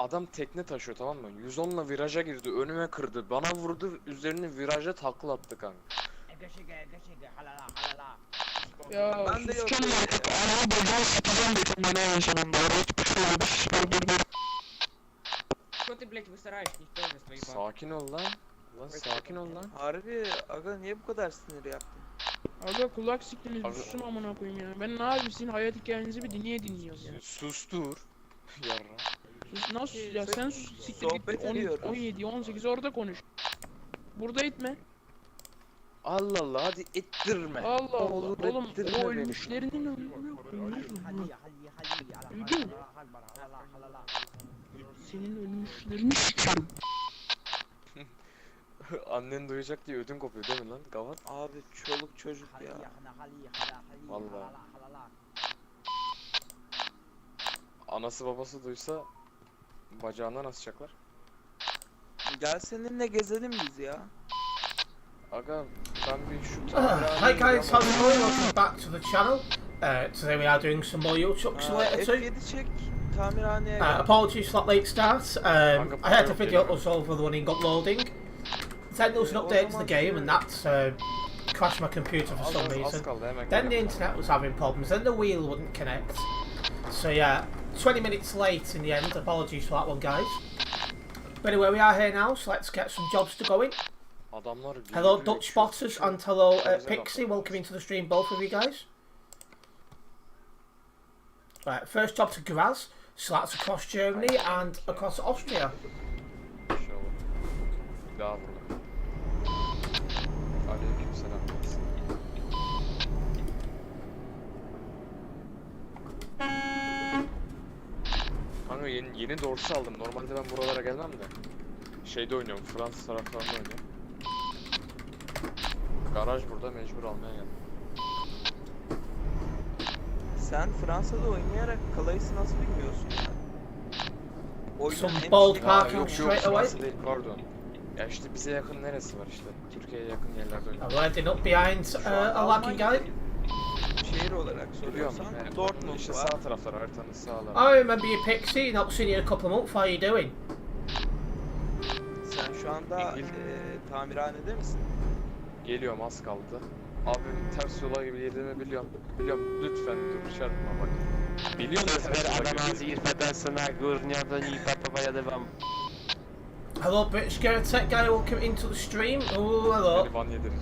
Adam tekne taşıyor, tamam mı? 110'la viraja girdi, önüme kırdı, bana vurdu, üzerine viraja takla attı kanka. Ya Ben de yok. sustum artık. Anamı bacağını satacağım dedim bana en sonunda. Hiçbir şey oldu. Что ты, блядь, высираешь? Никто из твоих баб. Sakin ol lan. Lan sakin ol lan. Harbi aga niye bu kadar sinir yaptın? Aga kulak siktiniz, Aga- sustum amına koyayım ya. Ben ne yapayım, sizin hayat hikayenizi bir dinliyoruz ya. Sustur. Yarra. Sus, nasıl ya, sen sus, siktir Sohbet git, ediyoruz. 17, 18 orada konuş. Burada etme. Allah Allah, hadi ettirme. Allah Allah. Olur, Oğlum ettirme o beni. ölmüşlerinin ömrü senin ölmüşlerini sikerim. Annen duyacak diye ödün kopuyor değil mi lan? Gavat. Abi çoluk çocuk ya. Vallahi. Anası babası duysa bacağından asacaklar. Gel seninle gezelim biz ya. Aga ben bir şu Hi guys, how's it going? Welcome back to the channel. Today we are doing some more Euro Truck Simulator 2. F7 çek tamirhaneye gel. Apologies for that late start. I had the video was overrunning uploading. Then there was an update to the game and that crashed my computer for some reason. Then the internet was having problems, then the wheel wouldn't connect. So yeah, 20 minutes late in the end, apologies for that one guys. But anyway, we are here now, so let's get some jobs to going. Adamlar Hello Dutch Spotters and hello Pixie, welcome into the stream both of you guys. Right, first job to Graz, so that's across Germany and across Austria. İnşallah. Bir daha burada. Aleykümselam. Kanka yeni doğrusu aldım. Normalde ben buralara gelmem de. Şeyde oynuyorum, Fransız taraflarında oynuyorum. Garaj burada, mecbur almaya geldim. Sen Fransa'da oynayarak kalayısı nasıl bilmiyorsun ya? Oyunun Some en bold şey- parking straight away. Fransa değil, pardon. Ya işte bize yakın neresi var işte? Türkiye'ye yakın yerlerde oynuyorum. I'm ending up behind a lacking guy. Şehir olarak Biliyorum. soruyorsan Yani Dortmund işte var. sağ taraflar, haritanın sağları. I remember you Pixie, not seen you in a couple of months, how are you doing? Sen şu anda tamirhanede misin? Geliyorum, az kaldı. Abim ters yola gibi girdiğimi biliyorum. Biliyorum, lütfen dur çarpma bak. Biliyorum da ters yola girdiğimi. Hello British Tech guy, welcome into the stream. Oh, hello. Beni ban yedirecek.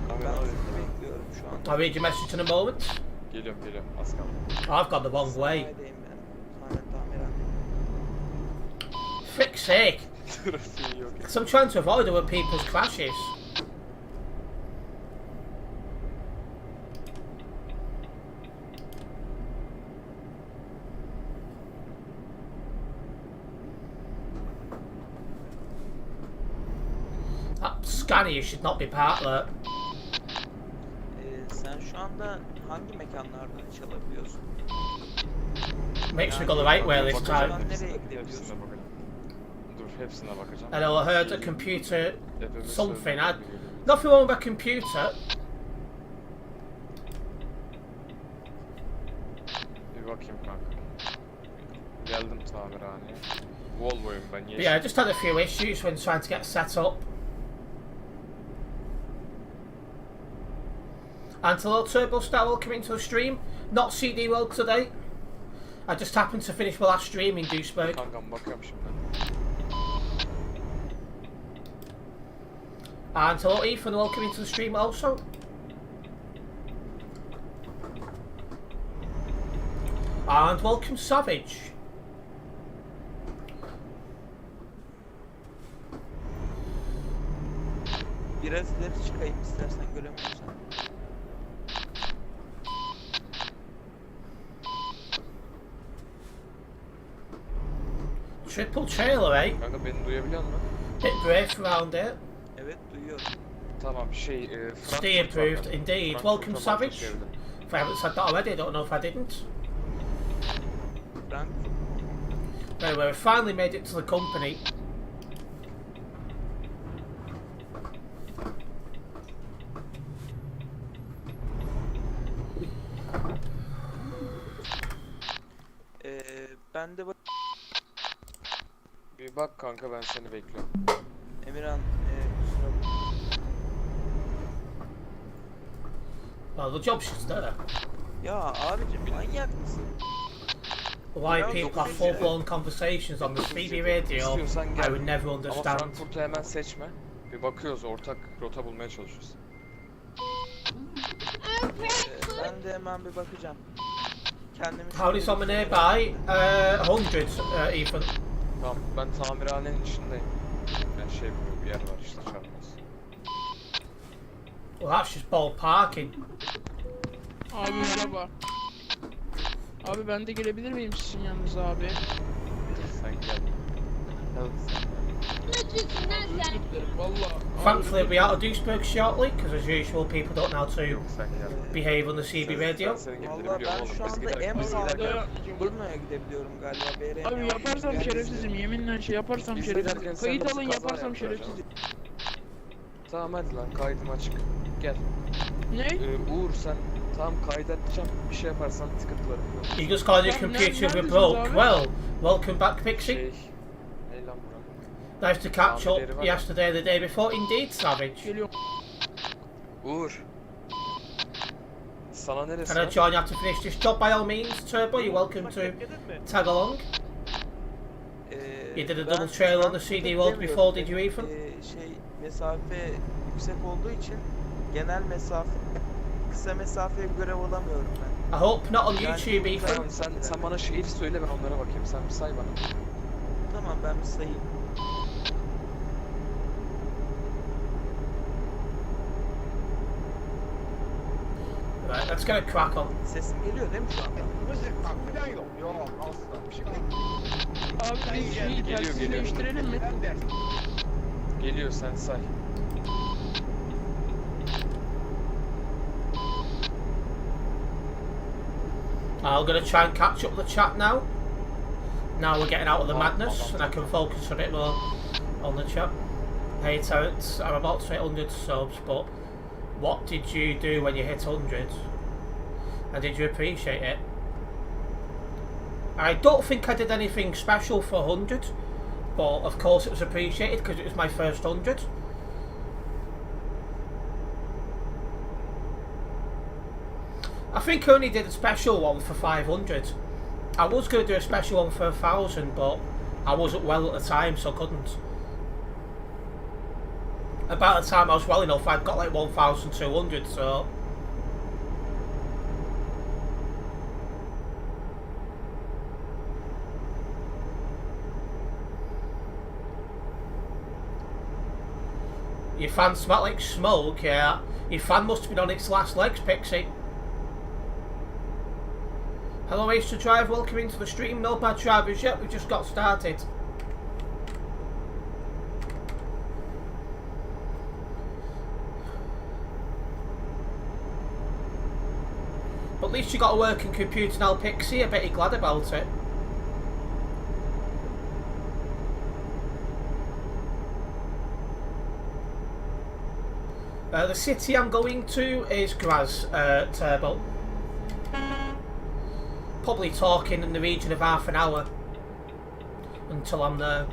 Ben seni bekliyorum şu an. I'll read your message in a moment. Geliyorum, az kaldı. I've gone the wrong way. Sanayideyim ben. Tamirhanedeyim. Frick's sake. Trafiği yok. 'Cause I'm trying to avoid other people's crashes. That scanner should not be part of that. Sen şu anda hangi mekanlardan çalabiliyorsun? Make sure we got the right way this time. Nereye gidiyorsun? Hepsine bakacağım. Dur, hepsine bakacağım. Hello, I heard a computer Hepimiz something. sözlerine I, geliyor. nothing wrong with a computer. Bir bakayım kanka. Geldim tamirhaneye. Volvo'yum ben, But yeşil. yeah, I just had a few issues when trying to get set up. And hello Turbo Star, welcome into the stream. Not CD World today. I just happened to finish my last stream in Duisburg. Kankam bakıyorum şimdi. And hello Ethan, welcome into the stream also. And welcome Savage. Biraz ileri çıkayım istersen göremiyorsan. Triple trailer, eh? Kanka beni duyabiliyor musun? Bit brave around here. Evet duyuyorum. Tamam Stay approved indeed. Welcome Savage. Çevirdim. If I haven't said that already, I don't know if I didn't. Frankfurt. Anyway, we finally made it to the company. Ben de bak kanka, ben seni bekliyorum. Emirhan kusura bakma. Well, the job's just there. Ya abicim manyak mısın? Why Ya, people have full-blown conversations on the CB radio, İstiyorsan I gel. would never Ama understand. Frankfurt'u hemen seçme. Bir bakıyoruz, ortak rota bulmaya çalışıyoruz. Ben de hemen bir bakacağım. Kendimi How is on nearby? 100, Ethan. Tamam, ben tamirhanenin içindeyim. Ben şey yapıyorum, bir yer var işte, çarpmaz. Well, that's just ball parking. Abi merhaba. Abi ben de gelebilir miyim sizin yanınıza abi? Sen gel. Evet, sen gel. Özür dilerim valla. Thankfully, we'll be out of Duisburg shortly, because as usual, people don't know how to Yok, sen gel. behave on the CB radio. Ben senin gibileri Valla biliyorum ben oğlum. şu Biz anda giderken- en biz sağda giderken- Brno'ya gidebiliyorum galiba. BR'ye Abi yaparsam şerefsizim, yeminle şey yaparsam Biz şerefsizim. giderken sen Kayıt nasıl alın kaza yaparsam yaptın acaba? şerefsizim. Tamam hadi lan, kaydım açık. Gel. Ne? Uğur sen tam kaydedeceğim, bir şey yaparsan tıkıntılarım yok. You just called your Sen computer neredesiniz broke. abi? Well, welcome back, Pixie. Şey... Ne lan bura? Nice to catch Tamirleri up var. yesterday and the day before. Indeed, Savage. Geliyorum. Uğur. Sana neresi Can I lan? join you to finish this job by all means, Turbo? You're welcome to tag along. You did a Ben double trail on the Frankfurt'a CD road before, did you, gidemiyorum. Ethan? Şey mesafe yüksek olduğu için genel mesafe kısa mesafeye görev alamıyorum ben. I hope not on Yani YouTube, Ethan. Tamam, sen bana şehir söyle, ben onlara bakayım. Sen bir say bana. Tamam ben bir sayayım. Right, let's get a crack on. Sesim geliyor değil mi şu anda? Abi biz şeyi Geliyor, telsizi geliyor. değiştirelim mi? Geliyor, sen say. I'm gonna try and catch up with the chat now. Now we're getting out of the madness and I can focus a bit more on the chat. Hey Terence, I'm about to hit 100 subs, but what did you do when you hit 100? And did you appreciate it? I don't think I did anything special for 100, but of course it was appreciated because it was my first 100. I think I only did a special one for 500. I was going to do a special one for 1,000, but I wasn't well at the time, so I couldn't. About the time I was well enough, I'd got like 1,200, so... Your fan smelled like smoke, yeah. Your fan must have been on its last legs, Pixie. Hello Ace to Drive, welcome into the stream. No bad drivers yet, we've just got started. But at least you got a working computer now, Pixie. I bet you're glad about it. The city I'm going to is Graz, Turbo. Probably talking in the region of half an hour until I'm there.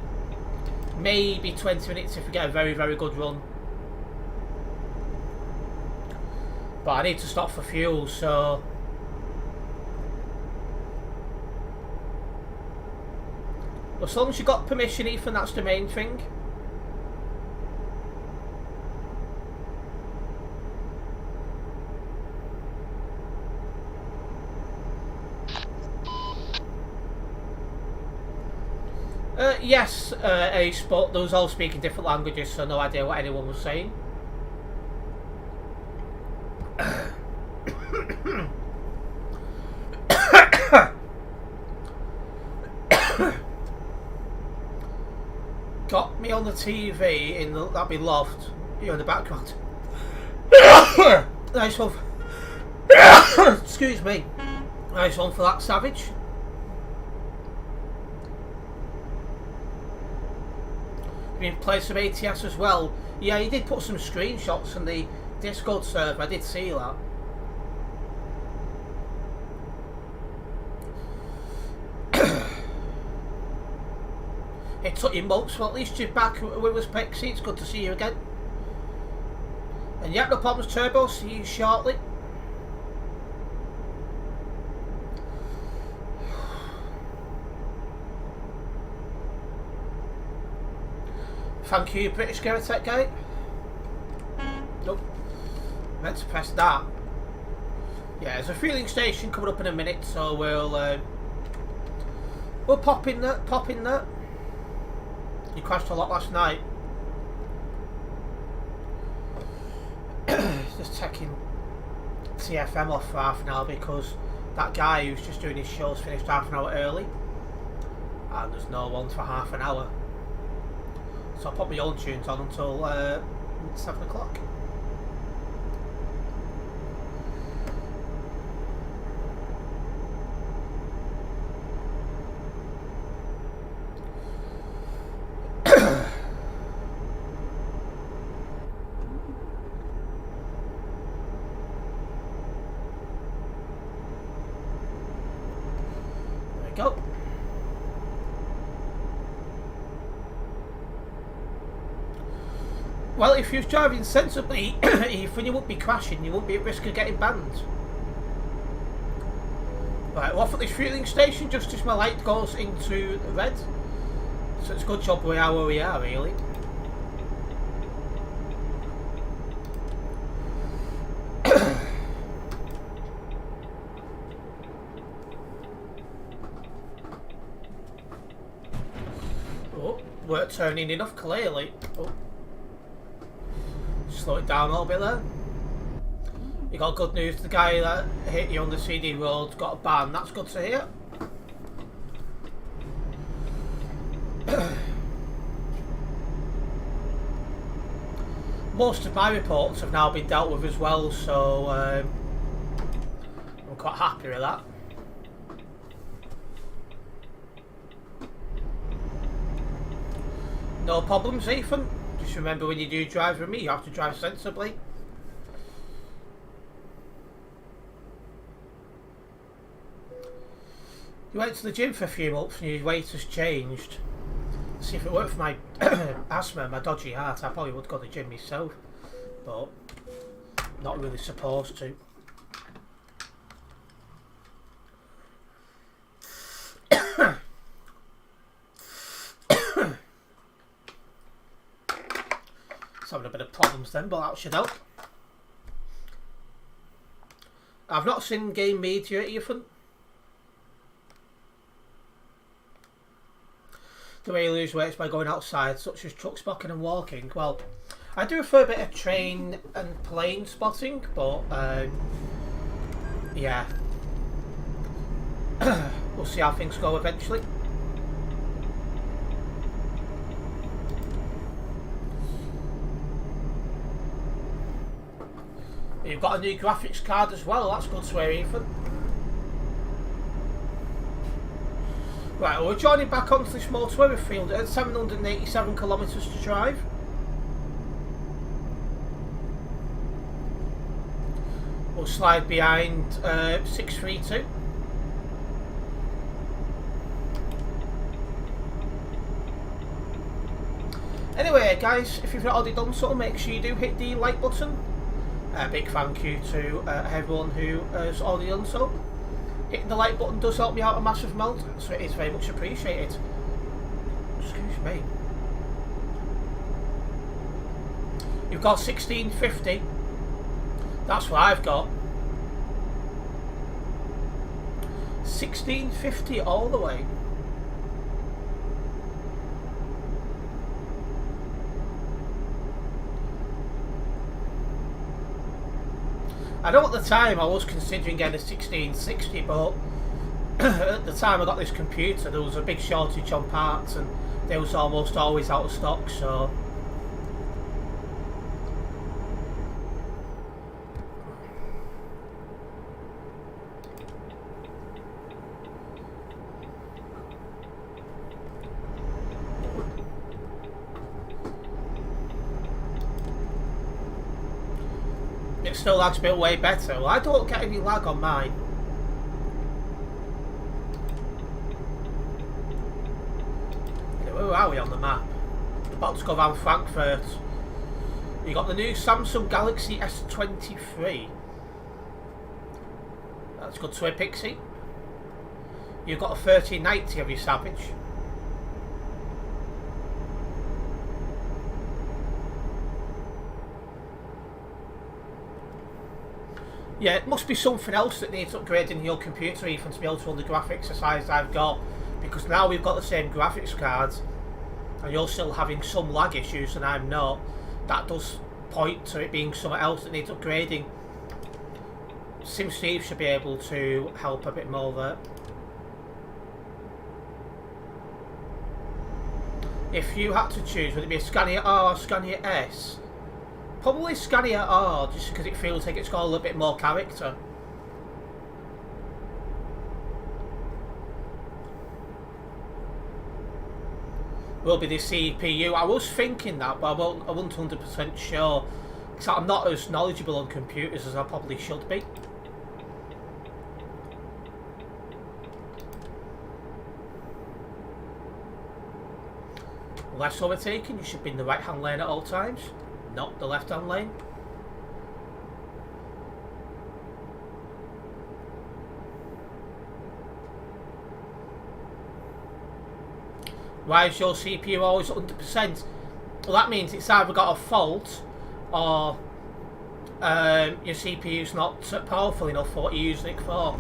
Maybe 20 minutes if we get a very, very good run. But I need to stop for fuel, so... As long as you got permission, Ethan, that's the main thing. Yes, Ace, but those all speaking different languages, so no idea what anyone was saying. Got me on the TV in the that'd be loft. You're in the background. Nice one. Excuse me. Nice one for that, Savage. Been playing some ATS as well. Yeah, you did put some screenshots in the Discord server. I did see that. It took you months, well at least you're back with us, Pixie. It's good to see you again. And yeah, no problems, Turbo. See you shortly. Thank you, British Gamer Tech Guy. Nope. Meant to press that. Yeah, there's a fueling station coming up in a minute, so we'll pop in there. Pop in there. You crashed a lot last night. Just taking TFM off for half an hour because that guy who's just doing his shows finished half an hour early, and there's no one for half an hour. So I put my own tunes on until 7 o'clock. There we go. Well, if you're driving sensibly, Ethan, you won't be crashing, you won't be at risk of getting banned. Right, we're off at this fueling station just as my light goes into red. So it's a good job we are where we are, really. Oh, weren't turning enough, clearly. Oh. Slow it down a little bit there. You got good news, the guy that hit you on the CD road got a ban, that's good to hear. Most of my reports have now been dealt with as well, so I'm quite happy with that. No problems, Ethan. Just remember, when you do drive with me, you have to drive sensibly. You went to the gym for a few months and your weight has changed. See, if it weren't for my asthma and my dodgy heart, I probably would go to the gym myself. But not really supposed to. Having a bit of problems then, but that should help. I've not seen game media, Ethan. The way you lose weight is by going outside, such as truck spotting and walking. Well, I do a fair bit of train and plane spotting, but yeah. We'll see how things go eventually. You've got a new graphics card as well, that's good to hear, Ethan. Right, well, we're joining back onto this motorway field at 787 kilometres to drive. We'll slide behind 632. Anyway, guys, if you've not already done so, make sure you do hit the like button. A big thank you to everyone who has already done so. Hitting the like button does help me out a massive amount, so it is very much appreciated. Excuse me. You've got 1650. That's what I've got. 1650 all the way. I know at the time I was considering getting a 1660, but at the time I got this computer there was a big shortage on parts and they was almost always out of stock, so it still lags a bit way better. Well, I don't get any lag on mine. Anyway, where are we on the map? About to go around Frankfurt. You got the new Samsung Galaxy S23. That's good to a Pixie. You've got a 1390 of your Savage. Yeah, it must be something else that needs upgrading in your computer even to be able to run the graphics the size I've got. Because now we've got the same graphics cards and you're still having some lag issues and I'm not. That does point to it being something else that needs upgrading. SimSteve should be able to help a bit more there. If you had to choose, would it be a Scania R or Scania S? Probably Scania R, just because it feels like it's got a little bit more character. Will be the CPU. I was thinking that, but I wasn't 100% sure. Because I'm not as knowledgeable on computers as I probably should be. Less overtaking, you should be in the right hand lane at all times, not the left hand lane. Why is your CPU always 100%? Well, that means it's either got a fault or your CPU's not powerful enough for what you're using it for.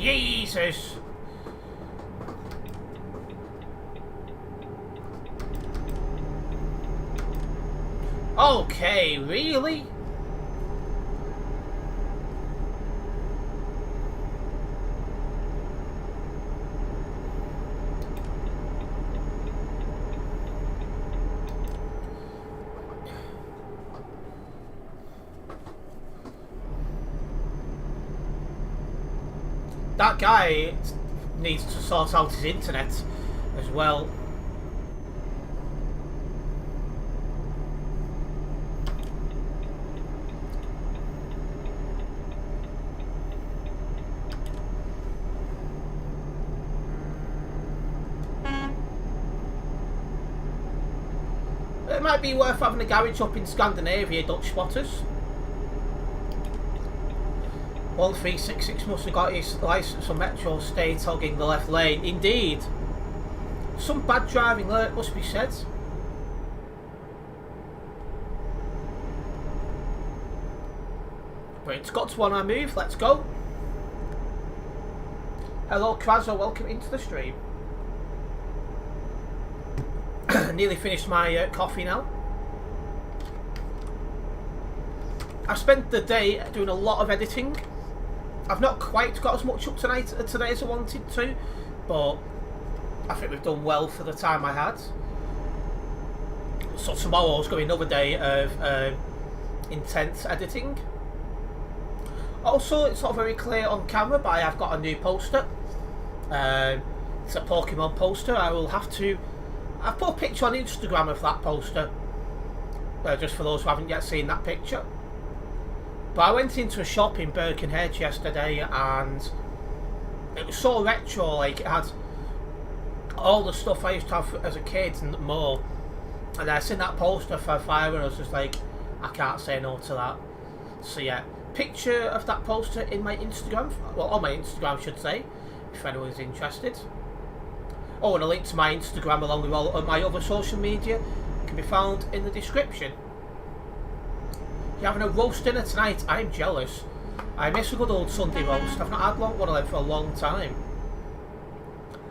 Jesus! Okay, really? That guy needs to sort out his internet as well. It might be worth having a garage up in Scandinavia, Dutch spotters. 1366 must have got his licence for Metro State hogging the left lane. Indeed. Some bad driving there, it must be said. But it's got to one I move, let's go. Hello Krazo, welcome into the stream. Nearly finished my coffee now. I spent the day doing a lot of editing. I've not quite got as much up today as I wanted to, but I think we've done well for the time I had. So tomorrow's going to be another day of intense editing. Also, it's not very clear on camera, but I've got a new poster. It's a Pokemon poster. I've put a picture on Instagram of that poster, just for those who haven't yet seen that picture. But I went into a shop in Birkenhead yesterday and it was so retro, like it had all the stuff I used to have as a kid and more. And I seen that poster for Fire and I was just like, I can't say no to that. So yeah, picture of that poster in my Instagram, well on my Instagram I should say, if anyone's interested. Oh, and a link to my Instagram along with all of my other social media can be found in the description. You're having a roast dinner tonight? I'm jealous. I miss a good old Sunday roast. I've not had one of them for a long time.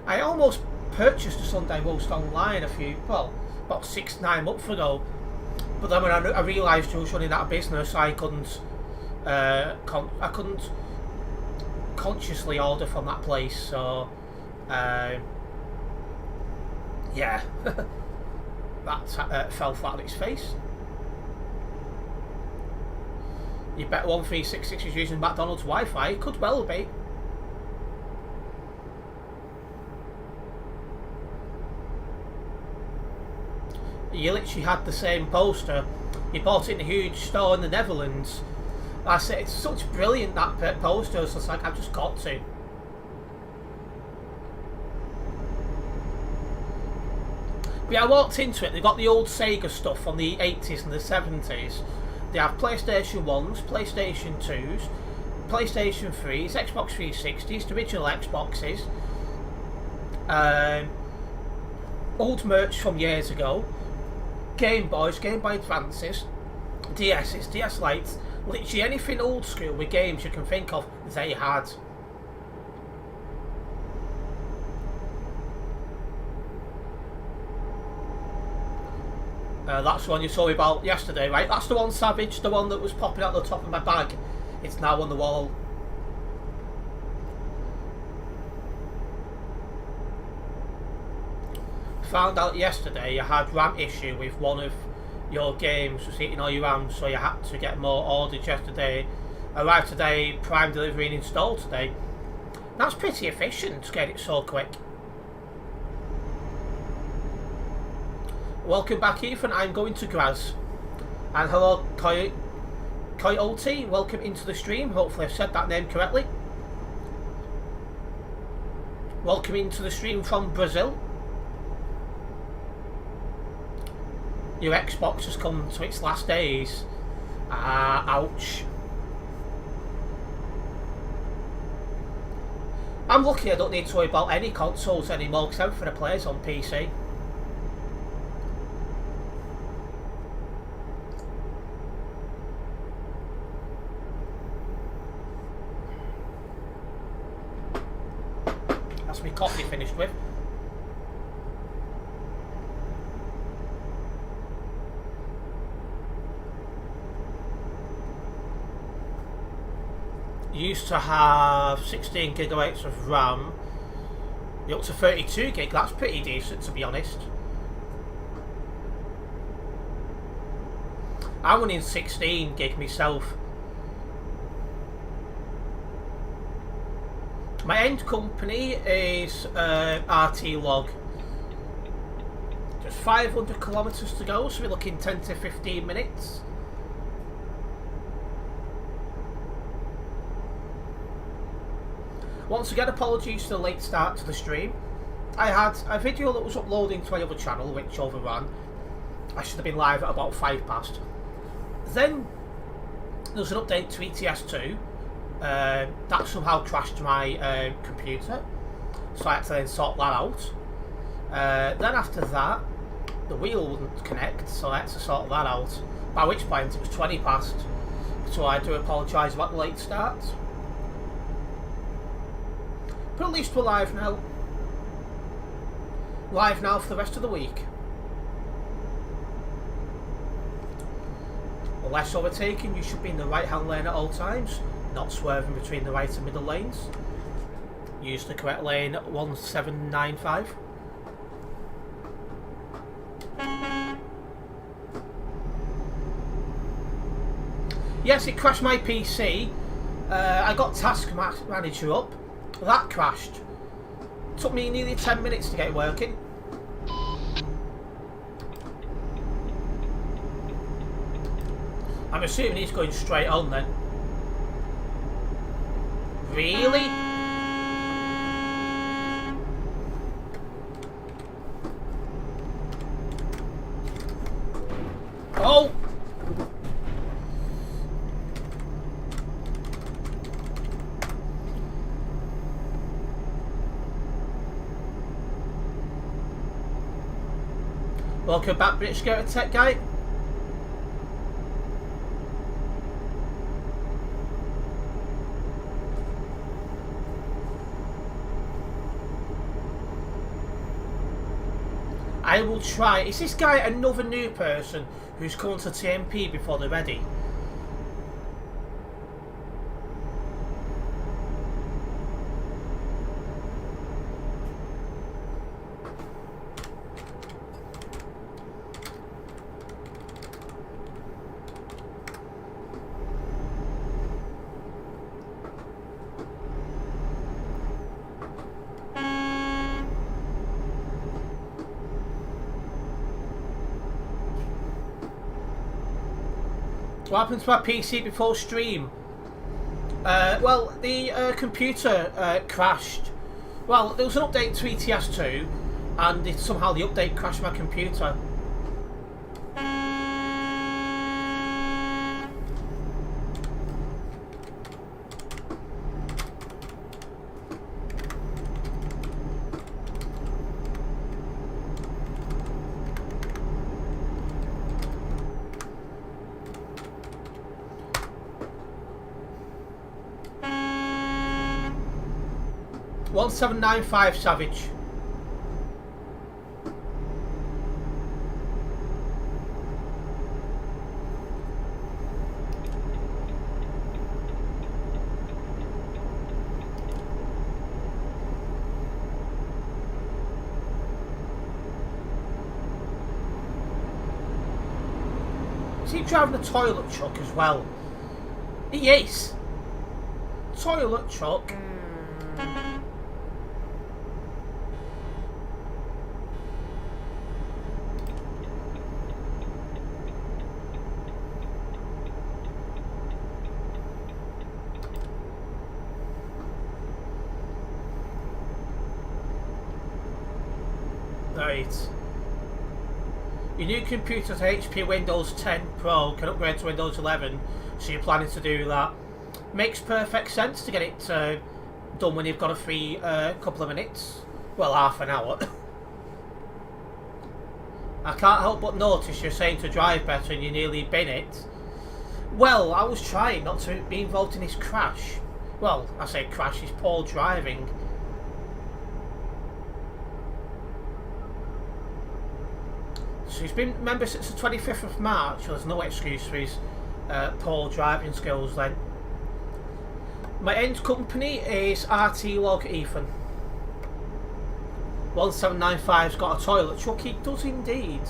I almost purchased a Sunday roast online about 6-9 months ago. But then when I realised who was running that business, I couldn't consciously order from that place. So, yeah, that fell flat on its face. You bet 1366 is using McDonald's Wi-Fi. It could well be. You literally had the same poster. You bought it in a huge store in the Netherlands. I said it's such brilliant, that poster. So it's like I've just got to. But yeah, I walked into it, they got the old Sega stuff from the 80s and the 70s. They have PlayStation 1s, PlayStation 2s, PlayStation 3s, Xbox 360s, the original Xboxes. Old merch from years ago. Game Boys, Game Boy Advances, DS's, DS Lites. Literally anything old school with games you can think of, they had. That's the one you saw me about yesterday, right? That's the one, Savage, the one that was popping out the top of my bag. It's now on the wall. Found out yesterday you had RAM issue with one of your games, was eating all your RAM, so you had to get more ordered yesterday. Arrived today, Prime delivery and installed today. That's pretty efficient to get it so quick. Welcome back, Ethan. I'm going to Graz. And hello, Coyote. Welcome into the stream. Hopefully I've said that name correctly. Welcome into the stream from Brazil. Your Xbox has come to its last days. Ouch. I'm lucky I don't need to worry about any consoles anymore because everything I play is on PC. That's my coffee finished with. Used to have 16 gigabytes of RAM. You're up to 32 gig, that's pretty decent to be honest. I'm running 16 gig myself. My end company is RT Log. Just 500 kilometers to go, so we're looking 10 to 15 minutes. Once again, apologies for the late start to the stream. I had a video that was uploading to my other channel which overran. I should have been live at about 5 past. Then there was an update to ETS2 that somehow crashed my computer, so I had to then sort that out. Then after that, the wheel wouldn't connect, so I had to sort that out, by which point it was 20 past, so I do apologise about the late start. But at least we're live now. Live now for the rest of the week. Less overtaking, you should be in the right hand lane at all times, not swerving between the right and middle lanes. Use the correct lane 1795. Yes, it crashed my PC. I got Task Manager up. That crashed. Took me nearly 10 minutes to get it working. I'm assuming he's going straight on then. Really? Oh! Welcome back, British Gator Tech Guy. I will try. Is this guy another new person who's come to TMP before they're ready? What happened to my PC before stream? Well, the computer crashed. Well, there was an update to ETS2. and somehow the update crashed my computer. $1795 Savage. Is he driving a toilet truck as well? He is. Toilet truck. Right. Your new computer's HP Windows 10 Pro can upgrade to Windows 11, so you're planning to do that. Makes perfect sense to get it done when you've got a free couple of minutes. Well, half an hour. I can't help but notice you're saying to drive better and you nearly bin it. Well, I was trying not to be involved in this crash. Well, I say crash, it's poor driving. So he's been a member since the 25th of March, so there's no excuse for his poor driving skills then. My end company is RT Log Ethan. 1795's got a toilet truck, he does indeed.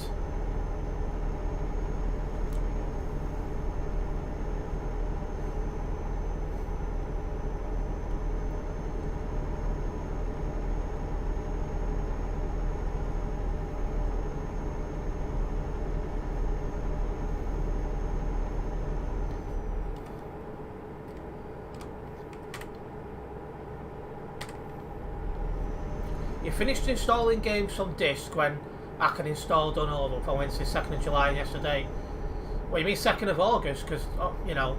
You finished installing games from disk when I can install done all up on Wednesday 2nd of July yesterday. Well, you mean 2nd of August, because, oh, you know.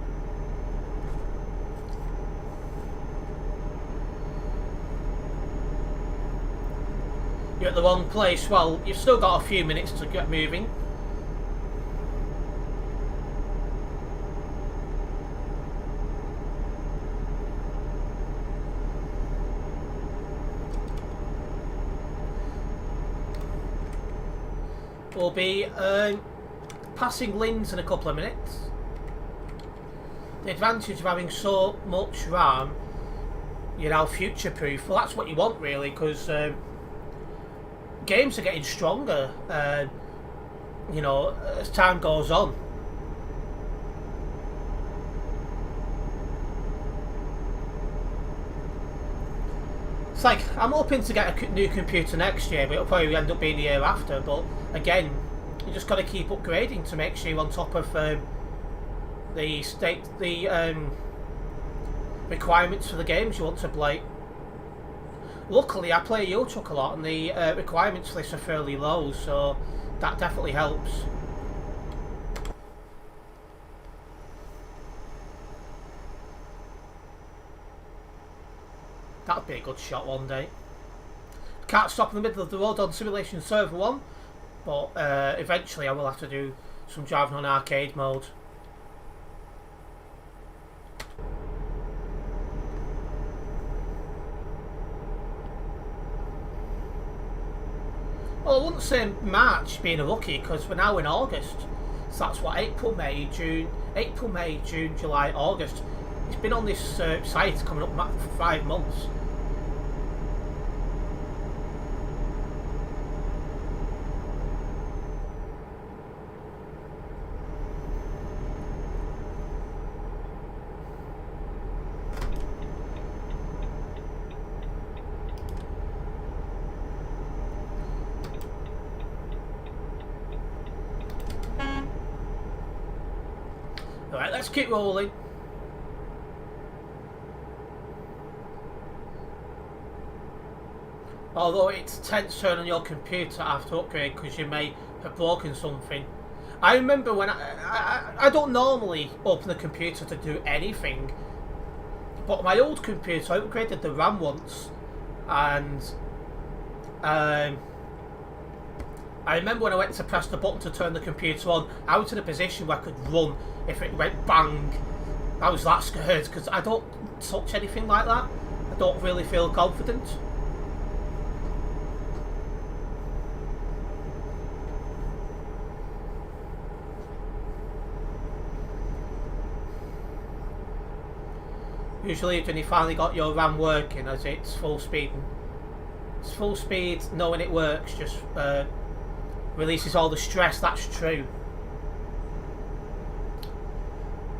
You're at the wrong place. Well, you've still got a few minutes to get moving. We'll be passing Linz in a couple of minutes. The advantage of having so much RAM, you know, future-proof. Well, that's what you want, really, because games are getting stronger, you know, as time goes on. It's like, I'm hoping to get a new computer next year, but it'll probably end up being the year after. But again, you just got to keep upgrading to make sure you're on top of the requirements for the games you want to play. Luckily, I play Euro Truck a lot, and the requirements for this are fairly low, so that definitely helps. That'd be a good shot one day. Can't stop in the middle of the road on Simulation Server 1, but eventually I will have to do some driving on arcade mode. Well, I wouldn't say March being a rookie, because we're now in August. So that's what, April, May, June, July, August. It's been on this site coming up for 5 months. Alright, let's keep rolling. Although it's 10th turn on your computer after upgrade because you may have broken something. I remember when I don't normally open the computer to do anything, but my old computer, I upgraded the RAM once, and I remember when I went to press the button to turn the computer on, I was in a position where I could run if it went bang. I was that scared because I don't touch anything like that. I don't really feel confident. Usually when you finally got your RAM working as it's full speed, knowing it works just releases all the stress, that's true.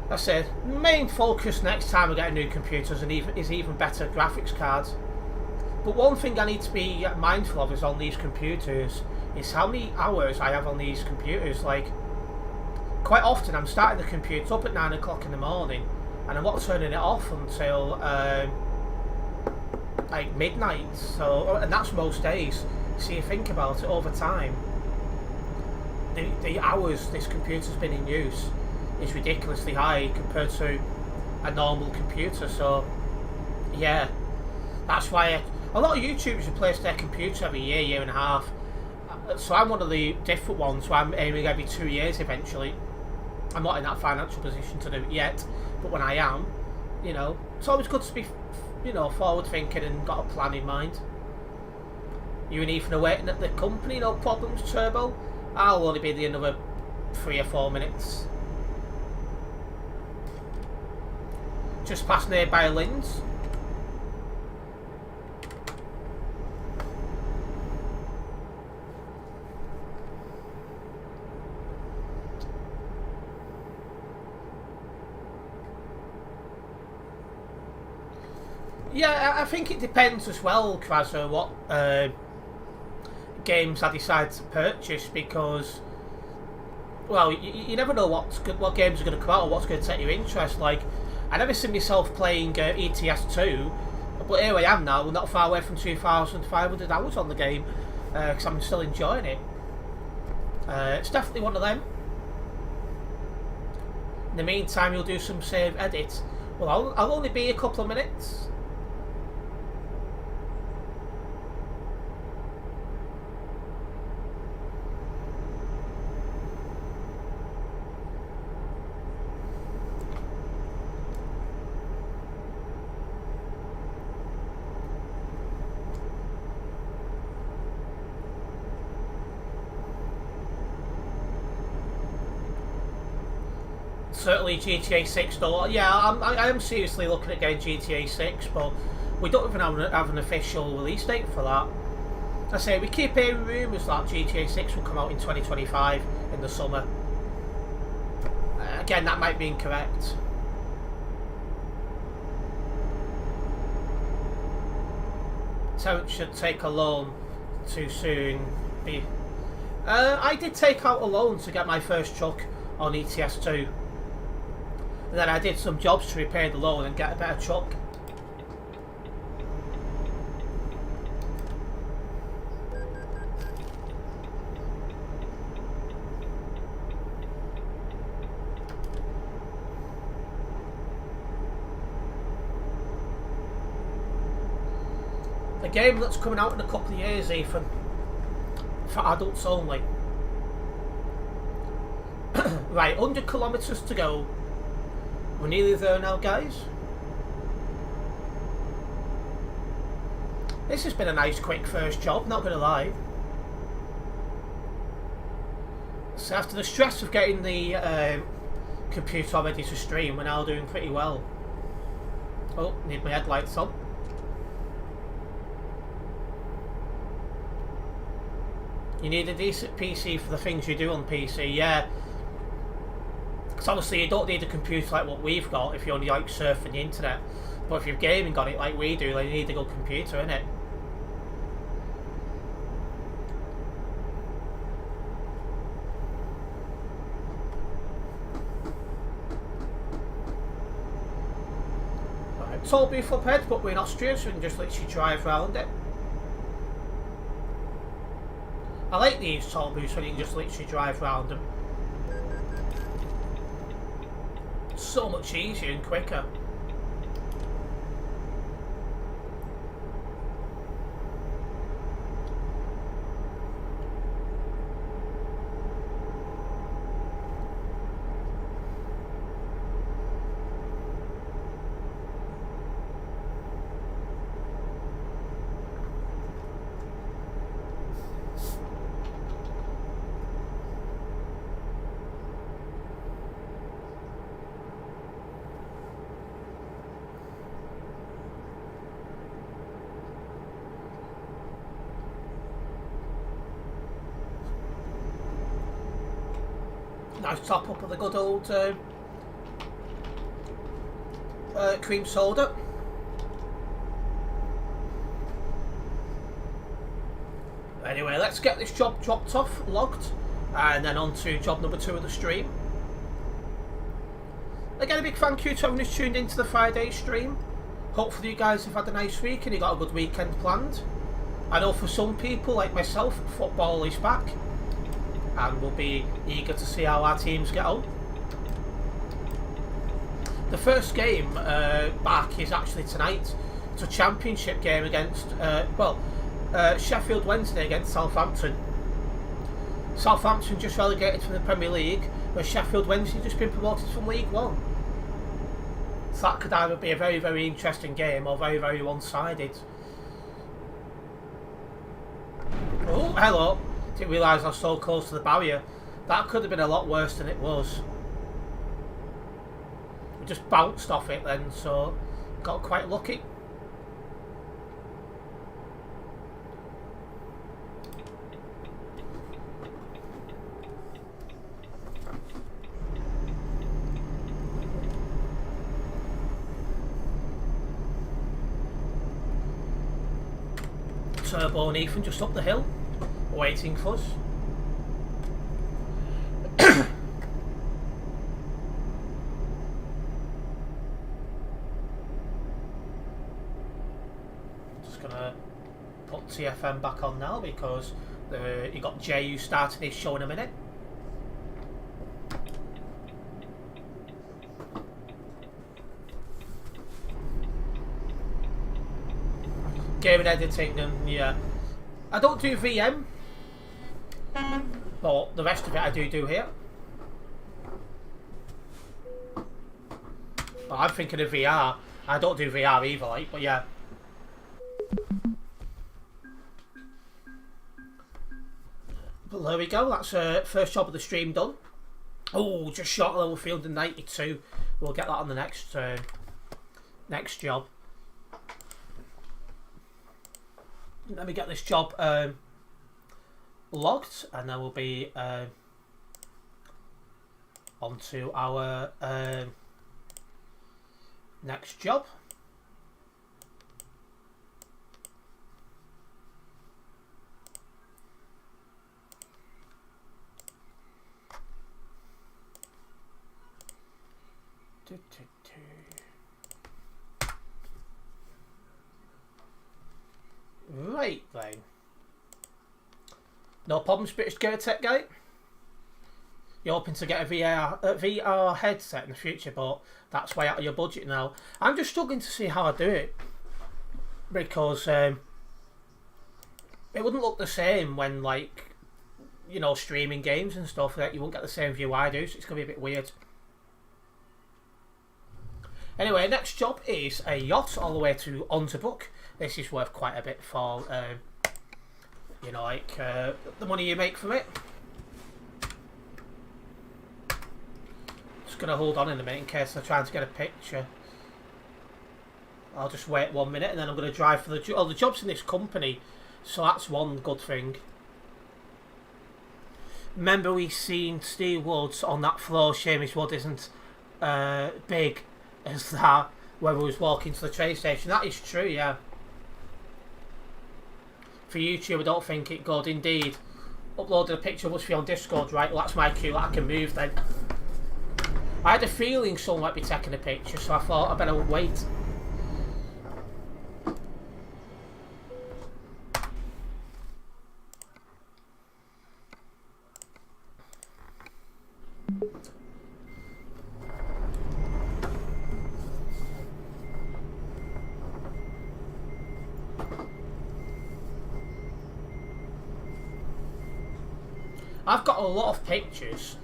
That's it. Main focus next time I get a new computer is even better graphics cards. But one thing I need to be mindful of is on these computers is how many hours I have on these computers. Like, quite often I'm starting the computer up at 9 o'clock in the morning and I'm not turning it off until like midnight. So, and that's most days. So you think about it over time, the hours this computer's been in use is ridiculously high compared to a normal computer. So yeah, that's why a lot of YouTubers replace their computer every year and a half. So I'm one of the different ones, so I'm aiming every 2 years eventually. I'm not in that financial position to do it yet, but when I am, you know, it's always good to be, you know, forward thinking and got a plan in mind. You and Ethan are waiting at the company, no problems, Turbo. I'll only be there another 3 or 4 minutes. Just past nearby Linz. Yeah, I think it depends as well, Kraser, what games I decide to purchase, because, well, you never know what games are going to come out or what's going to take your interest. Like, I never seen myself playing ETS 2, but here I am now, not far away from 2,500 hours on the game, because I'm still enjoying it. It's definitely one of them. In the meantime, you'll do some save edit. Well, I'll only be a couple of minutes. Certainly GTA 6 though. Yeah, I am seriously looking at getting GTA 6, but we don't even have an official release date for that. I say we keep hearing rumours that GTA 6 will come out in 2025 in the summer. Again, that might be incorrect. Terence should take a loan too soon. I did take out a loan to get my first truck on ETS 2. And then I did some jobs to repay the loan and get a better truck. A game that's coming out in a couple of years, Ethan. For adults only. Right, 100 kilometres to go. We're nearly there now, guys. This has been a nice quick first job, not gonna lie. So after the stress of getting the computer ready to stream, we're now doing pretty well. Oh, need my headlights on. You need a decent PC for the things you do on PC, yeah. Because obviously you don't need a computer like what we've got if you only like surfing the internet. But if you're gaming on it like we do, then you need a good computer, innit? Right, it's all beautiful up ahead, but we're in Austria, so we can just literally drive around it. I like these toll booths when you can just literally drive around them. So much easier and quicker. Nice top up of the good old cream soda. Anyway, let's get this job dropped off, logged, and then on to job number 2 of the stream. Again, a big thank you to everyone who's tuned into the Friday stream. Hopefully you guys have had a nice week and you got a good weekend planned. I know for some people, like myself, football is back, and we'll be eager to see how our teams get on. The first game back is actually tonight. It's a championship game against, Sheffield Wednesday against Southampton. Southampton just relegated from the Premier League, where Sheffield Wednesday just been promoted from League One. So that could either be a very, very interesting game or very, very one-sided. Oh, hello. Didn't realise I was so close to the barrier. That could have been a lot worse than it was. We just bounced off it then, so got quite lucky. Turbo and Ethan just up the hill, waiting for us. Just gonna put TFM back on now because you got Jay who started his show in a minute. Game and editing, and yeah, I don't do VM, but the rest of it I do here. But I'm thinking of VR. I don't do VR either, like, but yeah. But there we go. That's first job of the stream done. Oh, just short level field in 92. We'll get that on the next next job. Let me get this job logged, and then we'll be on to our next job. Right then. No problems, British Gear Tech guy. You're hoping to get a VR headset in the future, but that's way out of your budget now. I'm just struggling to see how I do it, because it wouldn't look the same when, like, you know, streaming games and stuff. That you won't get the same view I do, so it's gonna be a bit weird. Anyway, next job is a yacht all the way to Onterbrook. This is worth quite a bit for, you know, like the money you make from it. Just gonna hold on in a minute in case they're trying to get a picture. I'll just wait 1 minute and then I'm gonna drive for the job's in this company, so that's one good thing. Remember we seen Steve Woods on that floor. Shame his wood isn't big as that when we was walking to the train station. That is true, yeah. For YouTube, I don't think it good. Indeed. Uploaded a picture of us on Discord, right? Well, that's my cue that I can move then. I had a feeling someone might be taking a picture, so I thought I better wait. I've got a lot of pictures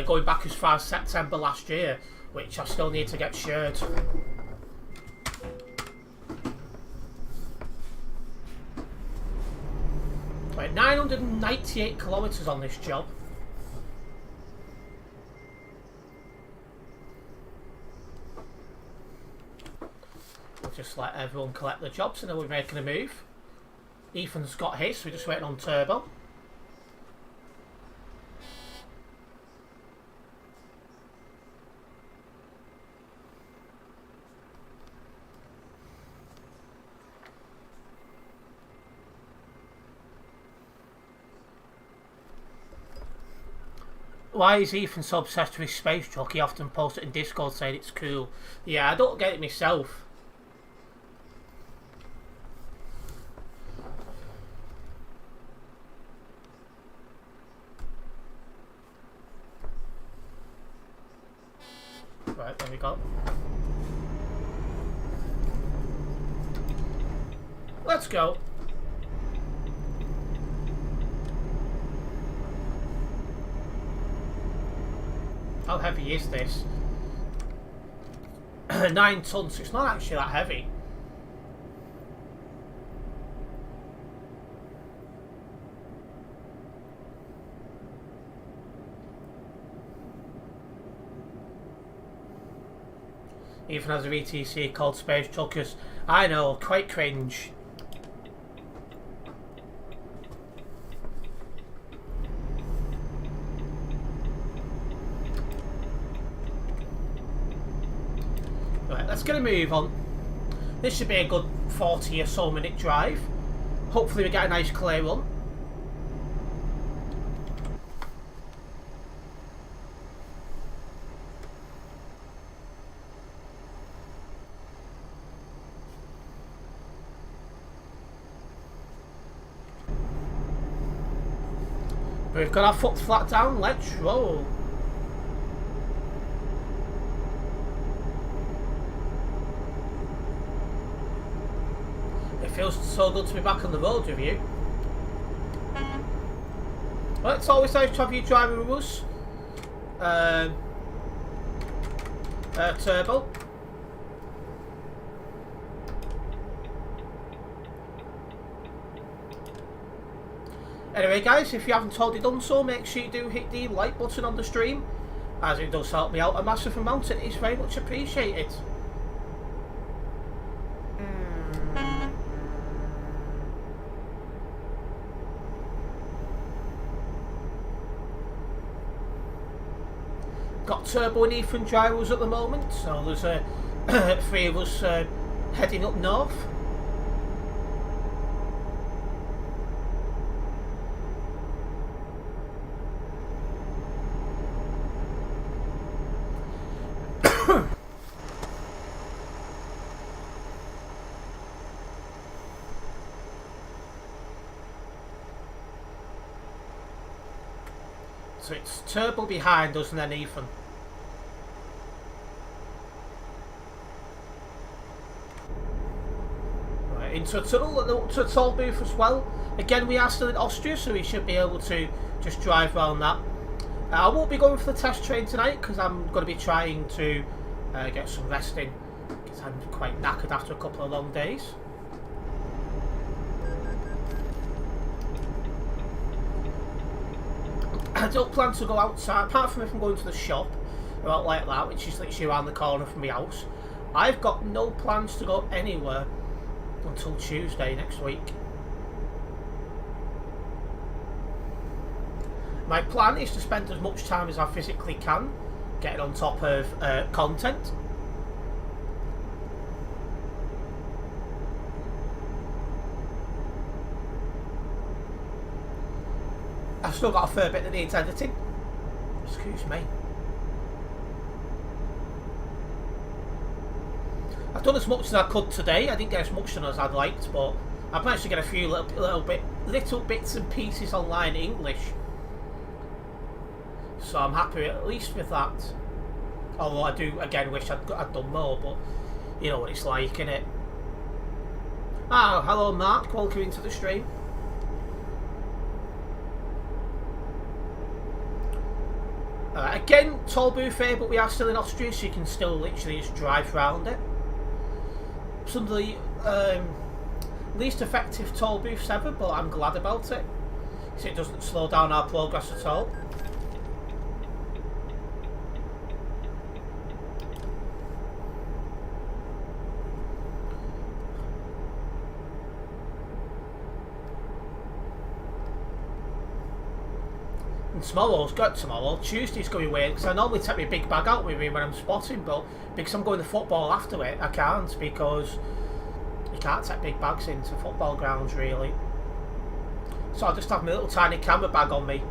going back as far as September last year, which I still need to get shared. Right, 998 kilometres on this job. We'll just let everyone collect the jobs and then we're making a move. Ethan's got his, so we're just waiting on Turbo. Why is Ethan so obsessed with space truck? He often posts it in Discord saying it's cool. Yeah, I don't get it myself. Right, there we go. Let's go. How heavy is this? 9 tons. It's not actually that heavy. Even has a VTC called Space Truckers. I know, quite cringe. Right, let's get a move on. This should be a good 40 or so minute drive. Hopefully we get a nice clear one. We've got our foot flat down, let's roll. It feels so good to be back on the road with you. Well, it's always nice to have you driving with us. Turbo. Anyway guys, if you haven't already done so, make sure you do hit the like button on the stream, as it does help me out a massive amount and it is very much appreciated. Got Turbo and Ethan drivers at the moment, so there's 3 of us heading up north. So it's Turbo behind us and then Ethan. Right, into a tunnel, to a toll booth as well. Again, we are still in Austria, so we should be able to just drive around that. I won't be going for the test train tonight because I'm going to be trying to get some rest in, because I'm quite knackered after a couple of long days. I don't plan to go outside, apart from if I'm going to the shop or out like that, which is literally around the corner from my house. I've got no plans to go anywhere until Tuesday next week. My plan is to spend as much time as I physically can getting on top of content. I've still got a fair bit that needs editing. Excuse me. I've done as much as I could today. I didn't get as much done as I'd liked, but I've managed to get a few little bits and pieces online in English. so I'm happy at least with that. Although I do again wish I'd done more, but you know what it's like, innit? Oh, hello Mark, welcome into the stream. Again, toll booth here, but we are still in Austria, so you can still literally just drive around it. Some of the least effective toll booths ever, but I'm glad about it, because it doesn't slow down our progress at all. And Tuesday's going to be weird, because I normally take my big bag out with me when I'm spotting, but because I'm going to football after it, I can't, because you can't take big bags into football grounds really. So I just have my little tiny camera bag on me.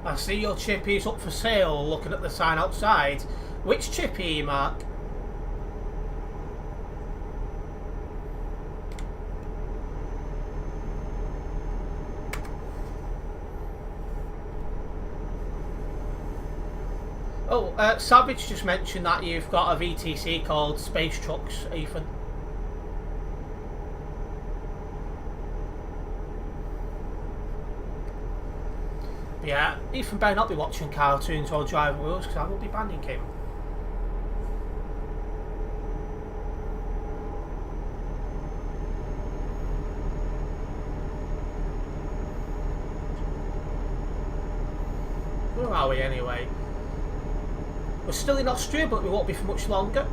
I see your chippy's up for sale, looking at the sign outside. Which chippy, Mark? Oh, Savage just mentioned that you've got a VTC called Space Trucks, Ethan. Yeah, Ethan better not be watching cartoons or driving wheels, because I will be banning him. Where are we anyway? We're still in Austria, but we won't be for much longer.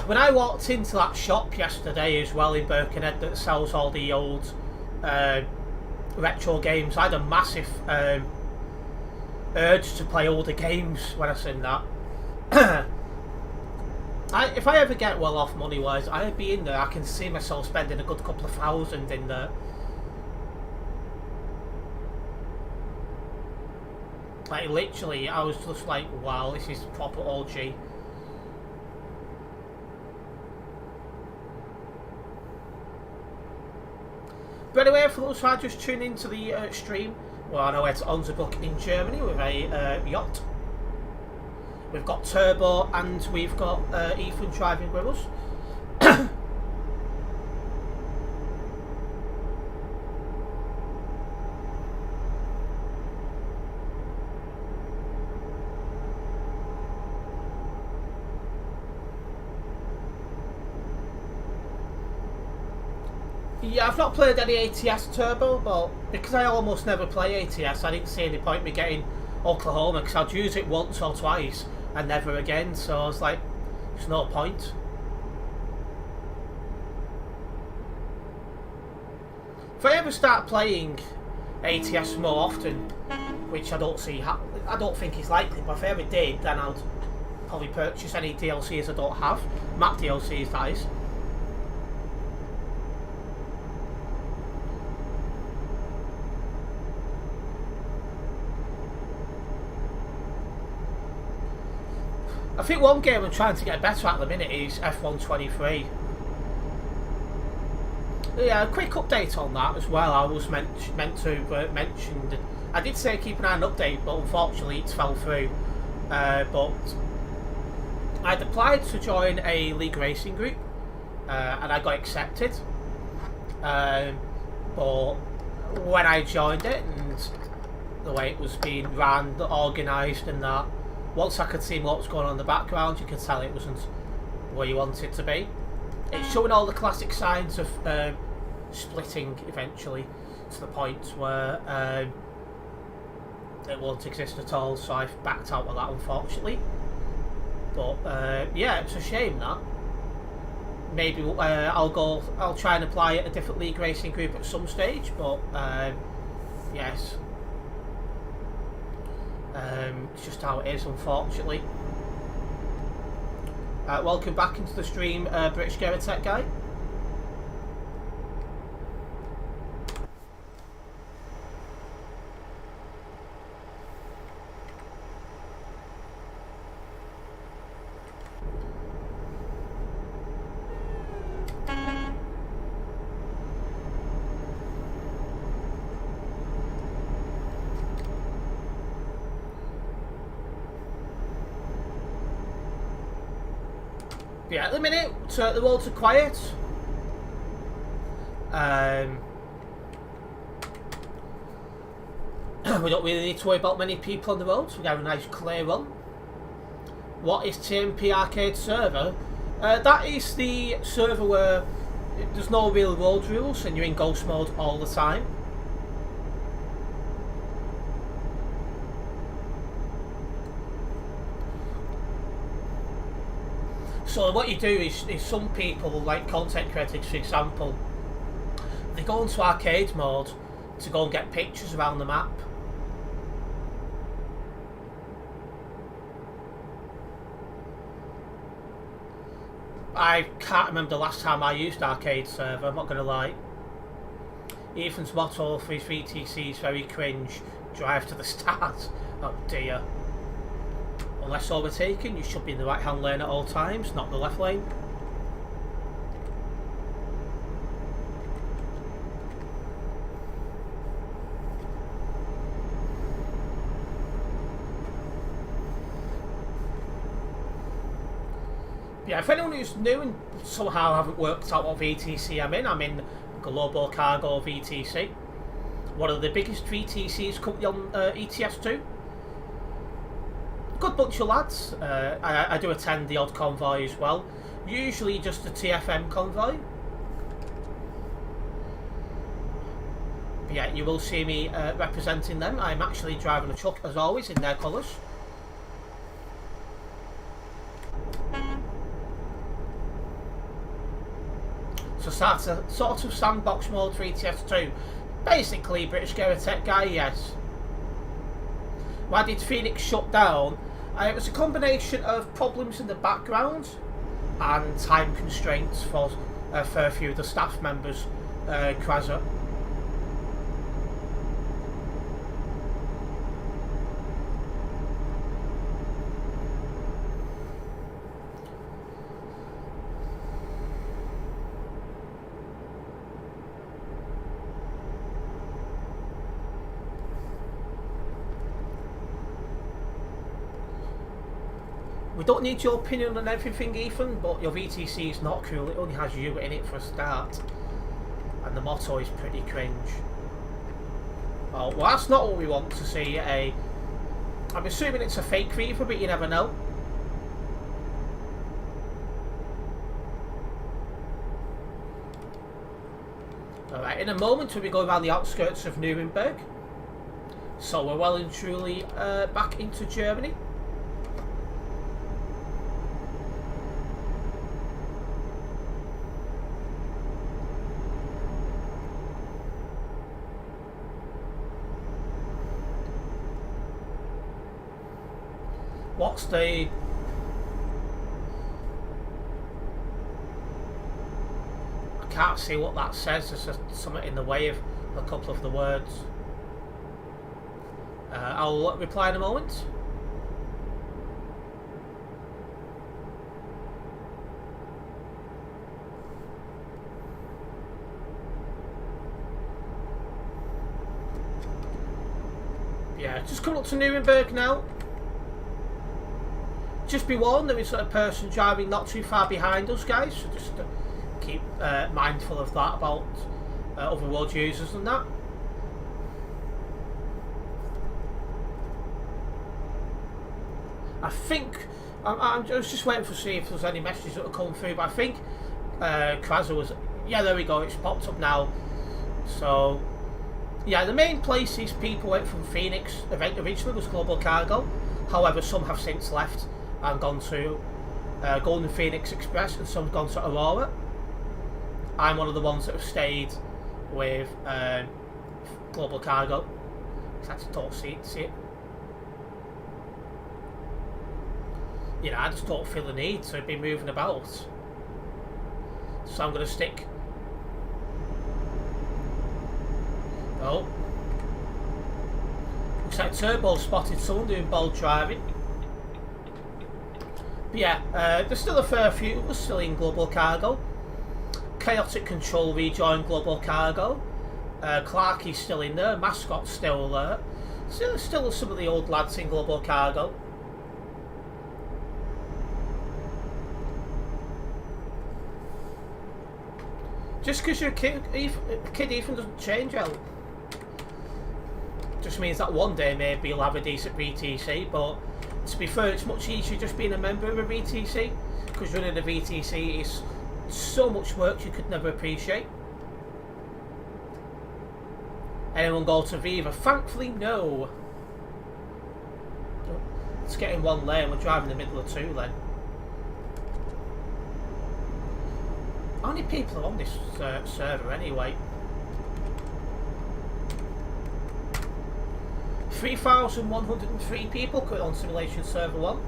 When I walked into that shop yesterday as well in Birkenhead that sells all the old retro games, I had a massive urge to play older games when I seen that. If I ever get well off money wise, I'd be in there. I can see myself spending a good couple of thousand in there. Like literally, I was just like, wow, this is proper OG. But anyway, for those who are just tuning into the stream, well, I know it's Onzerbuck in Germany with a yacht. We've got Turbo and we've got Ethan driving with us. Yeah, I've not played any ATS Turbo, but because I almost never play ATS, I didn't see any point in me getting Oklahoma, because I'd use it once or twice and never again, so I was like, there's no point. If I ever start playing ATS more often, which I don't think is likely, but if I ever did, then I'd probably purchase any DLCs I don't have. Map DLCs, that is. I think one game I'm trying to get better at the minute is F123. Yeah, a quick update on that as well. I was meant to mention. I did say keep an eye on update, but unfortunately it fell through. But I'd applied to join a league racing group, and I got accepted. But when I joined it and the way it was being ran, organised, and that. Once I could see what was going on in the background, you could tell it wasn't where you wanted it to be. It's showing all the classic signs of splitting eventually, to the point where it won't exist at all, so I've backed out of that unfortunately. But yeah, it's a shame that. maybe I'll try and apply at a different league racing group at some stage, but yes, it's just how it is, unfortunately. Welcome back into the stream, British Gamer Tech Guy. Yeah, at the minute, the roads are quiet. We don't really need to worry about many people on the roads. We got a nice clear run. What is TMP Arcade server? That is the server where there's no real road rules and you're in ghost mode all the time. So what you do is some people, like content creators for example, they go into arcade mode to go and get pictures around the map. I can't remember the last time I used arcade server, I'm not going to lie. Ethan's motto for his VTC is very cringe, drive to the start. Oh dear. Unless overtaken, you should be in the right hand lane at all times, not the left lane. Yeah, if anyone who's new and somehow haven't worked out what VTC I'm in Global Cargo VTC. One of the biggest VTCs currently on ETS2. Good bunch of lads. I do attend the odd convoy as well. Usually just a TFM convoy. But yeah, you will see me representing them. I'm actually driving a truck as always in their colours. So sort of sandbox mode for ETS2. Basically British Gamer Tech Guy, yes. Why did Phoenix shut down? It was a combination of problems in the background and time constraints for a few of the staff members, Kraser. We don't need your opinion on everything, Ethan, but your VTC is not cool. It only has you in it for a start. And the motto is pretty cringe. Oh, well, that's not what we want to see. I'm assuming it's a fake reaver, but you never know. Alright, in a moment we'll be going around the outskirts of Nuremberg. So we're well and truly back into Germany. What's the... I can't see what that says. There's just something in the way of a couple of the words. I'll reply in a moment. Yeah, just coming up to Nuremberg now. Just be warned, there is a person driving not too far behind us, guys, so just keep mindful of that about other road users and that. I think I was just waiting to see if there's any messages that will come through, but I think Kraser was... Yeah, there we go, it's popped up now. So yeah, the main places people went from Phoenix originally was Global Cargo. However, some have since left and gone to Golden Phoenix Express, and some have gone to Aurora. I'm one of the ones that have stayed with Global Cargo. I just don't see it. You know, I just don't feel the need to be moving about. So I'm going to stick. Oh. Looks like Turbo spotted someone doing bold driving. But yeah, there's still a fair few of us still in Global Cargo. Chaotic Control rejoined Global Cargo. Clarky's still in there. Mascot's still there. Still some of the old lads in Global Cargo. Just because you're a kid even doesn't change out. Just means that one day maybe you'll have a decent VTC, but to be fair, it's much easier just being a member of a VTC, because running a VTC is so much work you could never appreciate. Anyone go to Viva? Thankfully, no. Let's get in one lane, we're driving in the middle of two then. How many people are on this server anyway? 3,103 people currently on Simulation Server 1.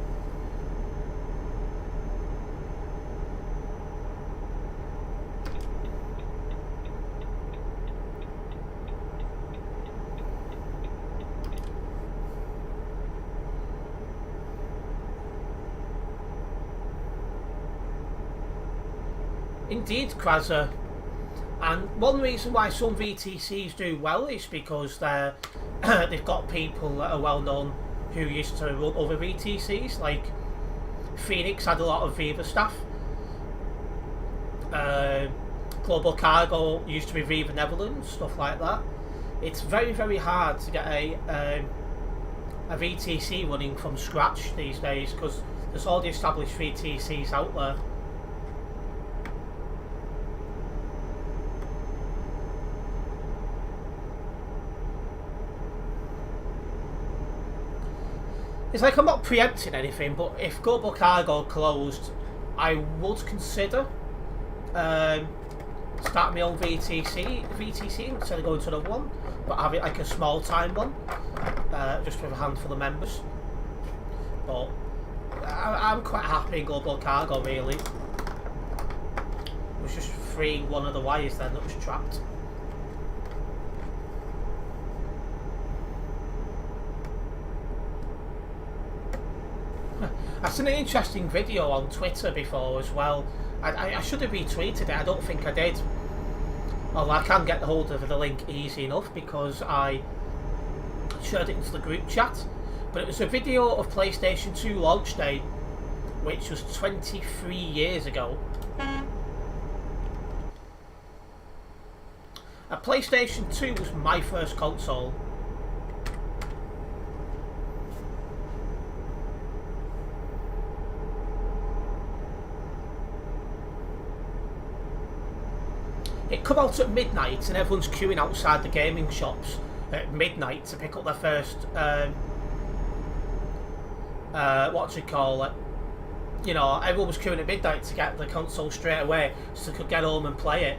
Indeed, Krazza. And one reason why some VTCs do well is because they've got people that are well known who used to run other VTCs. Like Phoenix had a lot of Viva staff. Global Cargo used to be Viva Netherlands, stuff like that. It's very, very hard to get a VTC running from scratch these days because there's already established VTCs out there. It's like I'm not preempting anything, but if Global Cargo closed, I would consider starting my own VTC instead of going to another one, but have it like a small time one, just with a handful of members. But I'm quite happy in Global Cargo, really. It was just freeing one of the wires then that was trapped. I've seen an interesting video on Twitter before as well. I should have retweeted it, I don't think I did. Although I can get hold of the link easy enough because I shared it into the group chat. But it was a video of PlayStation 2 launch day, which was 23 years ago. A PlayStation 2 was my first console. It come out at midnight and everyone's queuing outside the gaming shops at midnight to pick up their first, what do you call it? You know, everyone was queuing at midnight to get the console straight away so they could get home and play it.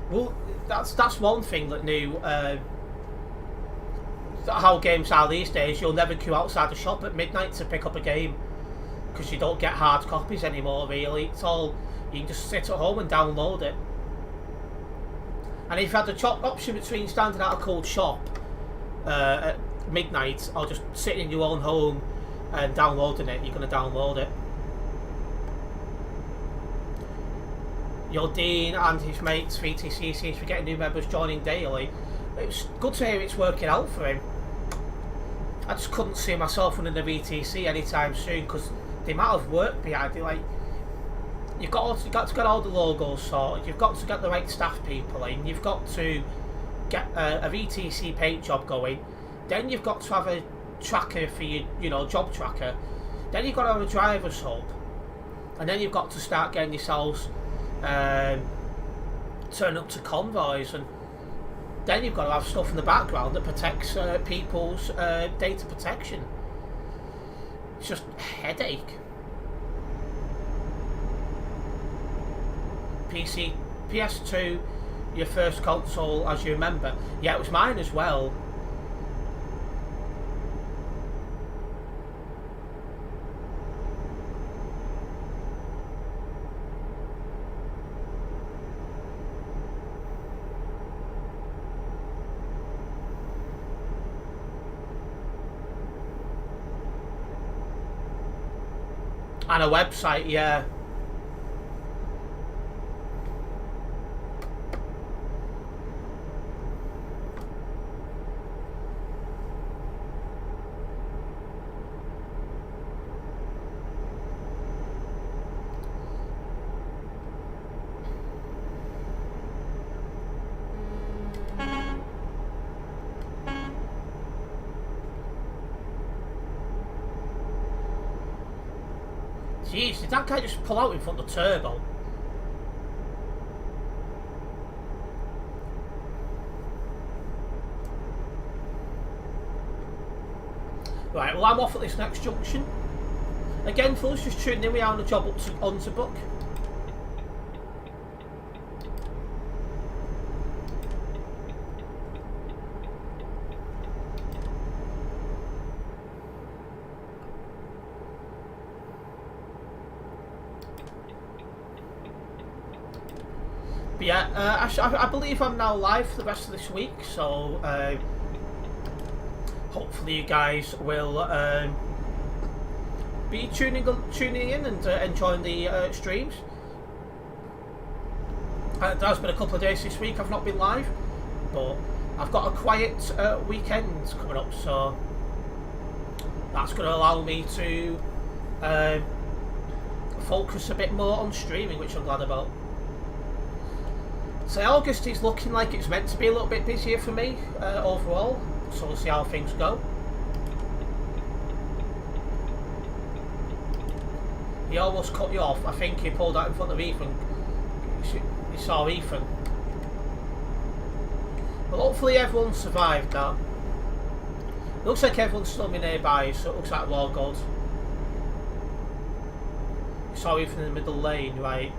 Well, that's one thing that knew how games are these days. You'll never queue outside the shop at midnight to pick up a game because you don't get hard copies anymore, really. It's all, you can just sit at home and download it. And if you had the option between standing at a cold shop at midnight or just sitting in your own home and downloading it, you're going to download it. Your Dean and his mates VTC seems to be getting new members joining daily. It's good to hear it's working out for him. I just couldn't see myself running a VTC anytime soon because the amount of work behind it, like, you've got to get all the logos sorted, you've got to get the right staff people in, you've got to get a VTC paint job going, then you've got to have a tracker for your job tracker, then you've got to have a driver's hub, and then you've got to start getting yourselves turn up to convoys, and then you've got to have stuff in the background that protects people's data protection. It's just a headache. PC, PS2, your first console as you remember? Yeah, it was mine as well. And a website, yeah. Jeez, did that guy just pull out in front of the turbo? Right, well I'm off at this next junction. Again, for us just tuning in, we are on a job up to Unterbuck. But yeah, I believe I'm now live for the rest of this week, so hopefully you guys will be tuning in and enjoying the streams. There has been a couple of days this week I've not been live, but I've got a quiet weekend coming up, so that's going to allow me to focus a bit more on streaming, which I'm glad about. So August is looking like it's meant to be a little bit busier for me overall, so we'll see how things go. He almost cut you off. I think he pulled out in front of Ethan. You saw Ethan. Well, hopefully everyone survived that. It looks like everyone's still nearby, so it looks like we're all good. You saw Ethan in the middle lane, right?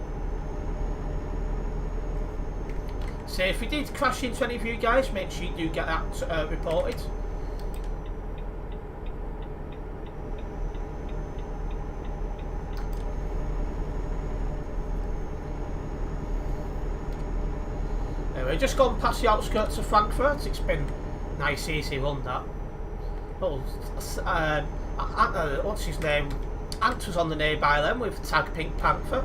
So if we did crash into any of you guys, make sure you do get that reported. Anyway, just gone past the outskirts of Frankfurt. It's been a nice easy run that. Oh, what's his name? Ant was on the nearby then with Tag Pink Panther.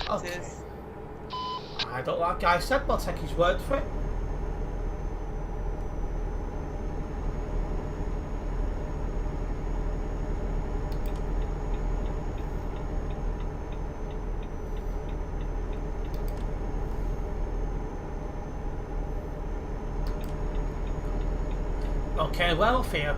Okay. I don't know what that guy said, but I'll take his word for it. Okay, welfare.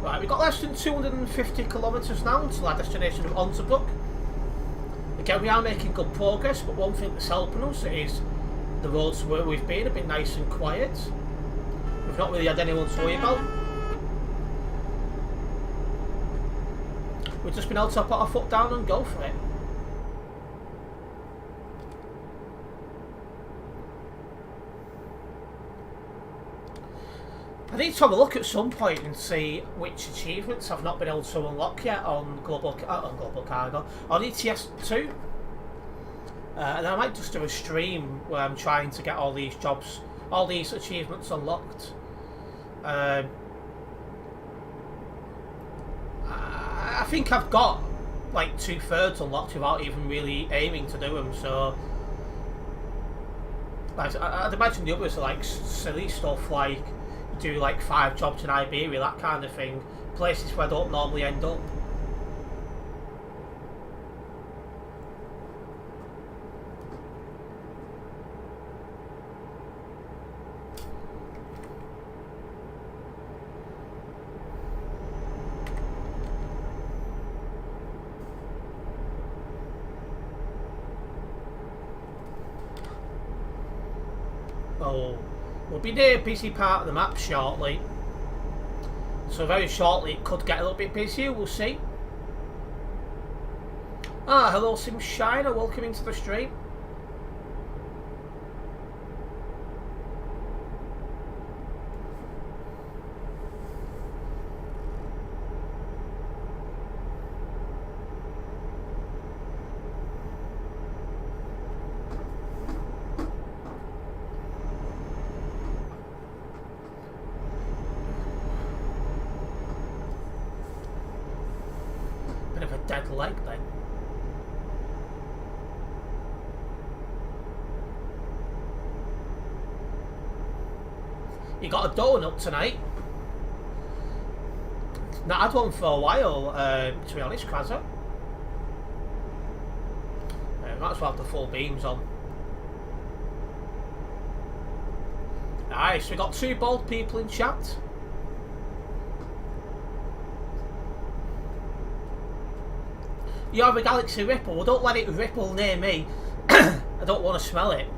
Right, we've got less than 250 kilometres now until our destination of Unterbuck. Again, we are making good progress, but one thing that's helping us is the roads where we've been have been nice and quiet. We've not really had anyone to worry about. We've just been able to put our foot down and go for it. I need to have a look at some point and see which achievements I've not been able to unlock yet on Global Cargo, on ETS2. And I might just do a stream where I'm trying to get all these jobs, all these achievements unlocked. I think I've got like 2/3 unlocked without even really aiming to do them, so Like, I'd imagine the others are like silly stuff, like do like 5 jobs in Iberia, that kind of thing. Places where I don't normally end up. Oh, we'll be near a busy part of the map shortly. So very shortly it could get a little bit busier, we'll see. Ah, hello Sim Shiner, welcome into the stream. Bit of a dead leg then. You got a donut tonight? Not had one for a while, to be honest, Krazza. Might as well have the full beams on. Nice, we got 2 bald people in chat. You have a galaxy ripple. Well, don't let it ripple near me. I don't want to smell it.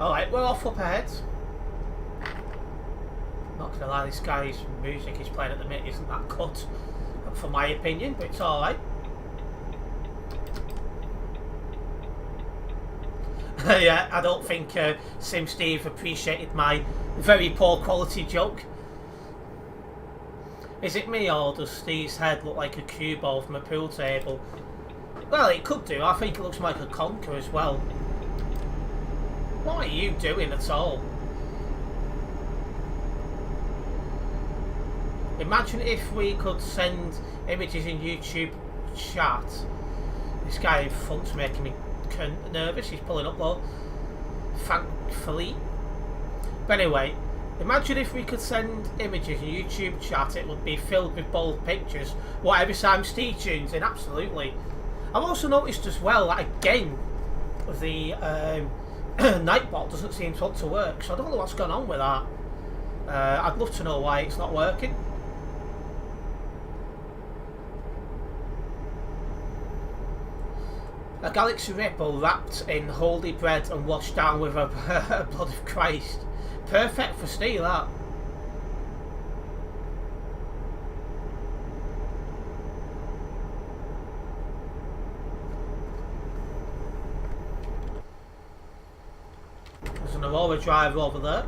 Alright, we're off up ahead. Not gonna lie, this guy's music he's playing at the minute isn't that good, for my opinion, but it's alright. Yeah, I don't think Sim Steve appreciated my very poor quality joke. Is it me, or does Steve's head look like a cue ball from a pool table? Well, it could do. I think it looks like a conker as well. What are you doing at all? Imagine if we could send images in YouTube chat. This guy in front's making me nervous. He's pulling up though. Thankfully. But anyway, imagine if we could send images in YouTube chat. It would be filled with bold pictures. What, every time Steve tunes in? Absolutely. I've also noticed as well that again the Nightbot doesn't seem to want to work, so I don't know what's going on with that. I'd love to know why it's not working. A galaxy ripple wrapped in holy bread and washed down with a blood of Christ. Perfect for Steve, that. There's an Aurora driver over there.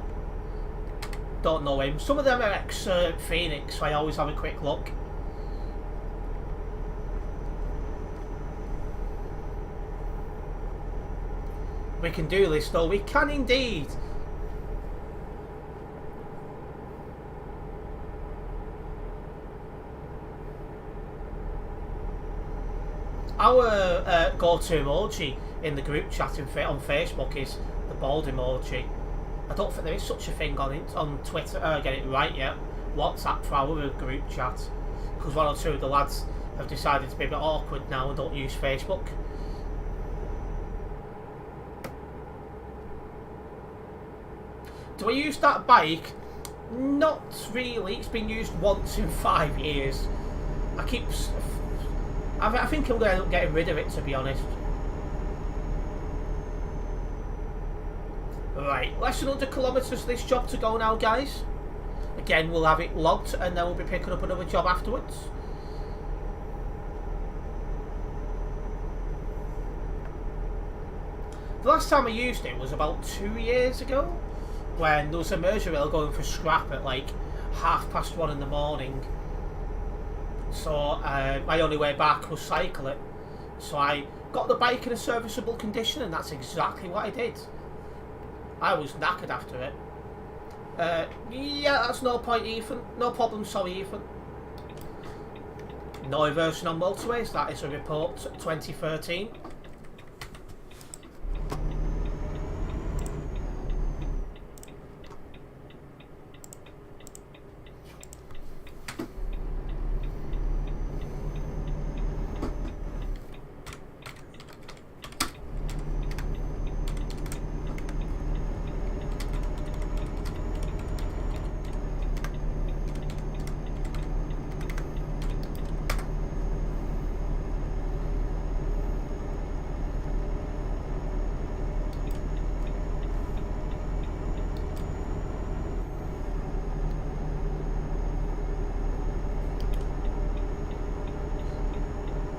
Don't know him. Some of them are ex-Phoenix, so I always have a quick look. We can do this though, we can indeed. Our go-to emoji in the group chat on Facebook is the bald emoji. I don't think there is such a thing on Twitter, get it right yet, WhatsApp for our group chat. Because 1 or 2 of the lads have decided to be a bit awkward now and don't use Facebook. Do I use that bike? Not really. It's been used once in 5 years. I think I'm going to end up getting rid of it, to be honest. Right, less than 100 kilometres this job to go now, guys. Again, we'll have it logged and then we'll be picking up another job afterwards. The last time I used it was about 2 years ago, when there was a merger rail going for scrap at like 1:30 in the morning. So my only way back was cycle it. So I got the bike in a serviceable condition, and that's exactly what I did. I was knackered after it. Yeah, that's no point, Ethan. No problem, sorry, Ethan. No reversing on motorways, that is a report 2013.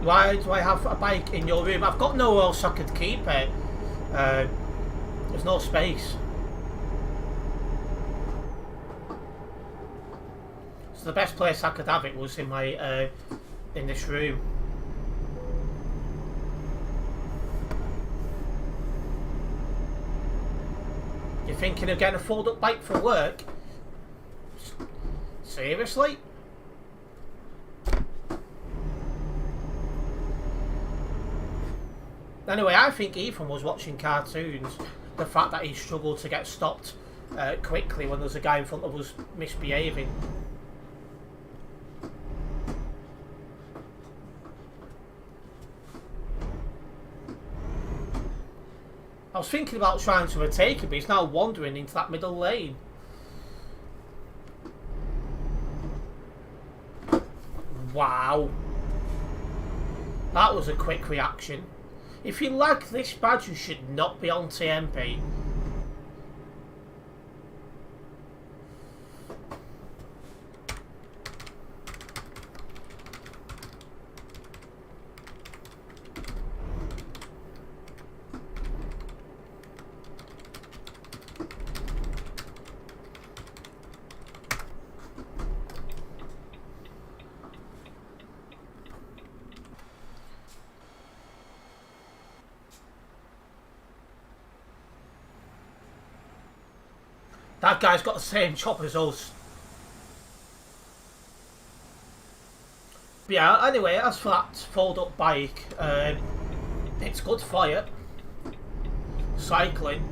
Why do I have a bike in your room? I've got nowhere else I could keep it. There's no space. So the best place I could have it was in my in this room. You're thinking of getting a fold-up bike for work? Seriously? Anyway, I think Ethan was watching cartoons. The fact that he struggled to get stopped quickly when there's a guy in front of us misbehaving. I was thinking about trying to overtake him, but he's now wandering into that middle lane. Wow. That was a quick reaction. If you lag this bad, you should not be on TMP. That guy's got the same chop as us. But yeah, anyway, as for that fold-up bike, it's good for you. Cycling.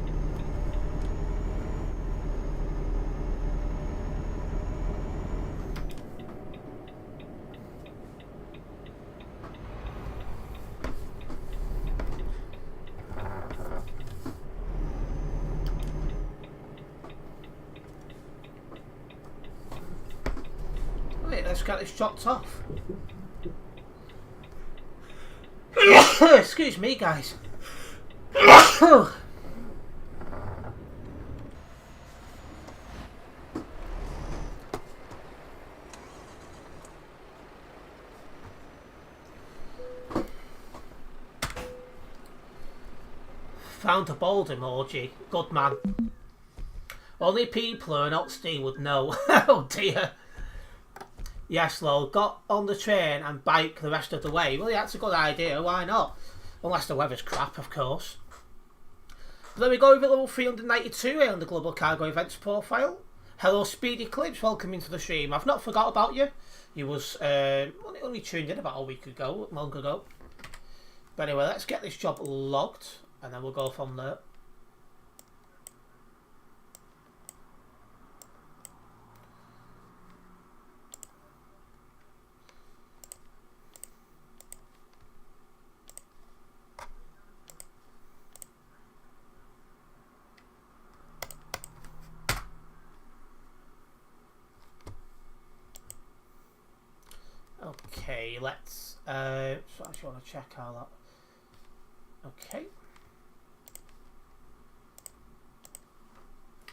Let's get this chopped off. Excuse me, guys. Found a bold emoji. Good man. Only people who are not Steve would know. Oh dear. Yes, lol, got on the train and bike the rest of the way. Well, yeah, that's a good idea, why not? Unless the weather's crap, of course. But there we go with level 392 here on the Global Cargo Events profile. Hello, Speedy Clips, welcome into the stream. I've not forgot about you. You was only tuned in about a month ago. But anyway, let's get this job logged, and then we'll go from there. Okay, let's so I actually want to check how that. Okay,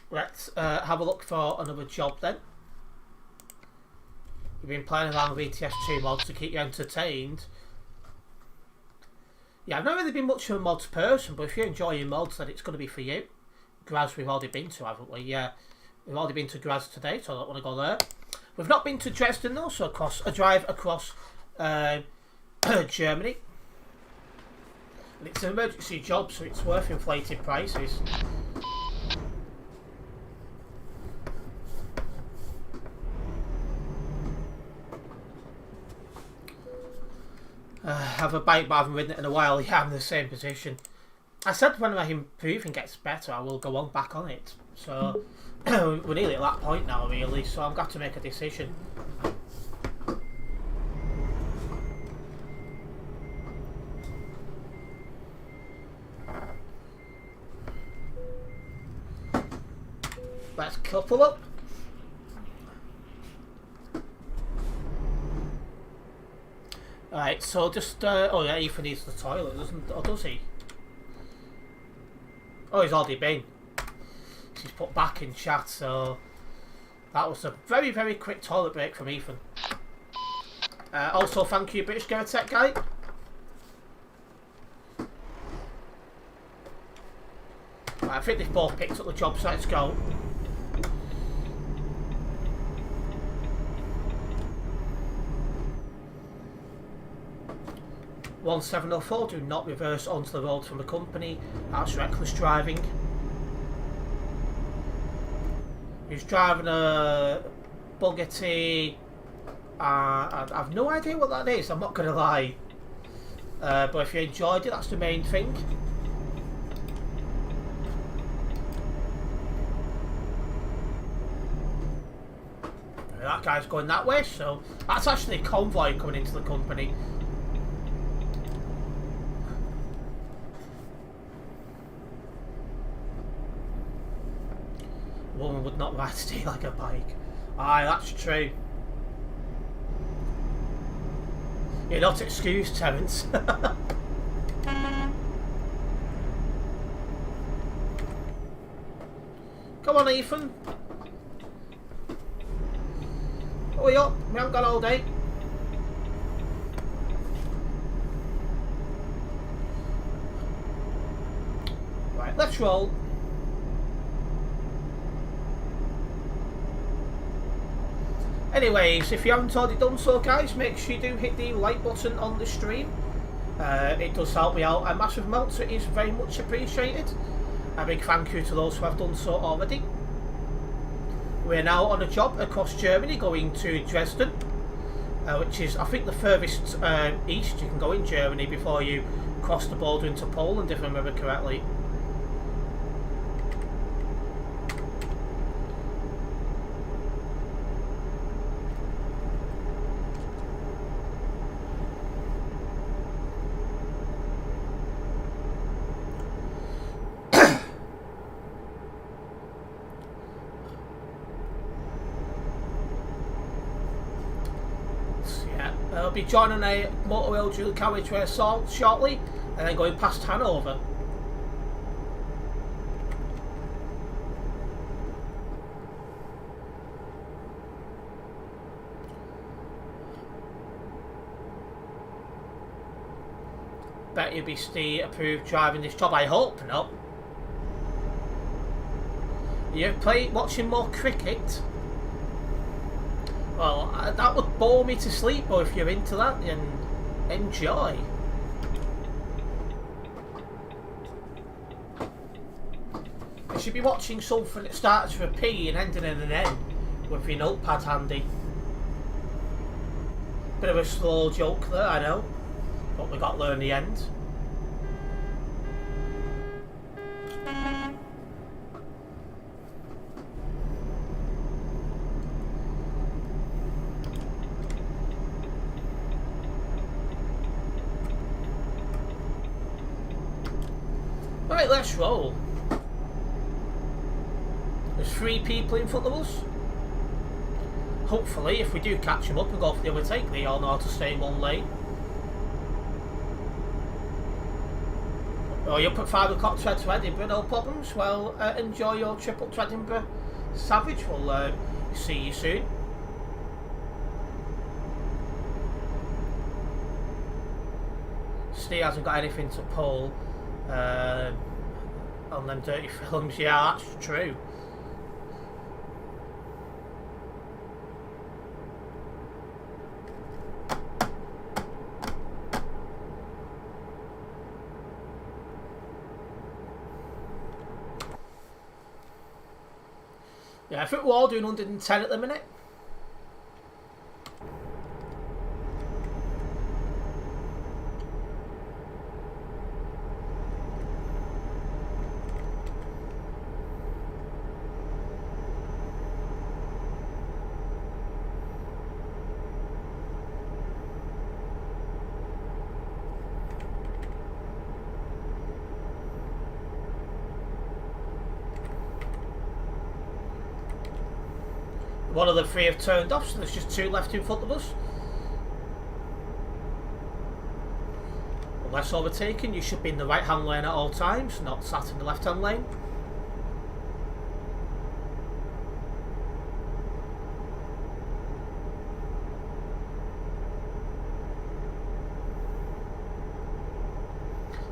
let's have a look for another job then. You've been playing around with ETS2 mods to keep you entertained. Yeah, I've not really been much of a mods person, but if you're enjoying mods, then it's going to be for you. Graz we've already been to, haven't we? Yeah, we've already been to Graz today, so I don't want to go there. We've not been to Dresden though, so a drive across Germany. And it's an emergency job, so it's worth inflated prices. Have a bike, but I haven't ridden it in a while. Yeah, I'm in the same position. I said when my improving gets better, I will go on back on it. So we're nearly at that point now, really. So I've got to make a decision. Let's couple up. Alright, so just, oh yeah, Ethan needs the toilet, or does he? Oh, he's already been. He's put back in chat, so that was a very, very quick toilet break from Ethan. Also, thank you, British Gamer Tech Guy. Right, I think they've both picked up the job, so let's go. 1704, do not reverse onto the road from the company. That's reckless driving. He's driving a Bugatti. I have no idea what that is, I'm not going to lie. But if you enjoyed it, that's the main thing. That guy's going that way, so that's actually a convoy coming into the company. A woman would not ride today like a bike. Aye, that's true. You're not excused, Terence. Come on, Ethan. Hurry up, we haven't got all day. Right, let's roll. Anyways, if you haven't already done so, guys, make sure you do hit the like button on the stream. It does help me out a massive amount, so it is very much appreciated. A big thank you to those who have done so already. We're now on a job across Germany going to Dresden, which is, I think, the furthest east you can go in Germany before you cross the border into Poland, if I remember correctly. I'll be joining a motorway dual carriageway assault shortly, and then going past Hanover. Bet you'll be Steve approved driving this job. I hope not. You watching more cricket? Well, that would bore me to sleep, but if you're into that, then enjoy. You should be watching something that starts with a P and ending in an N with your notepad handy. Bit of a slow joke there, I know, but we got to learn the end. Right, let's roll. There's 3 people in front of us. Hopefully, if we do catch them up and go for the overtake, they all know how to stay in one lane. Oh, you're up at 5 o'clock to Edinburgh, no problems. Well, enjoy your trip up to Edinburgh, Savage. We'll see you soon. Steve hasn't got anything to pull on them dirty films. Yeah, that's true. Yeah, I think we're all doing 110 at the minute. One of the three have turned off, so there's just two left in front of us. Unless overtaken, you should be in the right hand lane at all times, not sat in the left hand lane.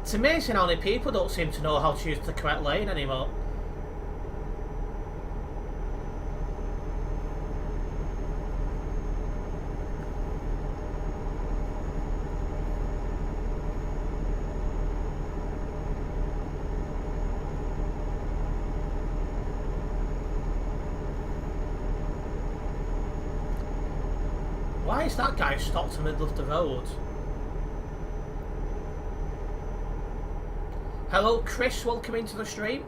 It's amazing how many people don't seem to know how to use the correct lane anymore. Why is that guy stopped in the middle of the road? Hello Chris, welcome into the stream.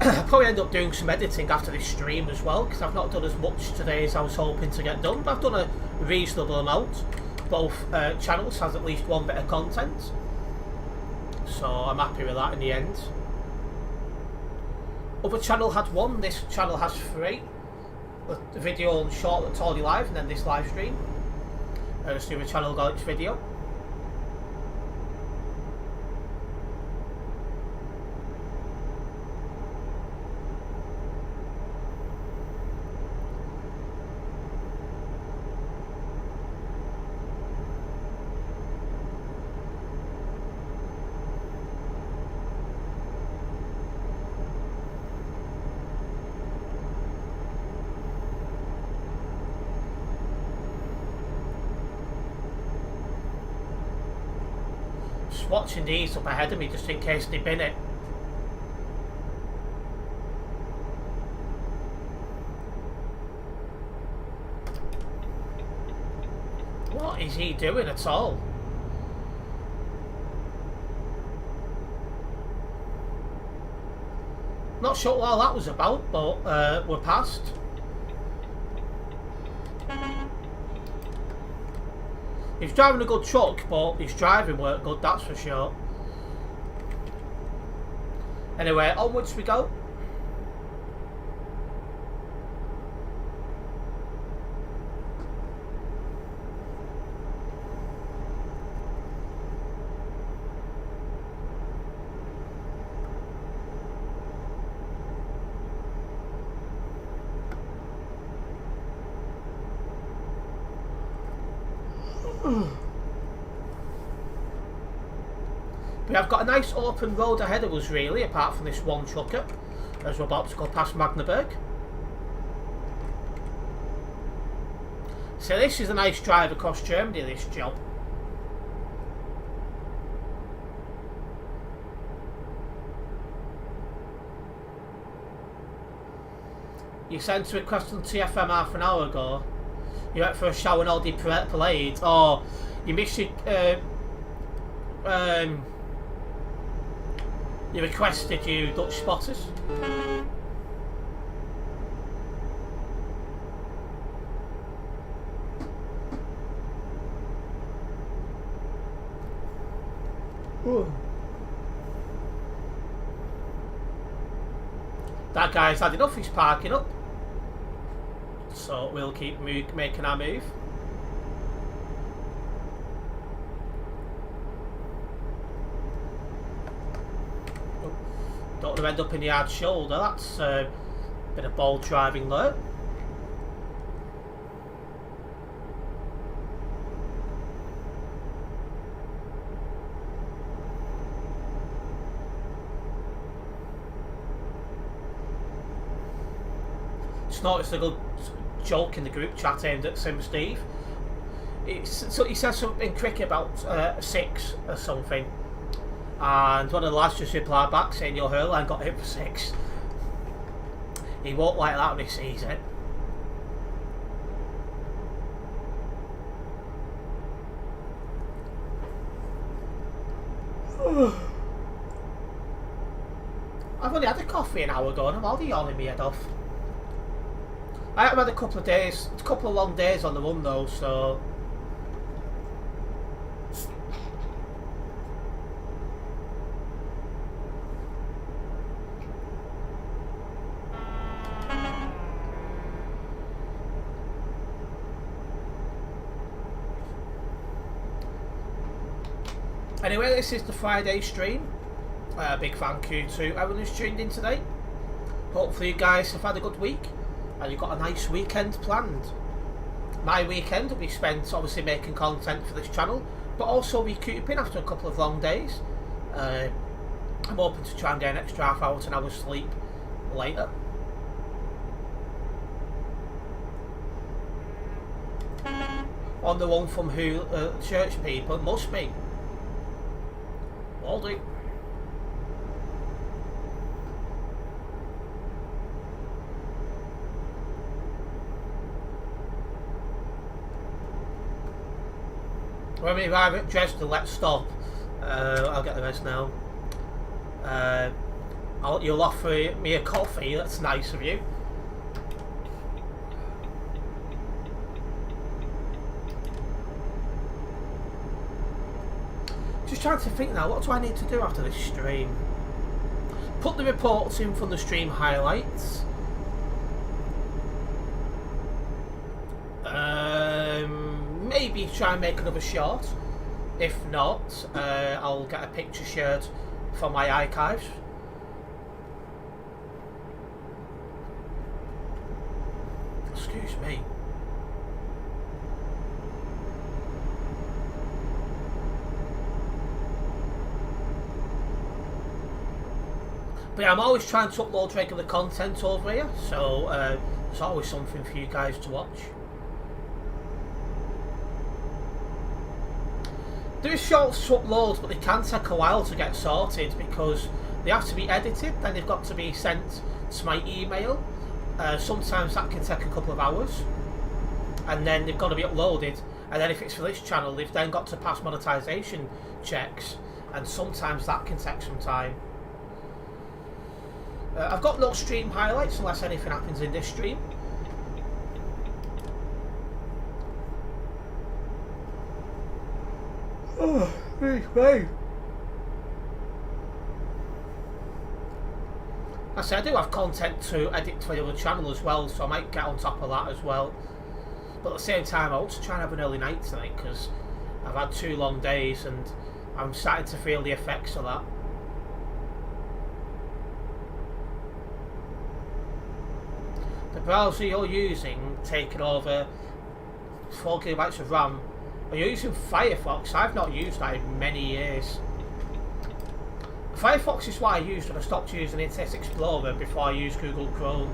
I'll probably end up doing some editing after this stream as well, because I've not done as much today as I was hoping to get done, but I've done a reasonable amount. Both channels has at least one bit of content, so I'm happy with that in the end. Other channel had one, this channel has three. The video and short that's already live, and then this live stream. So the other channel got its video. Watching these up ahead of me just in case they bin it. What is he doing at all? Not sure what all that was about, but we're past. He's driving a good truck, but his driving weren't good, that's for sure. Anyway, onwards we go. We have got a nice open road ahead of us really, apart from this one trucker, as we're about to go past Magdeburg. So this is a nice drive across Germany, this job. You sent a request on TFM half an hour ago. You went for a shower and all delayed. Oh, you missed your... you requested you Dutch spotters. Ooh. That guy's had enough, he's parking up. So we'll keep making our move. Don't want to end up in the hard shoulder. That's a bit of bold driving there. Just noticed a good joke in the group chat aimed at Sim Steve. So he said something in cricket about 6 or something, and one of the lads just replied back saying your hairline got hit for 6. He won't like that when he sees it. I've only had a coffee an hour ago and I'm already yawning my head off. I haven't had a couple of long days on the run though, so... Anyway, this is the Friday stream. Big thank you to everyone who's tuned in today. Hopefully you guys have had a good week and you've got a nice weekend planned. My weekend will be spent obviously making content for this channel, but also recouping after a couple of long days. I'm hoping to try and get an extra half hour to an hour's sleep later. On the one from who church people must be. All do. When we arrive at Dresden, let's stop. I'll get the rest now. You'll offer me a coffee, that's nice of you. Just trying to think now, what do I need to do after this stream? Put the reports in from the stream highlights. Maybe try and make another short. If not, I'll get a picture shared from my archives. Excuse me. But yeah, I'm always trying to upload regular content over here, so there's always something for you guys to watch. There is shorts to upload, but they can take a while to get sorted because they have to be edited, then they've got to be sent to my email. Sometimes that can take a couple of hours, and then they've got to be uploaded, and then if it's for this channel they've then got to pass monetization checks, and sometimes that can take some time. I've got no stream highlights unless anything happens in this stream. Oh, right. I said I do have content to edit for the other channel as well, so I might get on top of that as well. But at the same time, I want to try and have an early night tonight because I've had 2 long days and I'm starting to feel the effects of that. The browser you're using, taking over 4 GB of RAM. Are you using Firefox? I've not used that in many years. Firefox is what I used when I stopped using Internet Explorer before I used Google Chrome.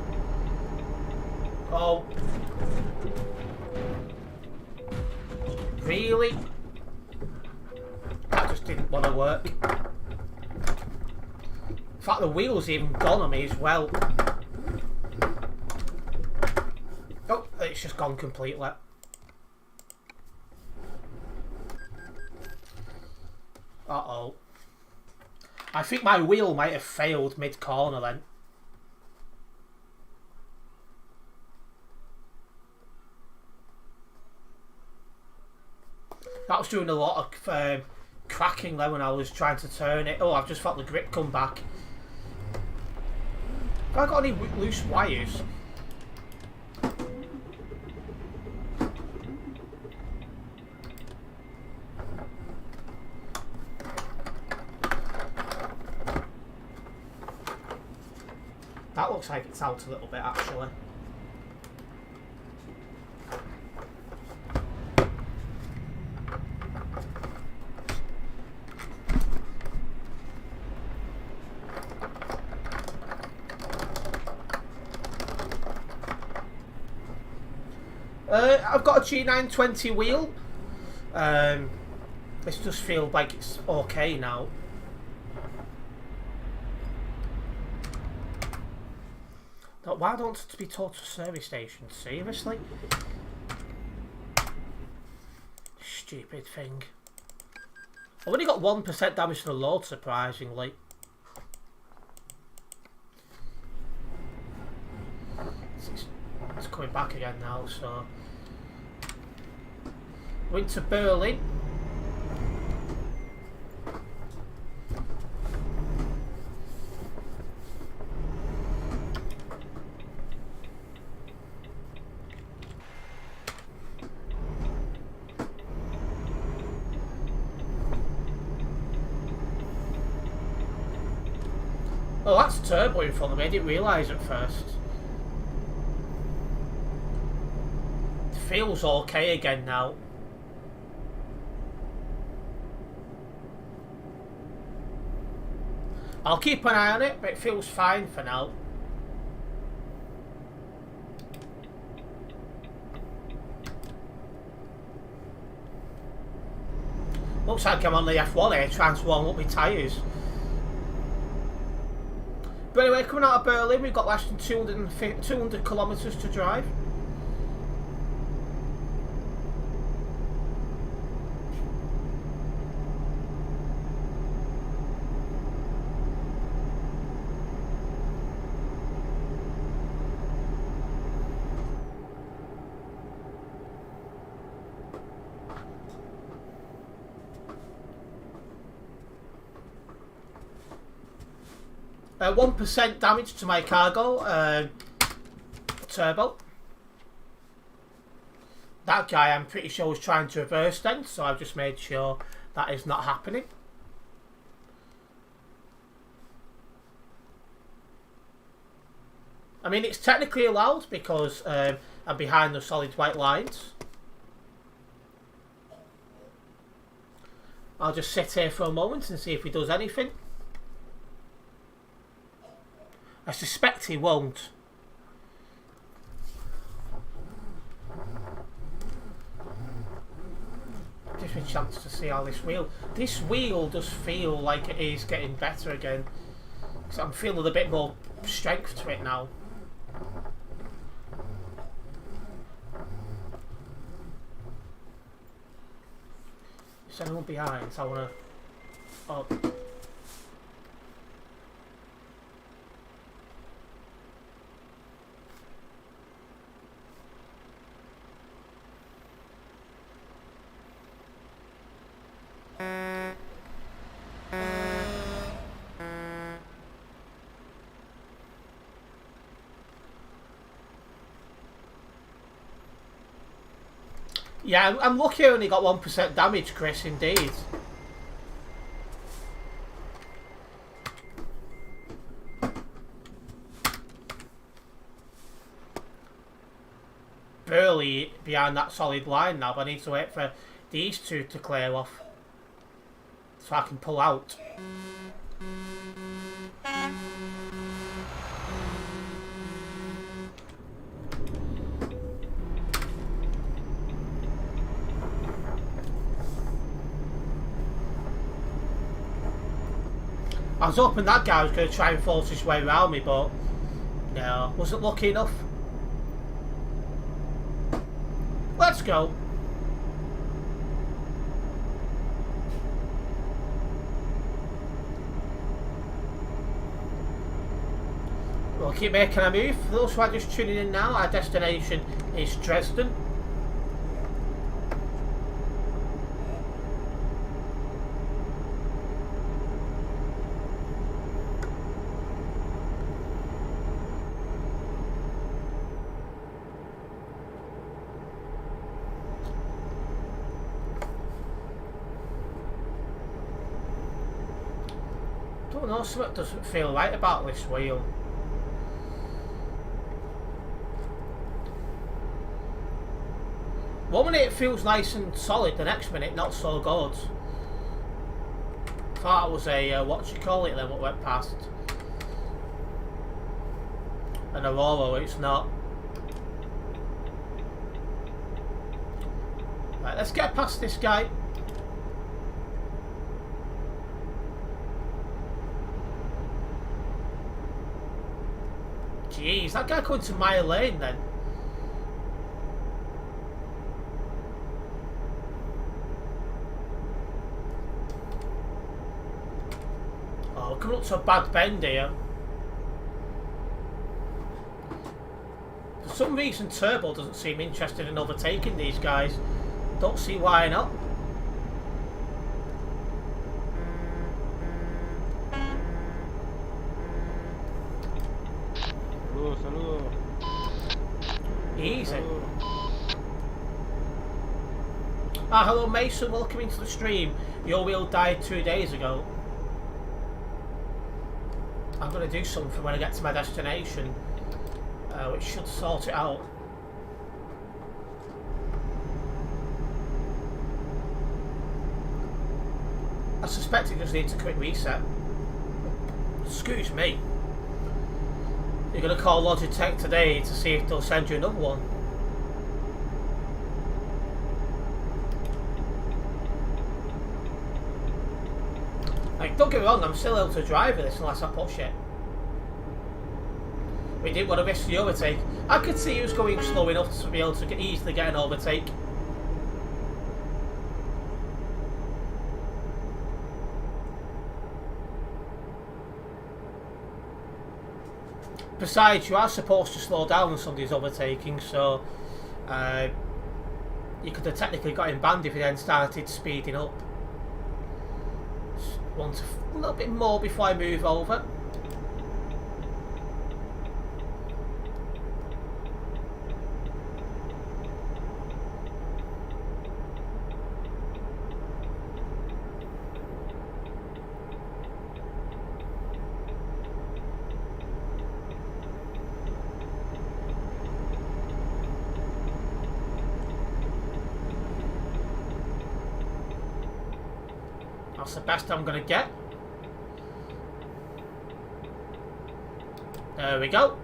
Oh. Really? That just didn't want to work. In fact, the wheel's even gone on me as well. Oh, it's just gone completely. Uh-oh. I think my wheel might have failed mid-corner then. That was doing a lot of cracking then when I was trying to turn it. Oh, I've just felt the grip come back. Have I got any loose wires? That looks like it's out a little bit, actually. I've got a G920 wheel. This does feel like it's okay now. Why don't it be towed to service station? Seriously? Stupid thing. I've only got 1% damage to the load, surprisingly. It's coming back again now, so... Went to Berlin. Oh, that's turbo in front of me. I didn't realise at first. It feels okay again now. I'll keep an eye on it, but it feels fine for now. Looks like I'm on the F1 here trying to warm up my tyres. But anyway, coming out of Berlin, we've got less than 200 kilometres to drive. Uh, 1% damage to my cargo turbo. That guy, I'm pretty sure, was trying to reverse then, so I've just made sure that is not happening. I mean, it's technically allowed because I'm behind the solid white lines. I'll just sit here for a moment and see if he does anything. I suspect he won't. Gives me a chance to see how this wheel... This wheel does feel like it is getting better again. So I'm feeling a bit more strength to it now. Is anyone behind? So I want to... Oh. Yeah, I'm lucky I only got 1% damage, Chris, indeed. Barely behind that solid line now, but I need to wait for these two to clear off so I can pull out. I was hoping that guy was going to try and force his way around me, but no, wasn't lucky enough. Let's go. We'll keep making a move. For those who are just tuning in now, our destination is Dresden. Don't know, something doesn't feel right about this wheel. One minute it feels nice and solid, the next minute not so good. Thought it was a, what you call it then, what went past. An Aurora, it's not. Right, let's get past this guy. Jeez, that guy coming to my lane then. Oh, we're coming up to a bad bend here. For some reason Turbo doesn't seem interested in overtaking these guys. Don't see why not. Saludos. Easy. Ah, hello Mason, welcome into the stream. Your wheel died 2 days ago. I'm going to do something when I get to my destination, which should sort it out. I suspect it just needs a quick reset. Excuse me. You're going to call Logitech today to see if they'll send you another one. Like, don't get me wrong, I'm still able to drive this unless I push it. We didn't want to miss the overtake. I could see he was going slow enough to be able to easily get an overtake. Besides, you are supposed to slow down when somebody's overtaking, so you could have technically got him banned if he then started speeding up. Just want a little bit more before I move over. That's the best I'm going to get. There we go.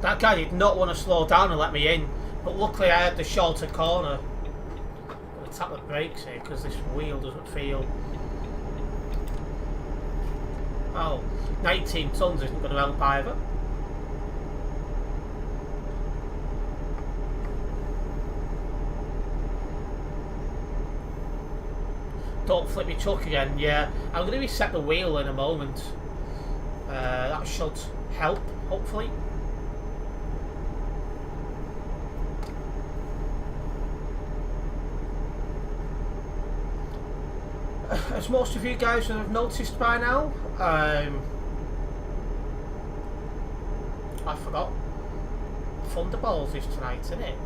That guy did not want to slow down and let me in, but luckily I had the shorter corner. I'm going to tap the brakes here because this wheel doesn't feel... Oh, 19 tons isn't going to help either. Don't flip me truck again. Yeah, I'm going to reset the wheel in a moment. That should help, hopefully. As most of you guys would have noticed by now, I forgot. Thunderballs is tonight, isn't it?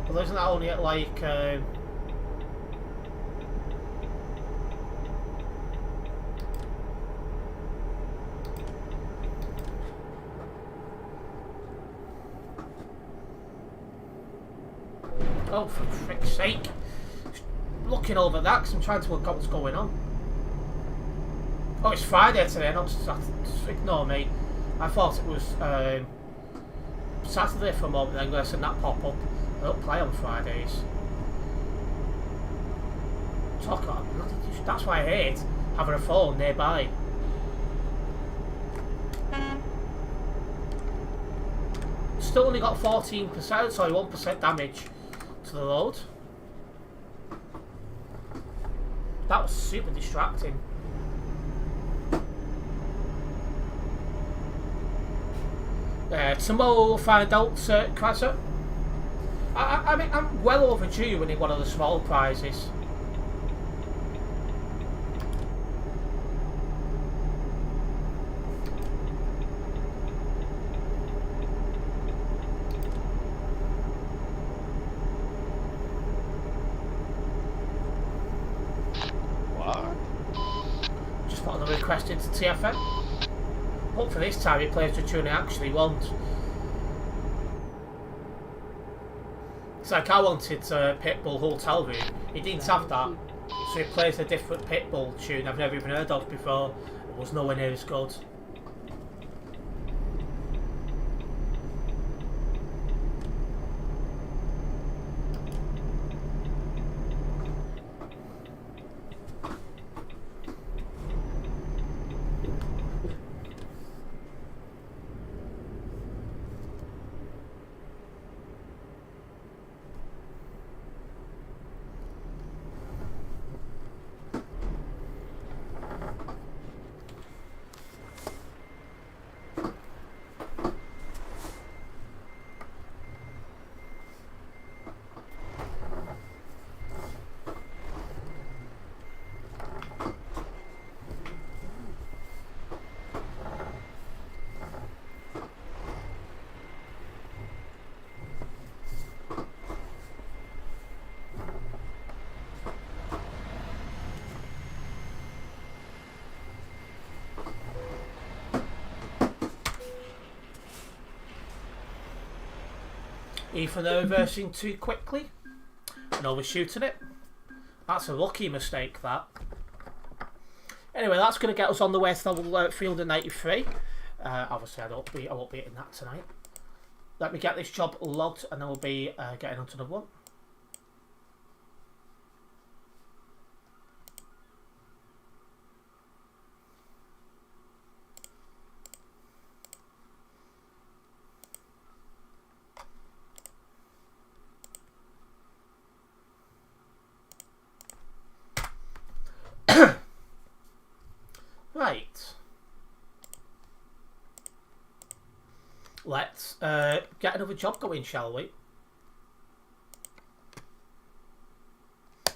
Well, isn't that only at like oh, for frick's sake. Just looking over that because I'm trying to work out what's going on. Oh, it's Friday today, not Saturday. Ignore me. I thought it was Saturday for a moment, then I seen that pop up. I don't play on Fridays. Talk about, that's why I hate having a phone nearby. Still only got 14%, sorry, 1% damage to the load. That was super distracting. Tomorrow we'll find out, Crasser. I mean, I'm well overdue winning one of the small prizes. What? Just put another request into TFM. Hopefully this time it plays the tune I actually want. It's like I wanted Pitbull Hotel Room. It didn't have that, so it plays a different Pitbull tune I've never even heard of before. It was nowhere near as good. Ethan reversing too quickly and overshooting it. That's a lucky mistake, that. Anyway, that's going to get us on the way to level field of 93. Obviously, I won't be hitting that tonight. Let me get this job logged and then we'll be getting onto another one. Right. Let's get another job going, shall we?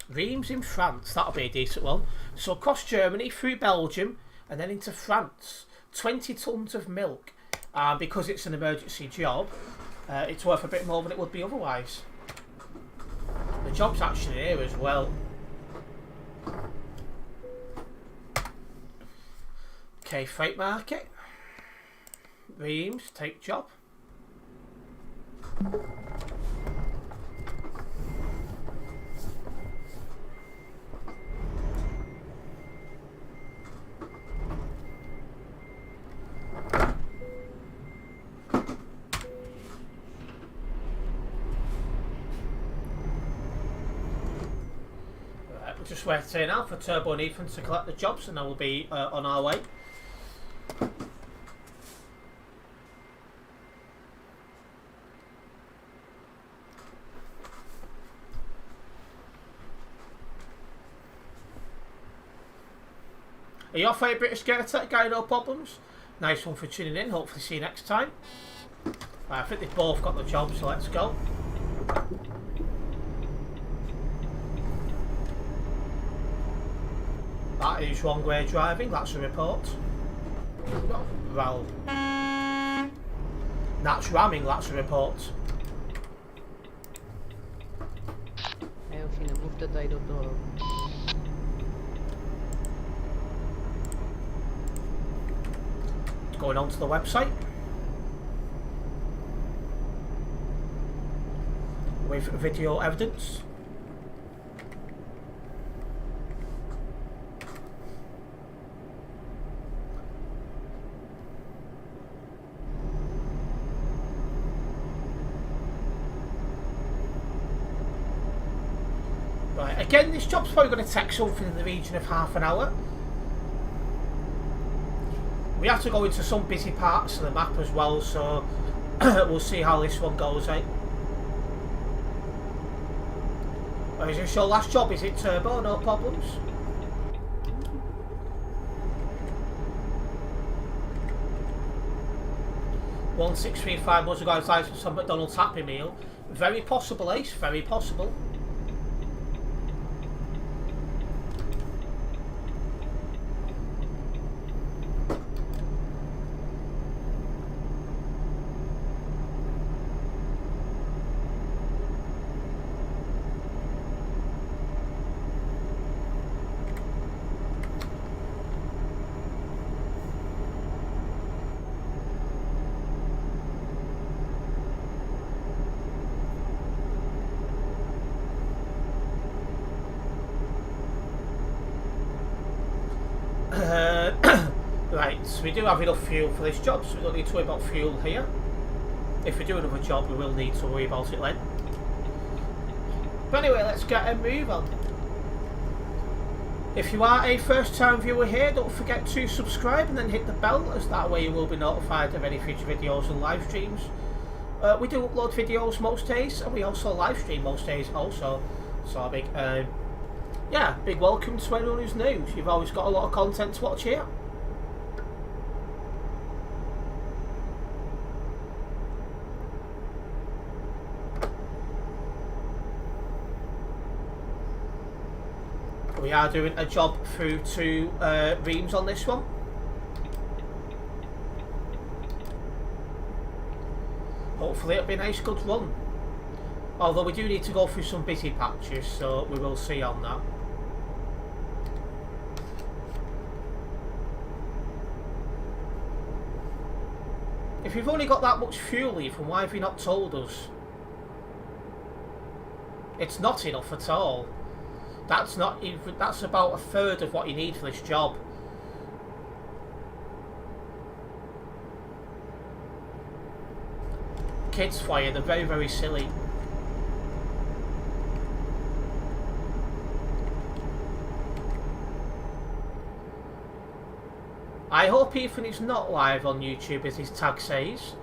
Reims in France, that'll be a decent one. So across Germany, through Belgium, and then into France. 20 tonnes of milk. Because it's an emergency job, it's worth a bit more than it would be otherwise. The job's actually here as well. Okay, freight market. Reims, take job. We're just waiting here now for Turbo and Ethan to collect the jobs and then we'll be on our way. Are you off for British Gator Tech guy? No problems. Nice one for tuning in. Hopefully see you next time. I think they've both got the job, so let's go. That is wrong way driving. That's a report. Well, that's ramming. That's a report. Fine, move dai dottor. Going on to the website with video evidence. Right, again, this job's probably going to take something in the region of half an hour. We have to go into some busy parts of the map as well, so we'll see how this one goes, eh? Or is this your last job? Is it Turbo? No problems. $1635 was a guy's license on McDonald's Happy Meal. Very possible, Ace. Very possible. Right, so we do have enough fuel for this job, so we don't need to worry about fuel here. If we do another job, we will need to worry about it then. But anyway, let's get a move on. If you are a first time viewer here, don't forget to subscribe and then hit the bell, as that way you will be notified of any future videos and live streams. We do upload videos most days, and we also live stream most days also. So a big, yeah, big welcome to anyone who's new. You've always got a lot of content to watch here. We are doing a job through to Reims on this one. Hopefully it'll be a nice good run. Although we do need to go through some busy patches, so we will see on that. If you've only got that much fuel, Ethan, why have you not told us? It's not enough at all. That's not even, that's about a third of what you need for this job. Kids fire, they're very, very silly. I hope Ethan is not live on YouTube, as his tag says.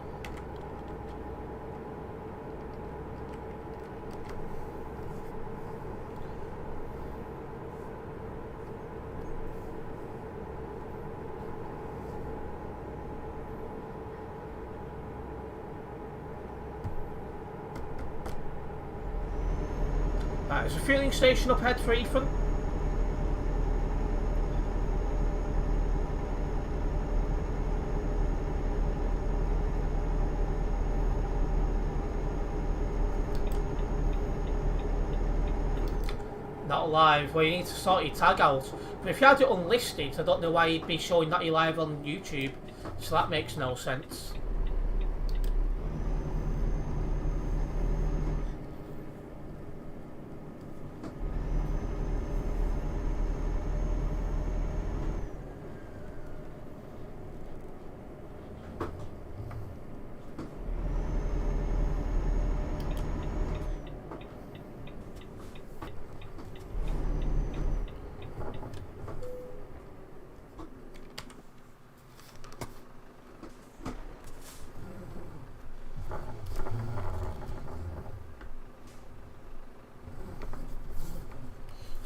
There's a fueling station up ahead for Ethan. Not live, well you need to sort your tag out. But if you had it unlisted, I don't know why you'd be showing that you're live on YouTube. So that makes no sense.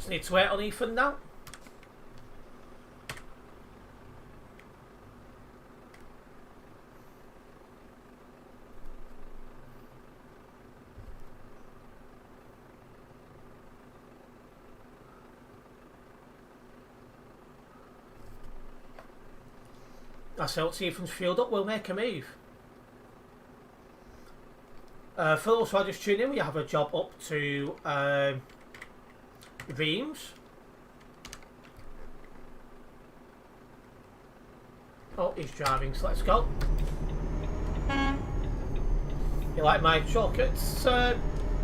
Need to wait on Ethan now. That's how Ethan's fueled up, we'll make a move. For those who are just tuning in, we have a job up to Reims. Oh, he's driving, so let's go. You like my truck? It's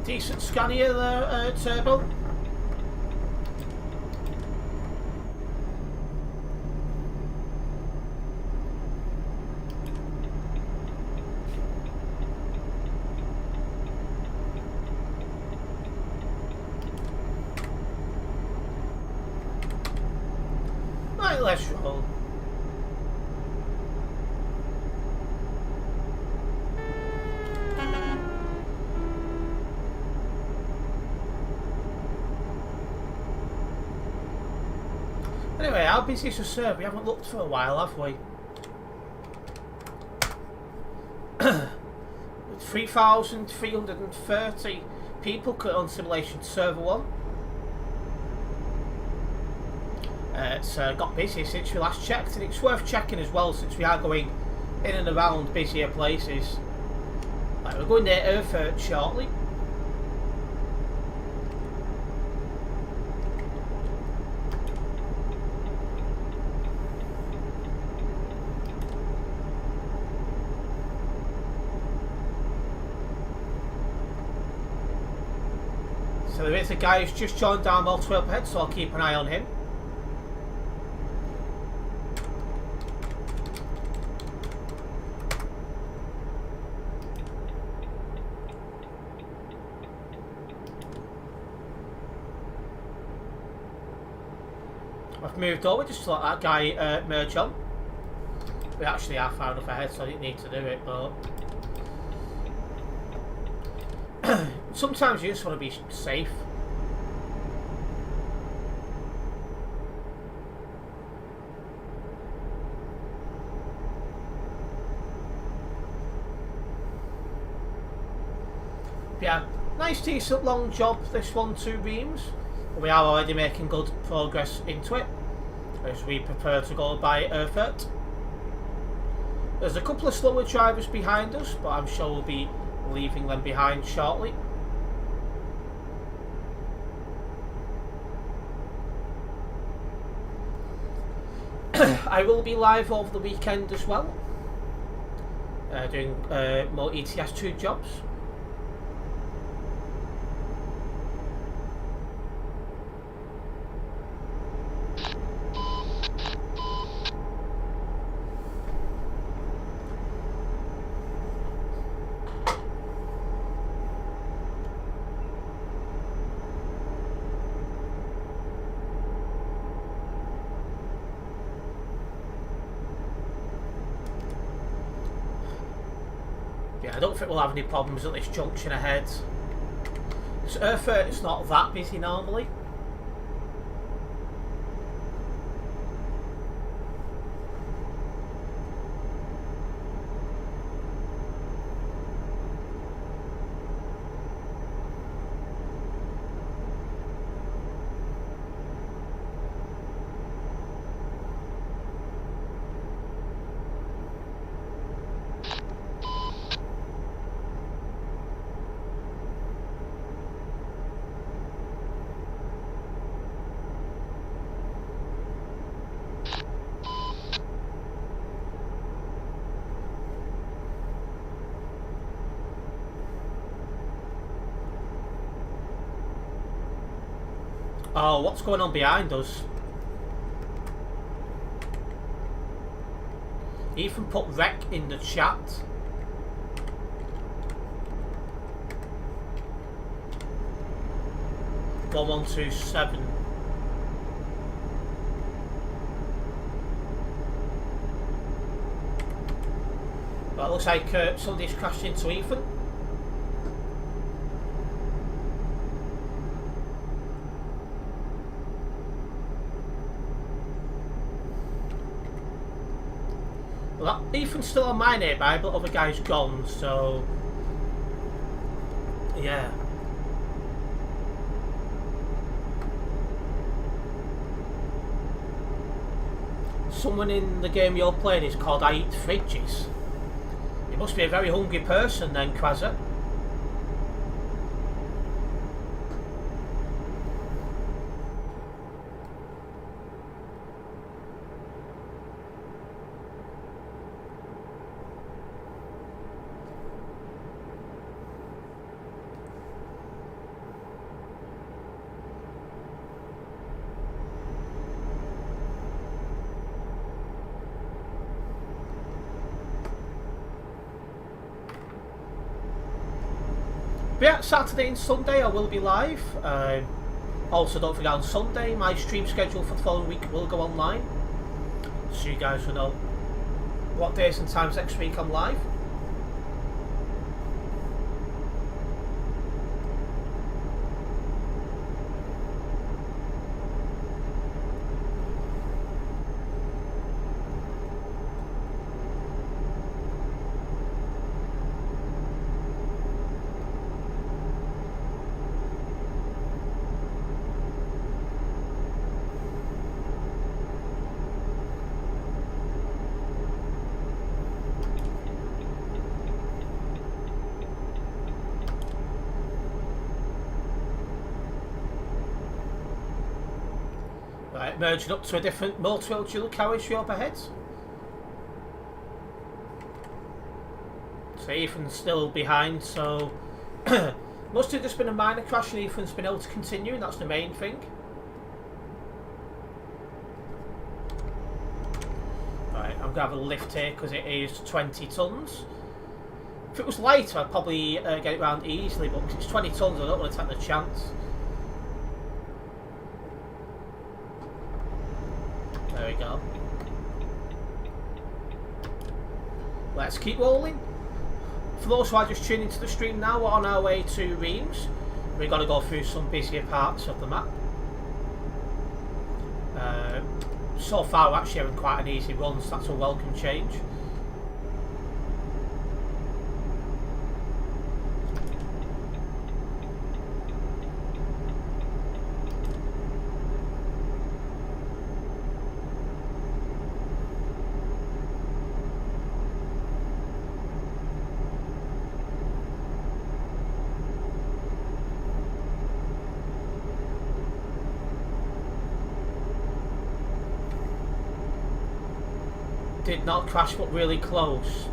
decent Scania there, turbo. Let's roll. Anyway, how busy is the server? We haven't looked for a while, have we? 3,330 people on Simulation Server 1. It's got busy since we last checked, and it's worth checking as well since we are going in and around busier places. Like we're going near Erfurt shortly. So there is a guy who's just joined our motorway up ahead, so I'll keep an eye on him. I've moved over just to let that guy merge on. We actually are far enough ahead, so I didn't need to do it, but sometimes you just want to be safe. Yeah, nice decent long job this one, 2 beams. We are already making good progress into it as we prepare to go by effort. There's a couple of slower drivers behind us, but I'm sure we'll be leaving them behind shortly. I will be live over the weekend as well, doing more ETS2 jobs. I don't think we'll have any problems at this junction ahead. It's not that busy normally. Oh, what's going on behind us? Ethan put wreck in the chat. One 127. Well, it looks like somebody's crashed into Ethan. Well, Ethan's still on my nearby, but other guy's gone, so yeah. Someone in the game you're playing is called I Eat Fridges. You must be a very hungry person then, Quazza. But yeah, Saturday and Sunday I will be live. Also, don't forget on Sunday my stream schedule for the following week will go online, so you guys will know what days and times next week I'm live. Right, merging up to a different multi-wheel dual carriageway up ahead. So Ethan's still behind, so must have just been a minor crash and Ethan's been able to continue, and that's the main thing. Right, I'm going to have a lift here because it is 20 tonnes. If it was lighter I'd probably get it round easily, but because it's 20 tonnes I don't want to take the chance. we go. Let's keep rolling. For those who are just tuning into the stream now, we're on our way to Reims. We've got to go through some busier parts of the map. So far we're actually having quite an easy run, so that's a welcome change. Did not crash, but really close.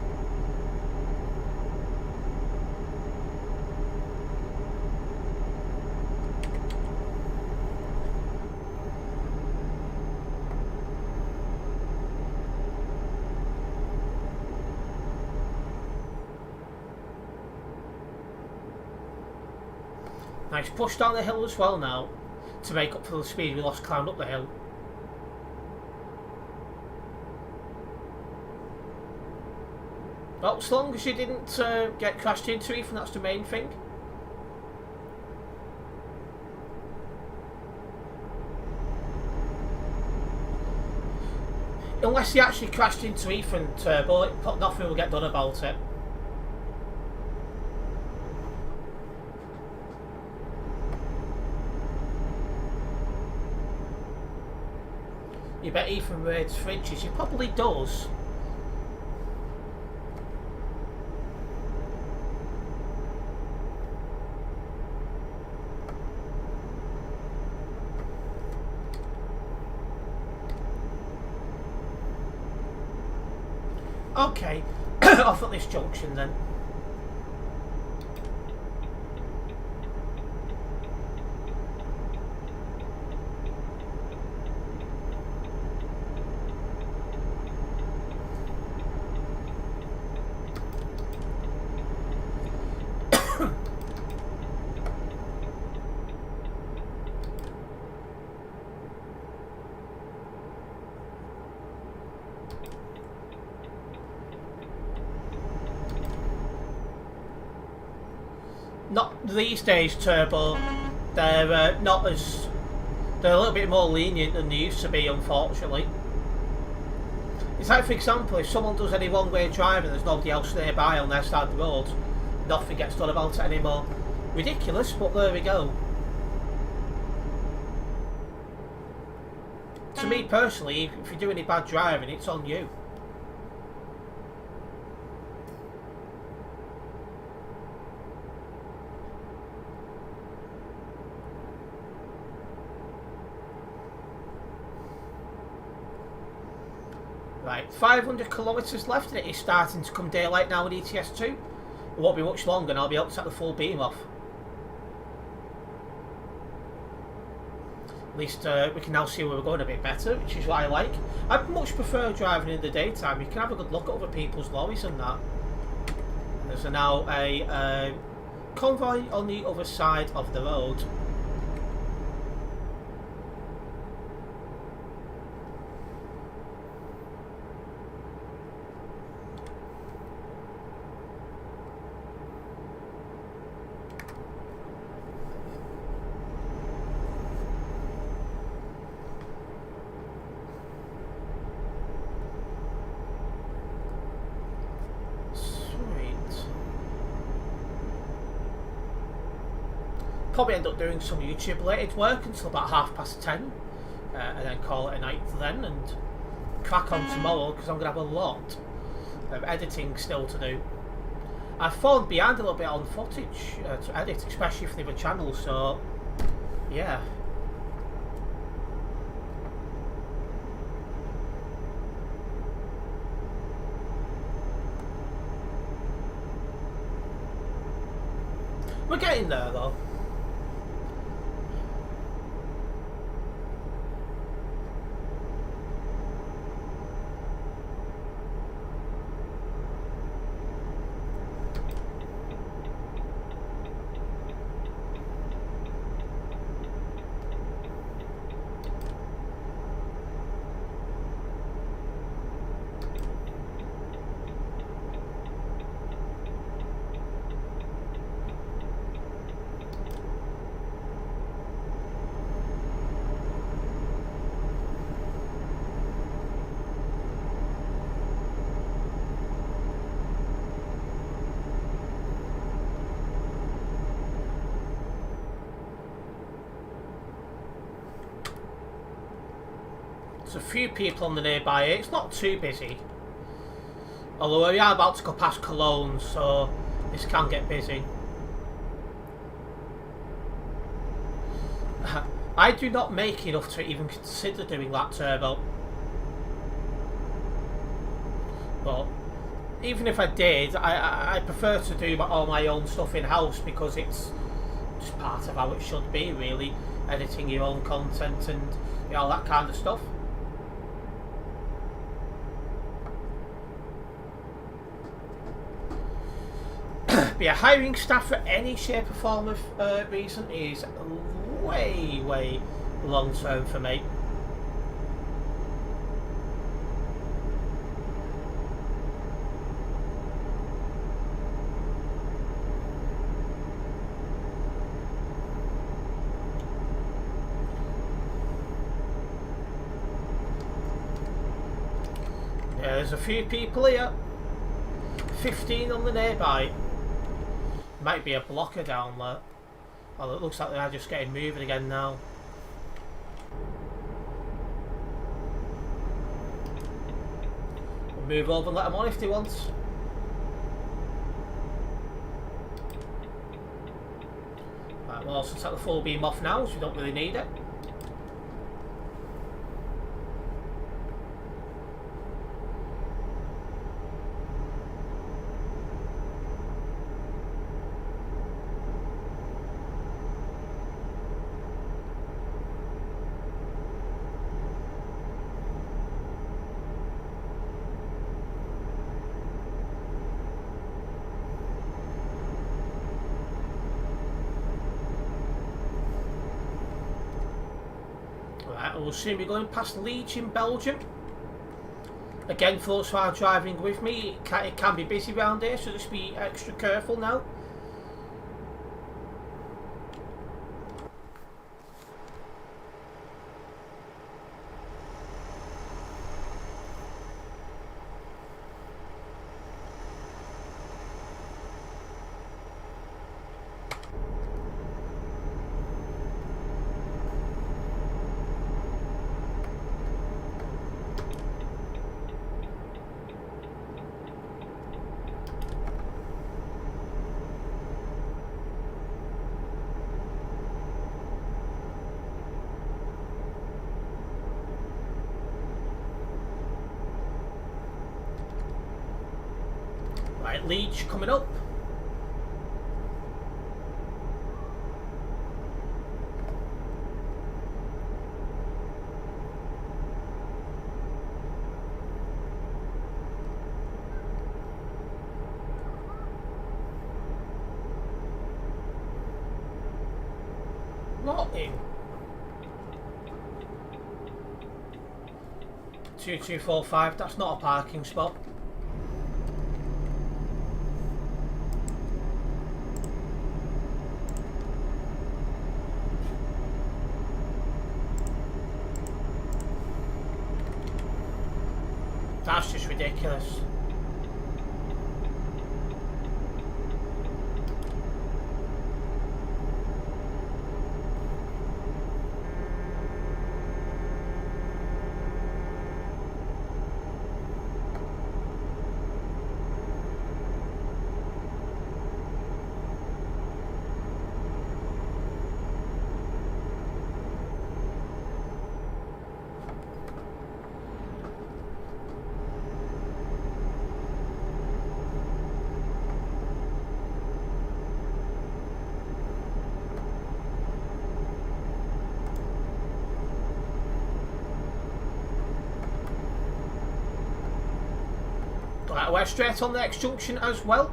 Nice push down the hill as well now to make up for the speed we lost climbing up the hill. Well, as long as you didn't get crashed into, Ethan, that's the main thing. Unless you actually crashed into Ethan, Turbo, nothing will get done about it. You bet Ethan raids fridges. He probably does. Okay, off at this junction then. Not these days, Turbo. They're not as... They're a little bit more lenient than they used to be, unfortunately. It's like, for example, if someone does any wrong-way driving, there's nobody else nearby on their side of the road, nothing gets done about it anymore. Ridiculous, but there we go. To me personally, if you do any bad driving, it's on you. Right, 500 kilometres left and it is starting to come daylight now in ETS2. It won't be much longer and I'll be able to set the full beam off. At least we can now see where we're going a bit better, which is what I like. I much prefer driving in the daytime. You can have a good look at other people's lorries and that. There's now a convoy on the other side of the road. Probably end up doing some YouTube related work until about 10:30 and then call it a night then and crack on tomorrow because I'm going to have a lot of editing still to do. I've fallen behind a little bit on footage to edit, especially for the other channel, so yeah. We're getting there though. There's a few people on the nearby area. It's not too busy. Although we are about to go past Cologne, so this can get busy. I do not make enough to even consider doing that turbo. But even if I did, I prefer to do all my own stuff in-house because it's just part of how it should be, really. Editing your own content and all that kind of stuff. But yeah, hiring staff for any shape or form of reason is way long term for me. Yeah, there's a few people here. 15 on the nearby. Might be a blocker down there. Well, it looks like they are just getting moving again now. We'll move over and let them on if they want. Right, we'll also take the full beam off now, so we don't really need it. We'll soon be going past Leeds in Belgium. Again, for those who are driving with me, it can be busy around here, so just be extra careful now. Right, Leech coming up. Not in. 2245, that's not a parking spot. That's just ridiculous. Right, we're straight on the next junction as well.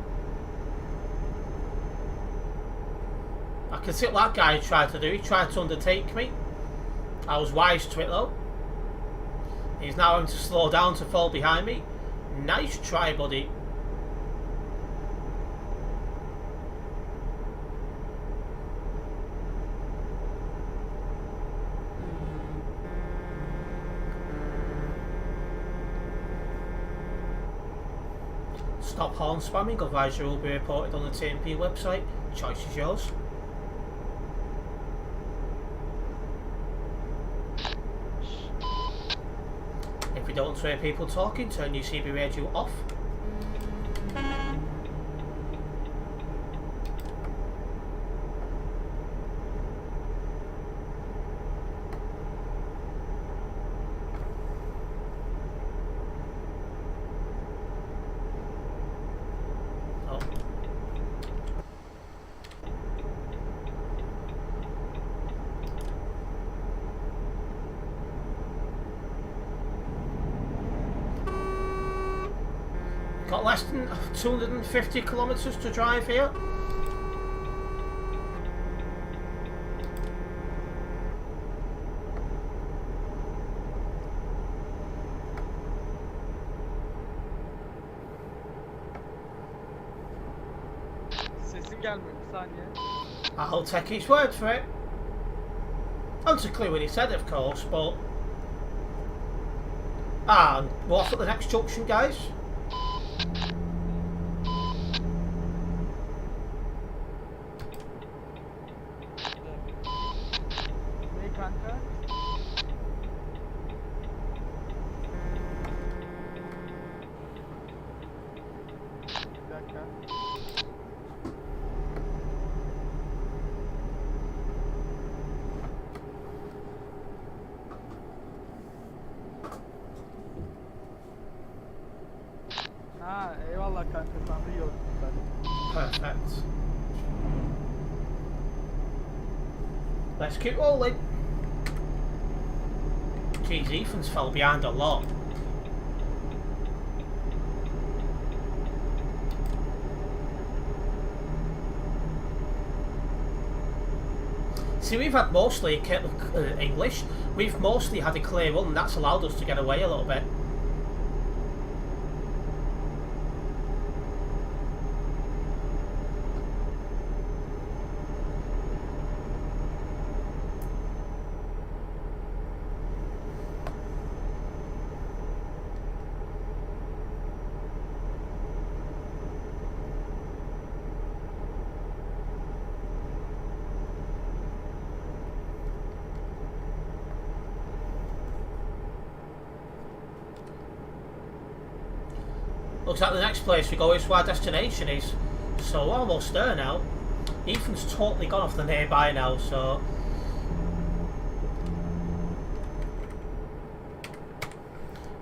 I can see what that guy tried to do. He tried to undertake me. I was wise to it though. He's now having to slow down to fall behind me. Nice try, buddy. Stop horn spamming, otherwise you will be reported on the TMP website. Choice is yours. don't want to hear people talking, turn your CB radio off. Got less than 250 kilometres to drive here. Sesin gelmiyor bir saniye. I'll take his word for it. Not a clue what he said, of course, but... And we're off at the next junction, guys. Ne kanka? Bir dakika. Ha eyvallah kanka sen de iyi olsun zaten. Perfect. Let's keep rolling. Jeez, Ethan's fell behind a lot. See, we've had mostly English. We've mostly had a clear run, and that's allowed us to get away a little bit. Looks like the next place we go is where our destination is. So we're almost there now. Ethan's totally gone off the nearby now, so...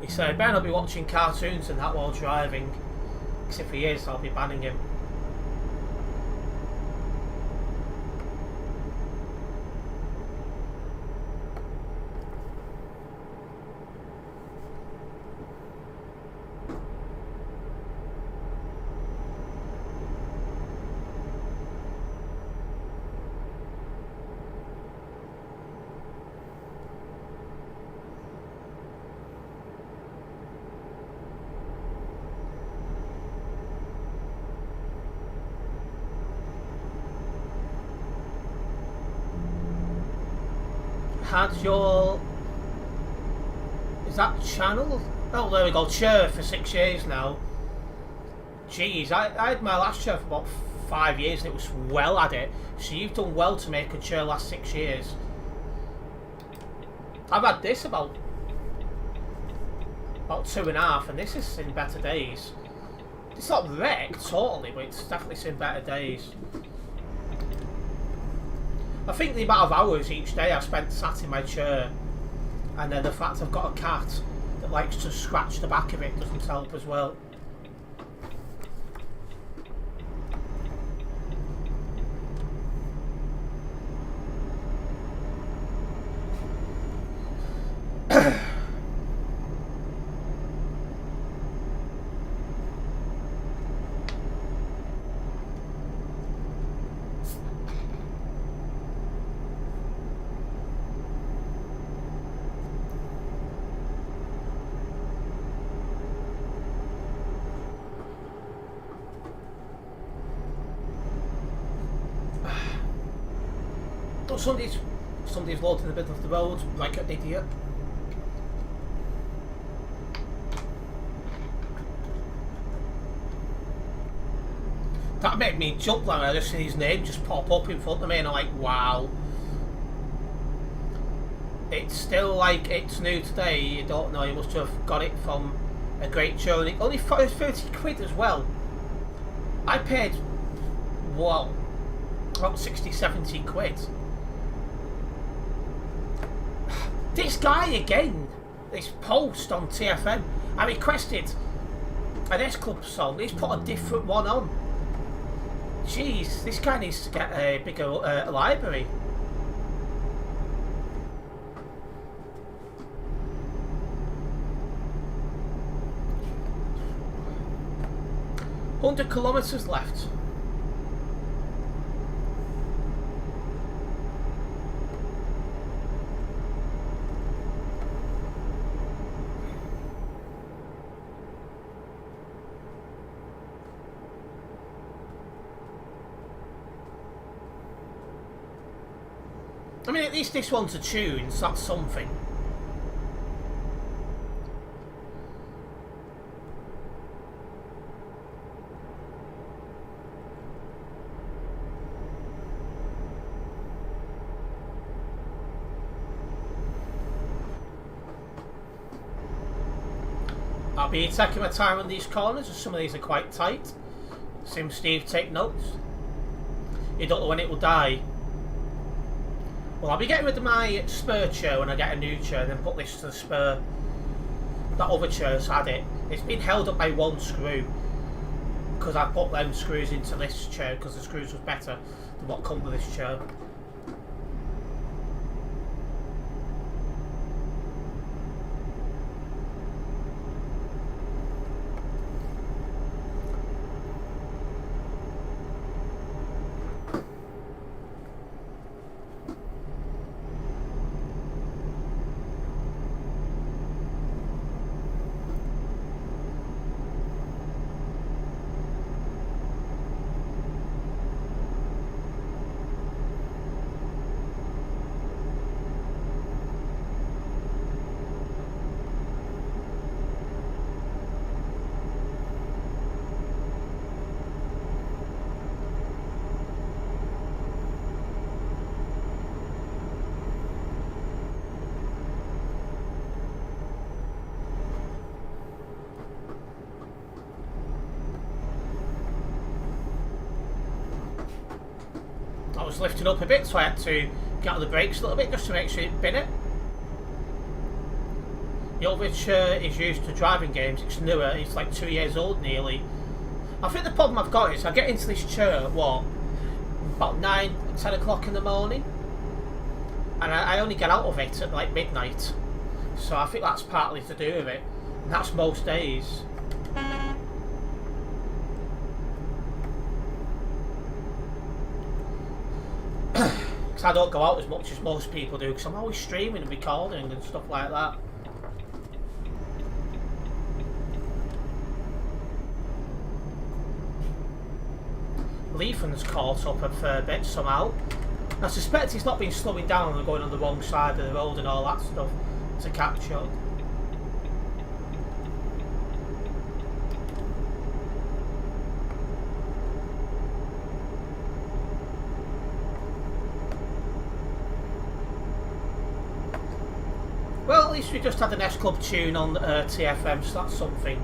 He said, I better not be watching cartoons and that while driving. Because if he is, I'll be banning him. Had your... Is that channel? Oh, there we go. Chair for 6 years now. Jeez, I had my last chair for about 5 years and it was well at it. So you've done well to make a chair last 6 years. I've had this about 2.5 and this is in better days. It's not wrecked totally, but it's definitely seen better days. I think the amount of hours each day I spent sat in my chair, and then the fact I've got a cat that likes to scratch the back of it doesn't help as well. Somebody's loading in the middle of the road like an idiot. That made me jump when I just seen his name just pop up in front of me and I'm like, wow. it's still like it's new today. You don't know, you must have got it from a great journey. Only 30 quid as well. I paid, what, about 60, 70 quid. This guy again, this post on TFM, I requested an S-Club song, he's put a different one on. Jeez, this guy needs to get a bigger library. $100 kilometers left. I mean, at least this one's a tune, so that's something. I'll be taking my time on these corners, as some of these are quite tight. Sim Steve, take notes. You don't know when it will die. Well, I'll be getting rid of my spur chair when I get a new chair, and then put this to the spur. That other chair's had it. It's been held up by one screw, because I put them screws into this chair, because the screws was better than what come with this chair. I was lifting up a bit, so I had to get on the brakes a little bit just to make sure it bin it. The old chair is used to driving games. It's newer, it's like 2 years old nearly. I think the problem I've got is I get into this chair at what, about 9, 10 o'clock in the morning, and I only get out of it at like midnight, so I think that's partly to do with it, and that's most days. Because I don't go out as much as most people do, because I'm always streaming and recording and stuff like that. Lethan's caught up a fair bit somehow. I suspect he's not been slowing down and going on the wrong side of the road and all that stuff to catch up. Well, at least we just had an S-Club tune on TFM, so that's something.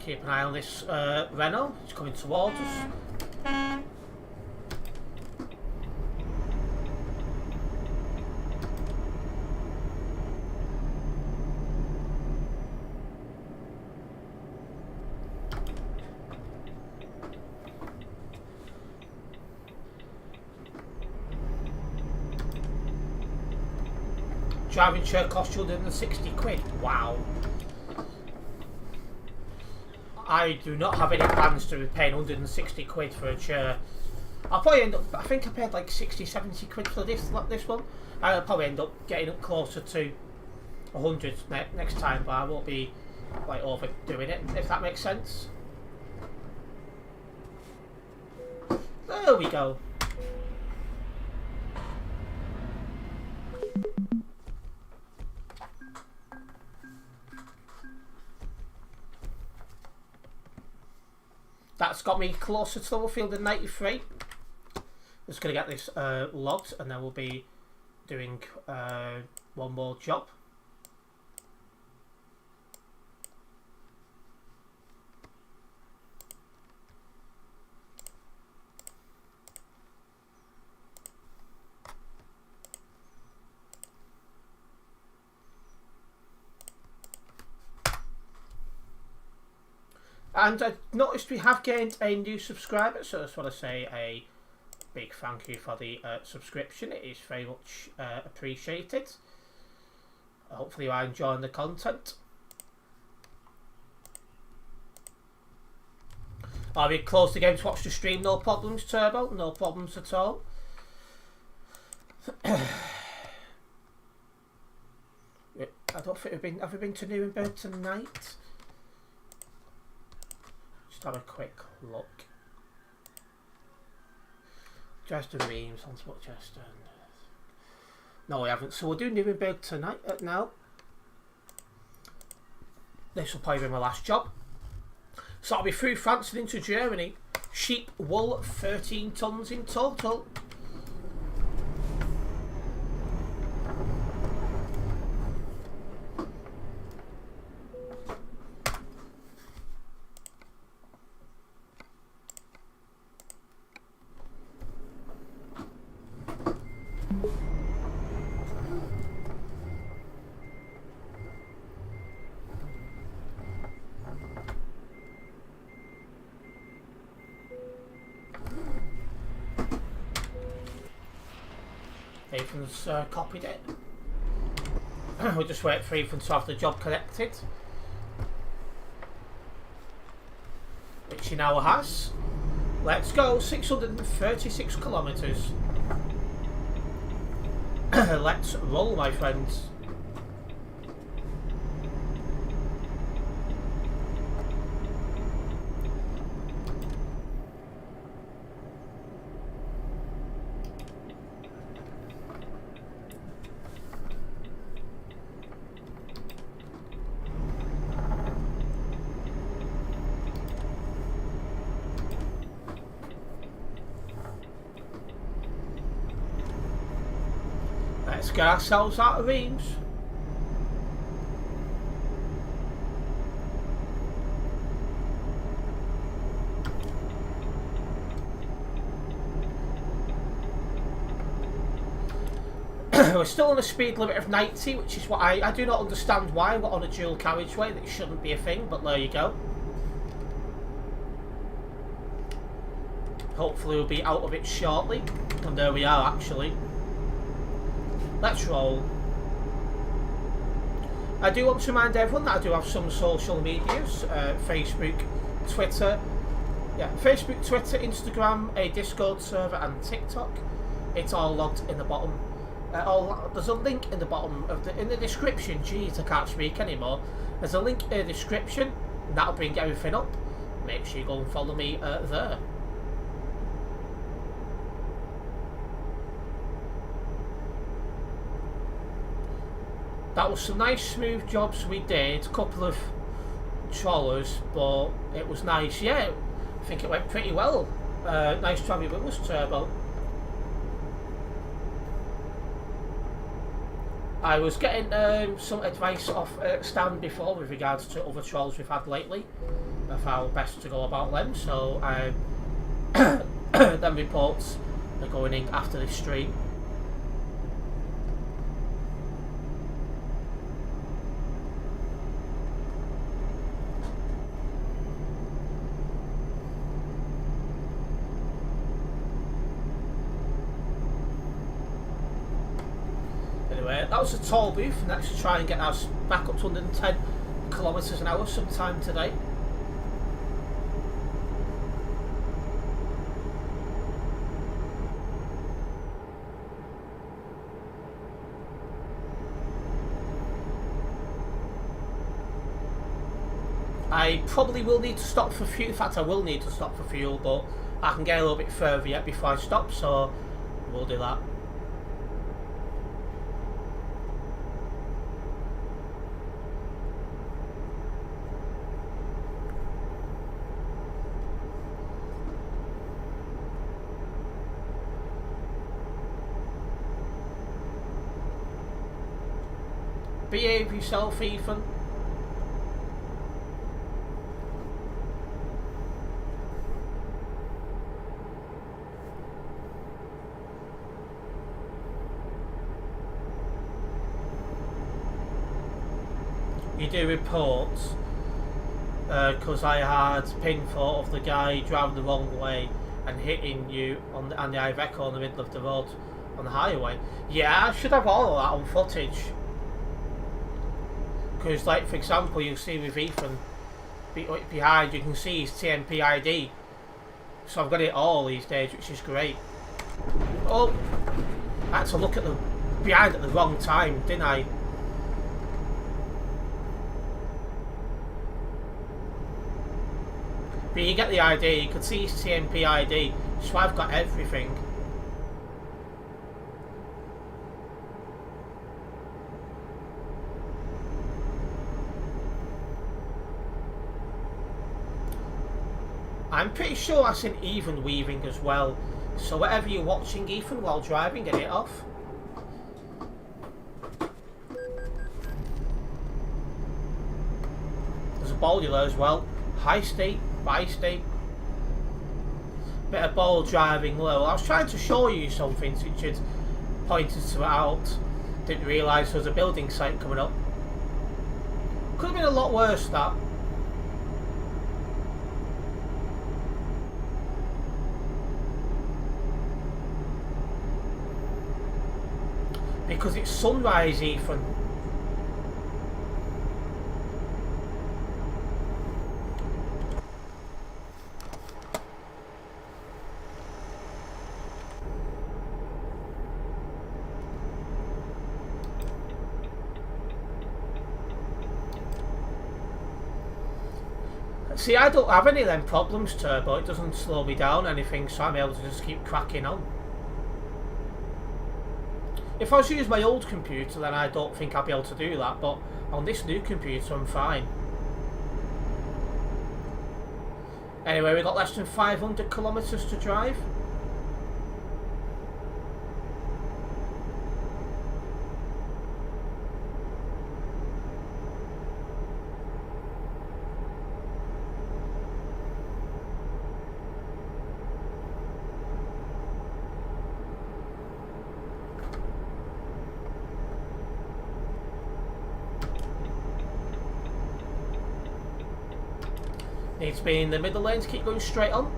Keep an eye on this Renault, it's coming towards us. Driving chair cost you 160 quid, wow. I do not have any plans to be paying 160 quid for a chair. I'll probably end up, I think I paid like 60, 70 quid for this one. I'll probably end up getting up closer to 100 next time, but I won't be like overdoing it, if that makes sense. There we go. That's got me closer to level field than 93. Just going to get this logged, and then we'll be doing one more job. And I noticed we have gained a new subscriber, so I just want to say a big thank you for the subscription. It is very much appreciated. Hopefully you are enjoying the content. Are we close the game to watch the stream? No problems, Turbo. No problems at all. I don't think have we been to Nuremberg tonight? Just have a quick look. Just the memes on Spotchester. No, we haven't. So we'll do Nuremberg tonight now. This will probably be my last job. So I'll be through France and into Germany. Sheep wool, 13 tons in total. Ethan's copied it. We'll just wait for Ethan to have the job connected, which he now has. Let's go, 636 kilometres. Let's roll, my friends. Let's get ourselves out of Reims. We're still on a speed limit of 90, which is what I do not understand why we're on a dual carriageway. That shouldn't be a thing, but there you go. Hopefully we'll be out of it shortly. And there we are, actually. Let's roll. I do want to remind everyone that I do have some social medias, Facebook, Twitter, Facebook, Twitter, Instagram, a Discord server and TikTok. It's all logged in the bottom. There's a link in the bottom of in the description. Jeez, I can't speak anymore. There's a link in the description, and that'll bring everything up. Make sure you go and follow me there. That was some nice smooth jobs we did, a couple of trawlers, but it was nice. Yeah, I think it went pretty well. Nice to have you with us, Turbo. I was getting some advice off Stan before with regards to other trawls we've had lately, of how best to go about them, so them reports are going in after this stream. That was a toll booth, and let's try and get us back up to 110 kilometres an hour sometime today. I probably will need to stop for fuel. In fact, I will need to stop for fuel, but I can get a little bit further yet before I stop, so we'll do that. Behave yourself, Ethan. You do reports because I had pin photo of the guy driving the wrong way and hitting you on the Iveco in the middle of the road on the highway. Yeah, I should have all of that on footage. Because, like, for example, you'll see with Ethan behind, you can see his TMP ID. So I've got it all these days, which is great. Oh, I had to look at the behind at the wrong time, didn't I? But you get the idea, you can see his TMP ID, so I've got everything. I'm pretty sure that's in even weaving as well. So whatever you're watching, Ethan, while driving, get it off. There's a boulder there as well. High state, by state. Bit of ball driving low. I was trying to show you something which had pointed to it out. Didn't realise there was a building site coming up. Could have been a lot worse, that. Because it's sunrise, Ethan. See, I don't have any of them problems, Turbo. It doesn't slow me down or anything, so I'm able to just keep cracking on. If I was to use my old computer, then I don't think I'd be able to do that, but on this new computer, I'm fine. Anyway, we've got less than 500 kilometres to drive. Needs to be in the middle lane to keep going straight on.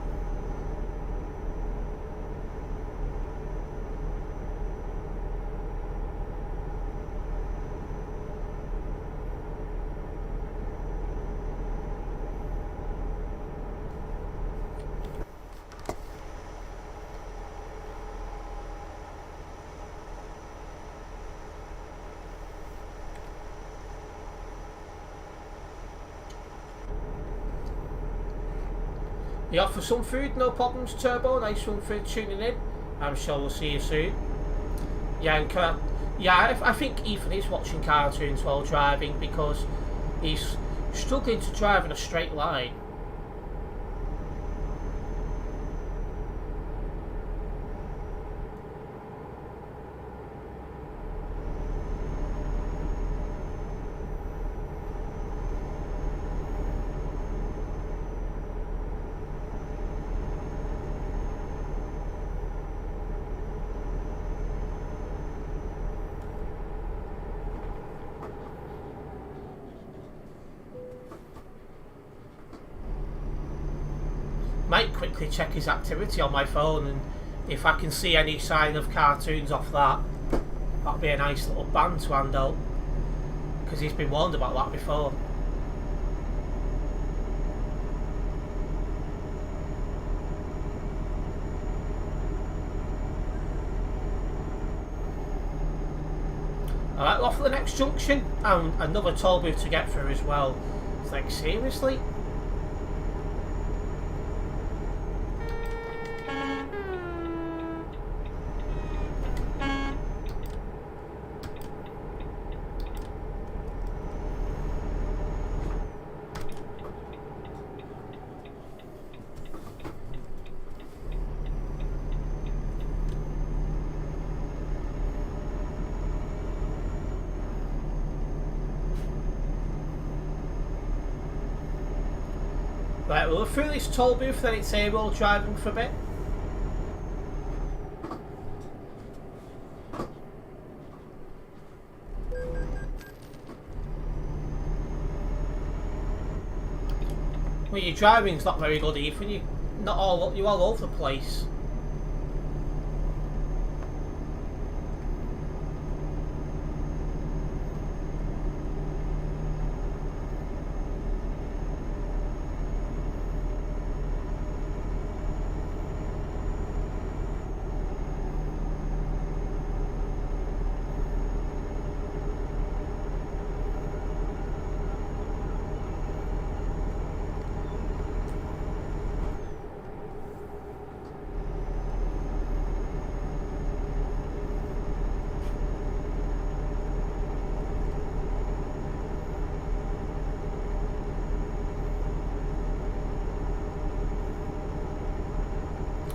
You offer some food, no problems, Turbo. Nice one for tuning in. I'm sure we'll see you soon. Yeah, and I think Ethan is watching cartoons while driving because he's struggling to drive in a straight line. Might quickly check his activity on my phone, and if I can see any sign of cartoons off that, that'd be a nice little band to hand out, because he's been warned about that before. Alright, off to the next junction, and another toll booth to get through as well. It's like, seriously? Right, well, we're through this toll booth, then it's A-roll driving for a bit. Well, your driving's not very good, Ethan. You're all over the place.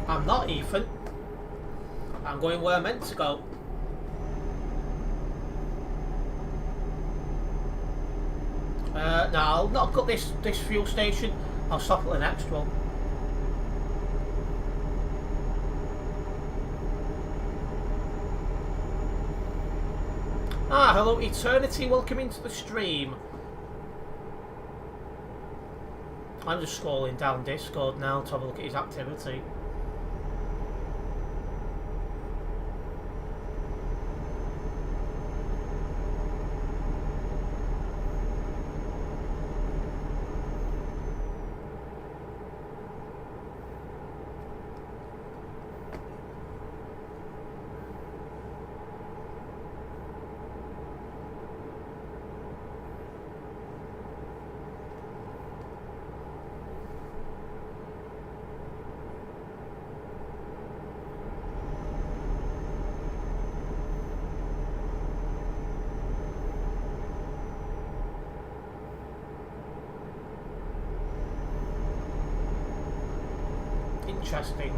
I'm not, Ethan. I'm going where I'm meant to go. No, I'll not cut this fuel station. I'll stop at the next one. Ah, hello Eternity, welcome into the stream. I'm just scrolling down Discord now to have a look at his activity. Interesting.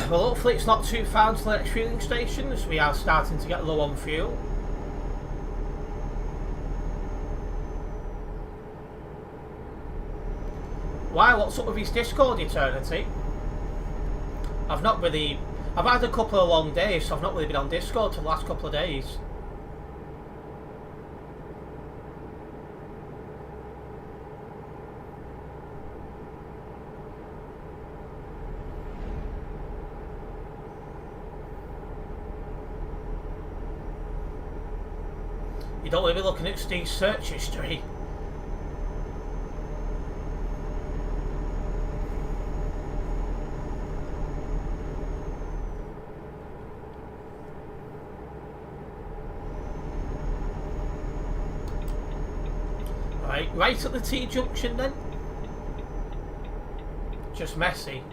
Well, hopefully it's not too far until the next fueling station, as we are starting to get low on fuel. Why? What's up with his Discord, Eternity? I've had a couple of long days, so I've not really been on Discord for the last couple of days. You don't want to be looking at Steve's search history. Right at the T-junction then? Just messy.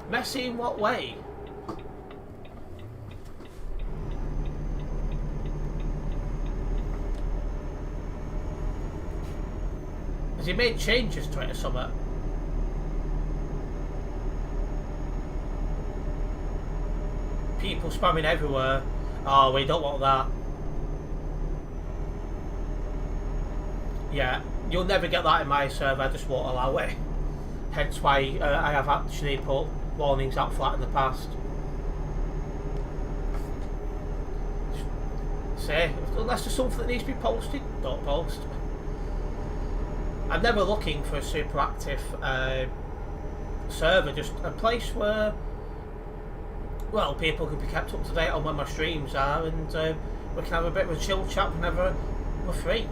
Messy in what way? Has he made changes to it or something? People spamming everywhere. Oh, we don't want that. Yeah, you'll never get that in my server, I just won't allow it. Hence why I have actually put warnings out for that in the past. Say, unless there's something that needs to be posted, don't post. I'm never looking for a super active server, just a place where, well, people can be kept up to date on when my streams are, and we can have a bit of a chill chat whenever we're free.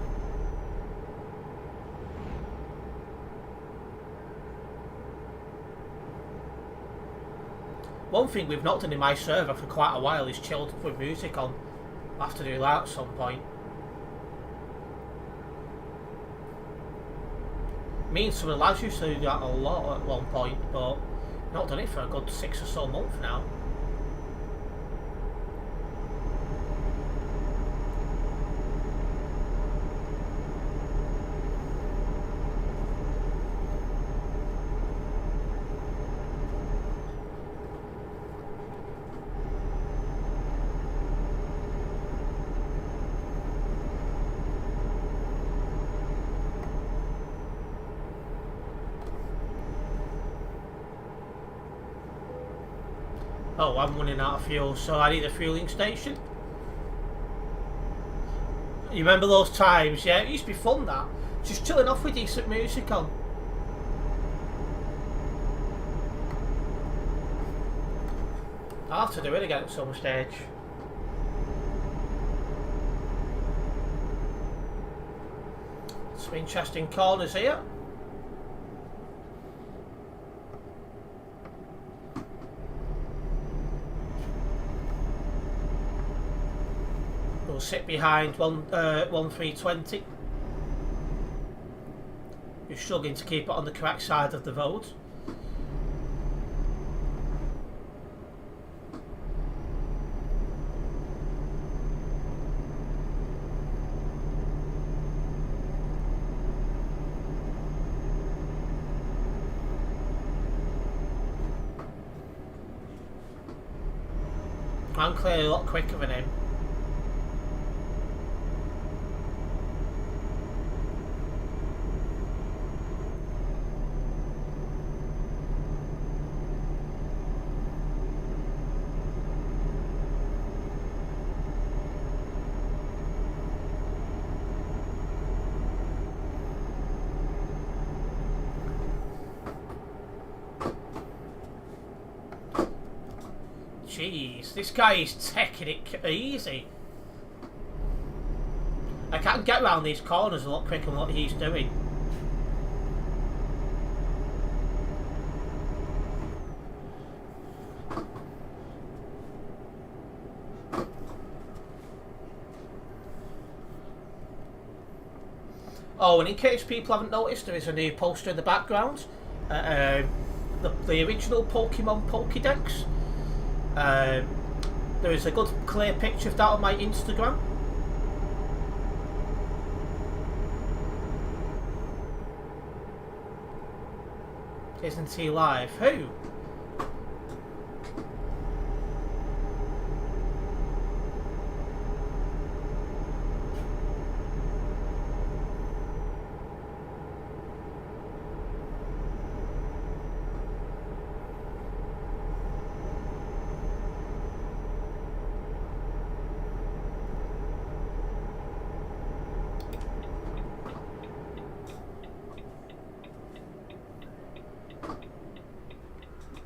One thing we've not done in my server for quite a while is chilled with music on. I'll have to do that at some point. Me and some of the lads used to do that a lot at one point, but not done it for a good 6 or so months now. Oh, I'm running out of fuel, so I need a fueling station. You remember those times? Yeah, it used to be fun, that. Just chilling off with decent music on. I'll have to do it again at some stage. Some interesting corners here. Sit behind 1320. You're struggling to keep it on the correct side of the road. I'm clearly a lot quicker than him. Jeez, this guy is taking it easy. I can't get around these corners a lot quicker than what he's doing. Oh, and in case people haven't noticed, there is a new poster in the background. The original Pokemon Pokédex. There is a good clear picture of that on my Instagram. Isn't he live? Who?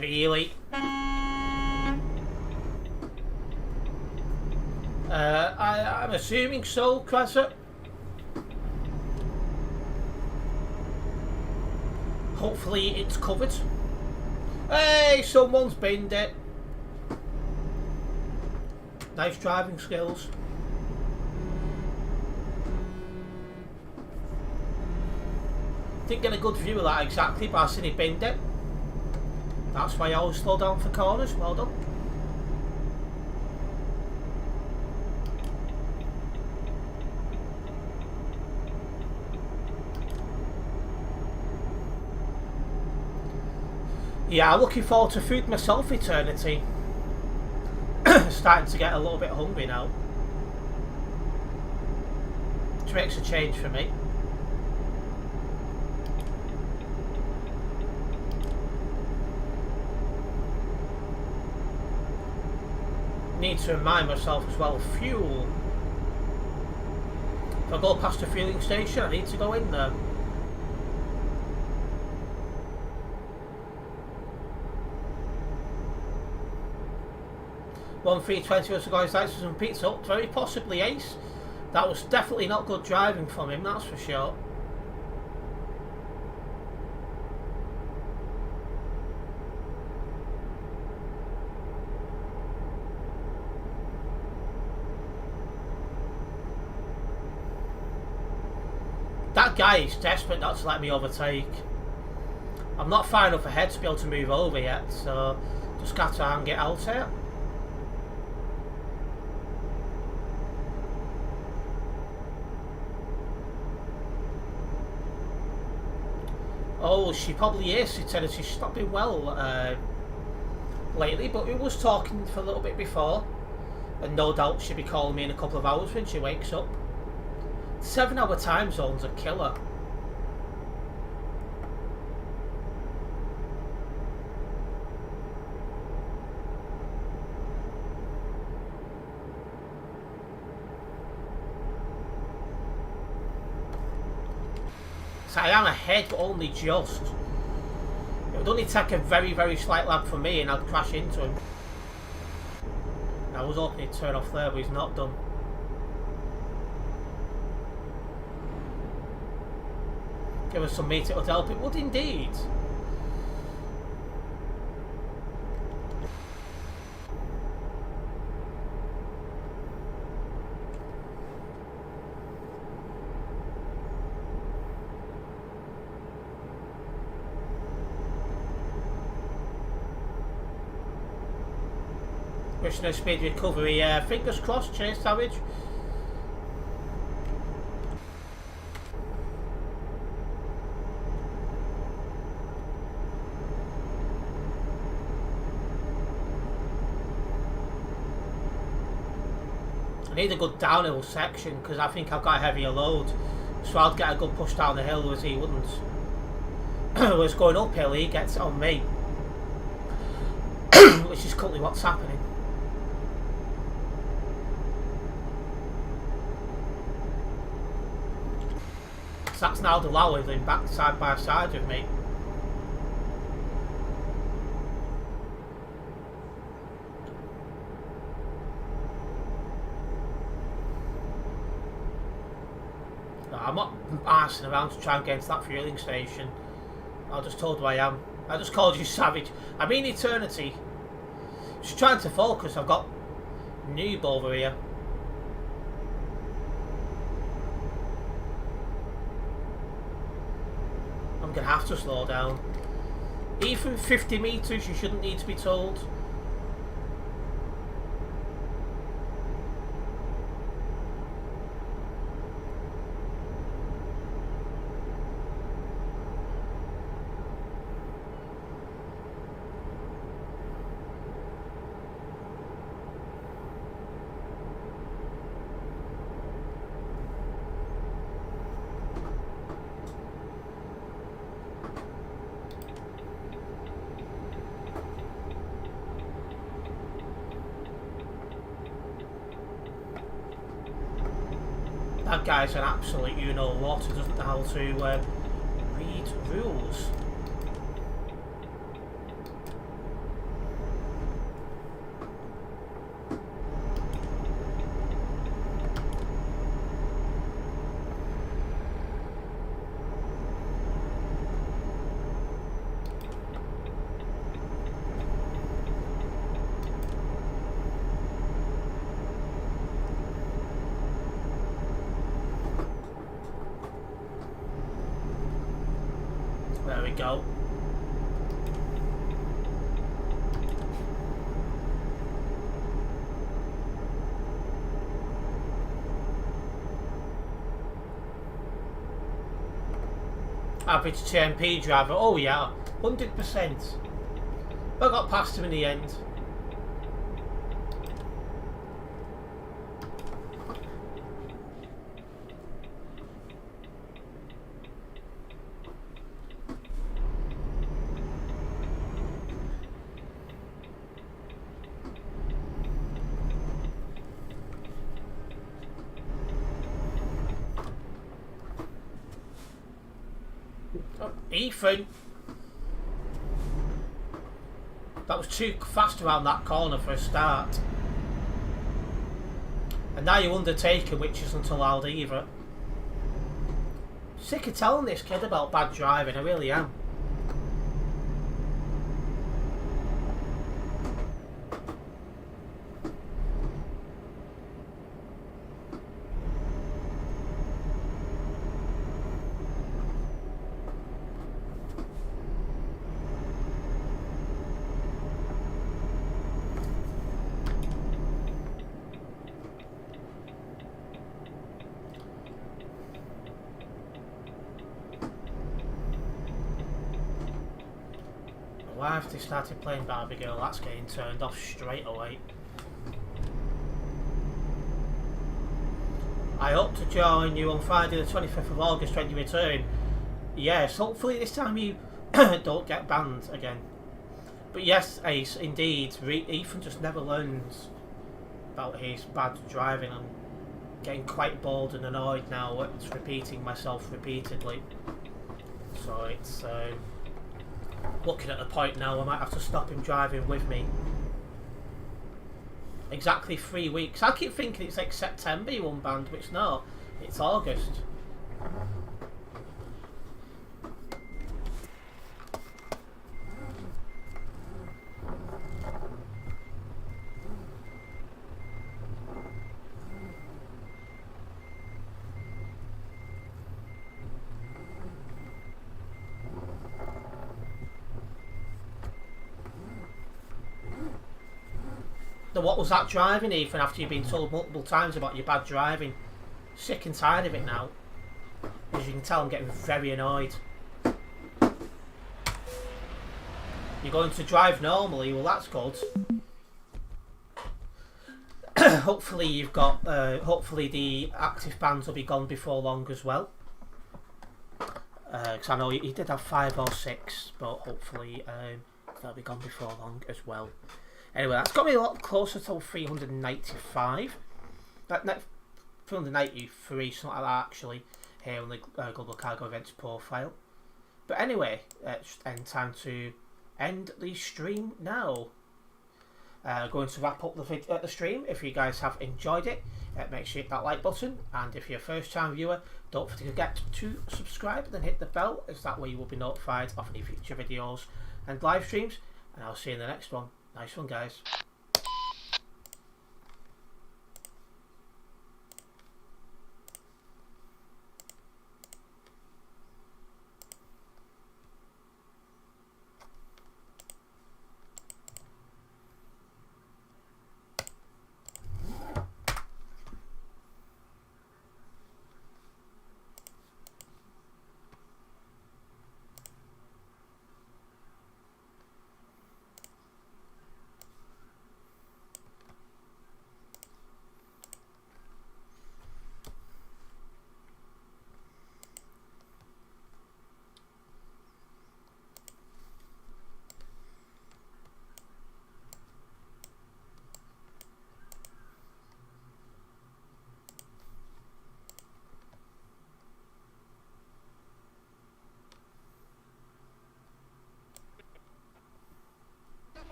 Really? I'm assuming so, Crasser. Hopefully it's covered. Hey, someone's binned it. Nice driving skills. Didn't get a good view of that exactly, but I seen he binned it. That's why I always slow down for corners. Well done. Yeah, I'm looking forward to food myself, Eternity. Starting to get a little bit hungry now. Which makes a change for me. Need to remind myself as well, fuel. If I go past a fueling station, I need to go in there. One 320 was the guy's license and pizza up, very possibly ace. That was definitely not good driving from him, that's for sure. guy is desperate not to let me overtake. I'm not far enough ahead to be able to move over yet, so just got to hang it out here. Oh, she probably is. She said she's not been well lately, but we was talking for a little bit before, and no doubt she'll be calling me in a couple of hours when she wakes up. 7-hour time zone's a killer. So I am ahead, but only just. It would only take a very, very slight lag for me and I'd crash into him. I was hoping he'd turn off there, but he's not done. Give us some meat, it would help. It would indeed. Wishing a speed recovery. Fingers crossed, Chase Savage. I need a good downhill section because I think I've got a heavier load, so I'll get a good push down the hill, whereas he wouldn't. Whereas going uphill, he gets it on me, which is currently what's happening. So that's now the lower than back side by side with me. No, I'm not arsing around to try and get into that fueling station. I just told who I am. I just called you savage. I mean eternity. Just trying to focus. I've got noob over here. I'm gonna have to slow down. Even 50 meters, you shouldn't need to be told. That guy's an absolute you-know-what who doesn't know how to read rules. There we go. Average TMP driver. Oh yeah, 100%. But I got past him in the end. Ethan! That was too fast around that corner for a start. And now you're undertaken, which isn't allowed either. Sick of telling this kid about bad driving, I really am. why have they started playing Barbie Girl? That's getting turned off straight away. I hope to join you on Friday the 25th of August when you return. Yes, hopefully this time you don't get banned again. But yes, Ace, indeed, Ethan just never learns about his bad driving. I'm getting quite bored and annoyed now at repeating myself repeatedly. So it's looking at the point now I might have to stop him driving with me. Exactly 3 weeks. I keep thinking it's like September he won banned, but it's not. It's August. So what was that driving, Ethan, after you've been told multiple times about your bad driving? Sick and tired of it now. As you can tell, I'm getting very annoyed. You're going to drive normally, well that's good. Hopefully you've got, hopefully the active bans will be gone before long as well. Because I know he did have 5 or 6, but hopefully they'll be gone before long as well. Anyway, that's got me a lot closer to 395. 393, something like that actually, here on the Global Cargo Events profile. But anyway, it's time to end the stream now. Going to wrap up the stream. If you guys have enjoyed it, make sure you hit that like button. And if you're a first time viewer, don't forget to subscribe and then hit the bell, as that way you will be notified of any future videos and live streams. And I'll see you in the next one. Nice one, guys.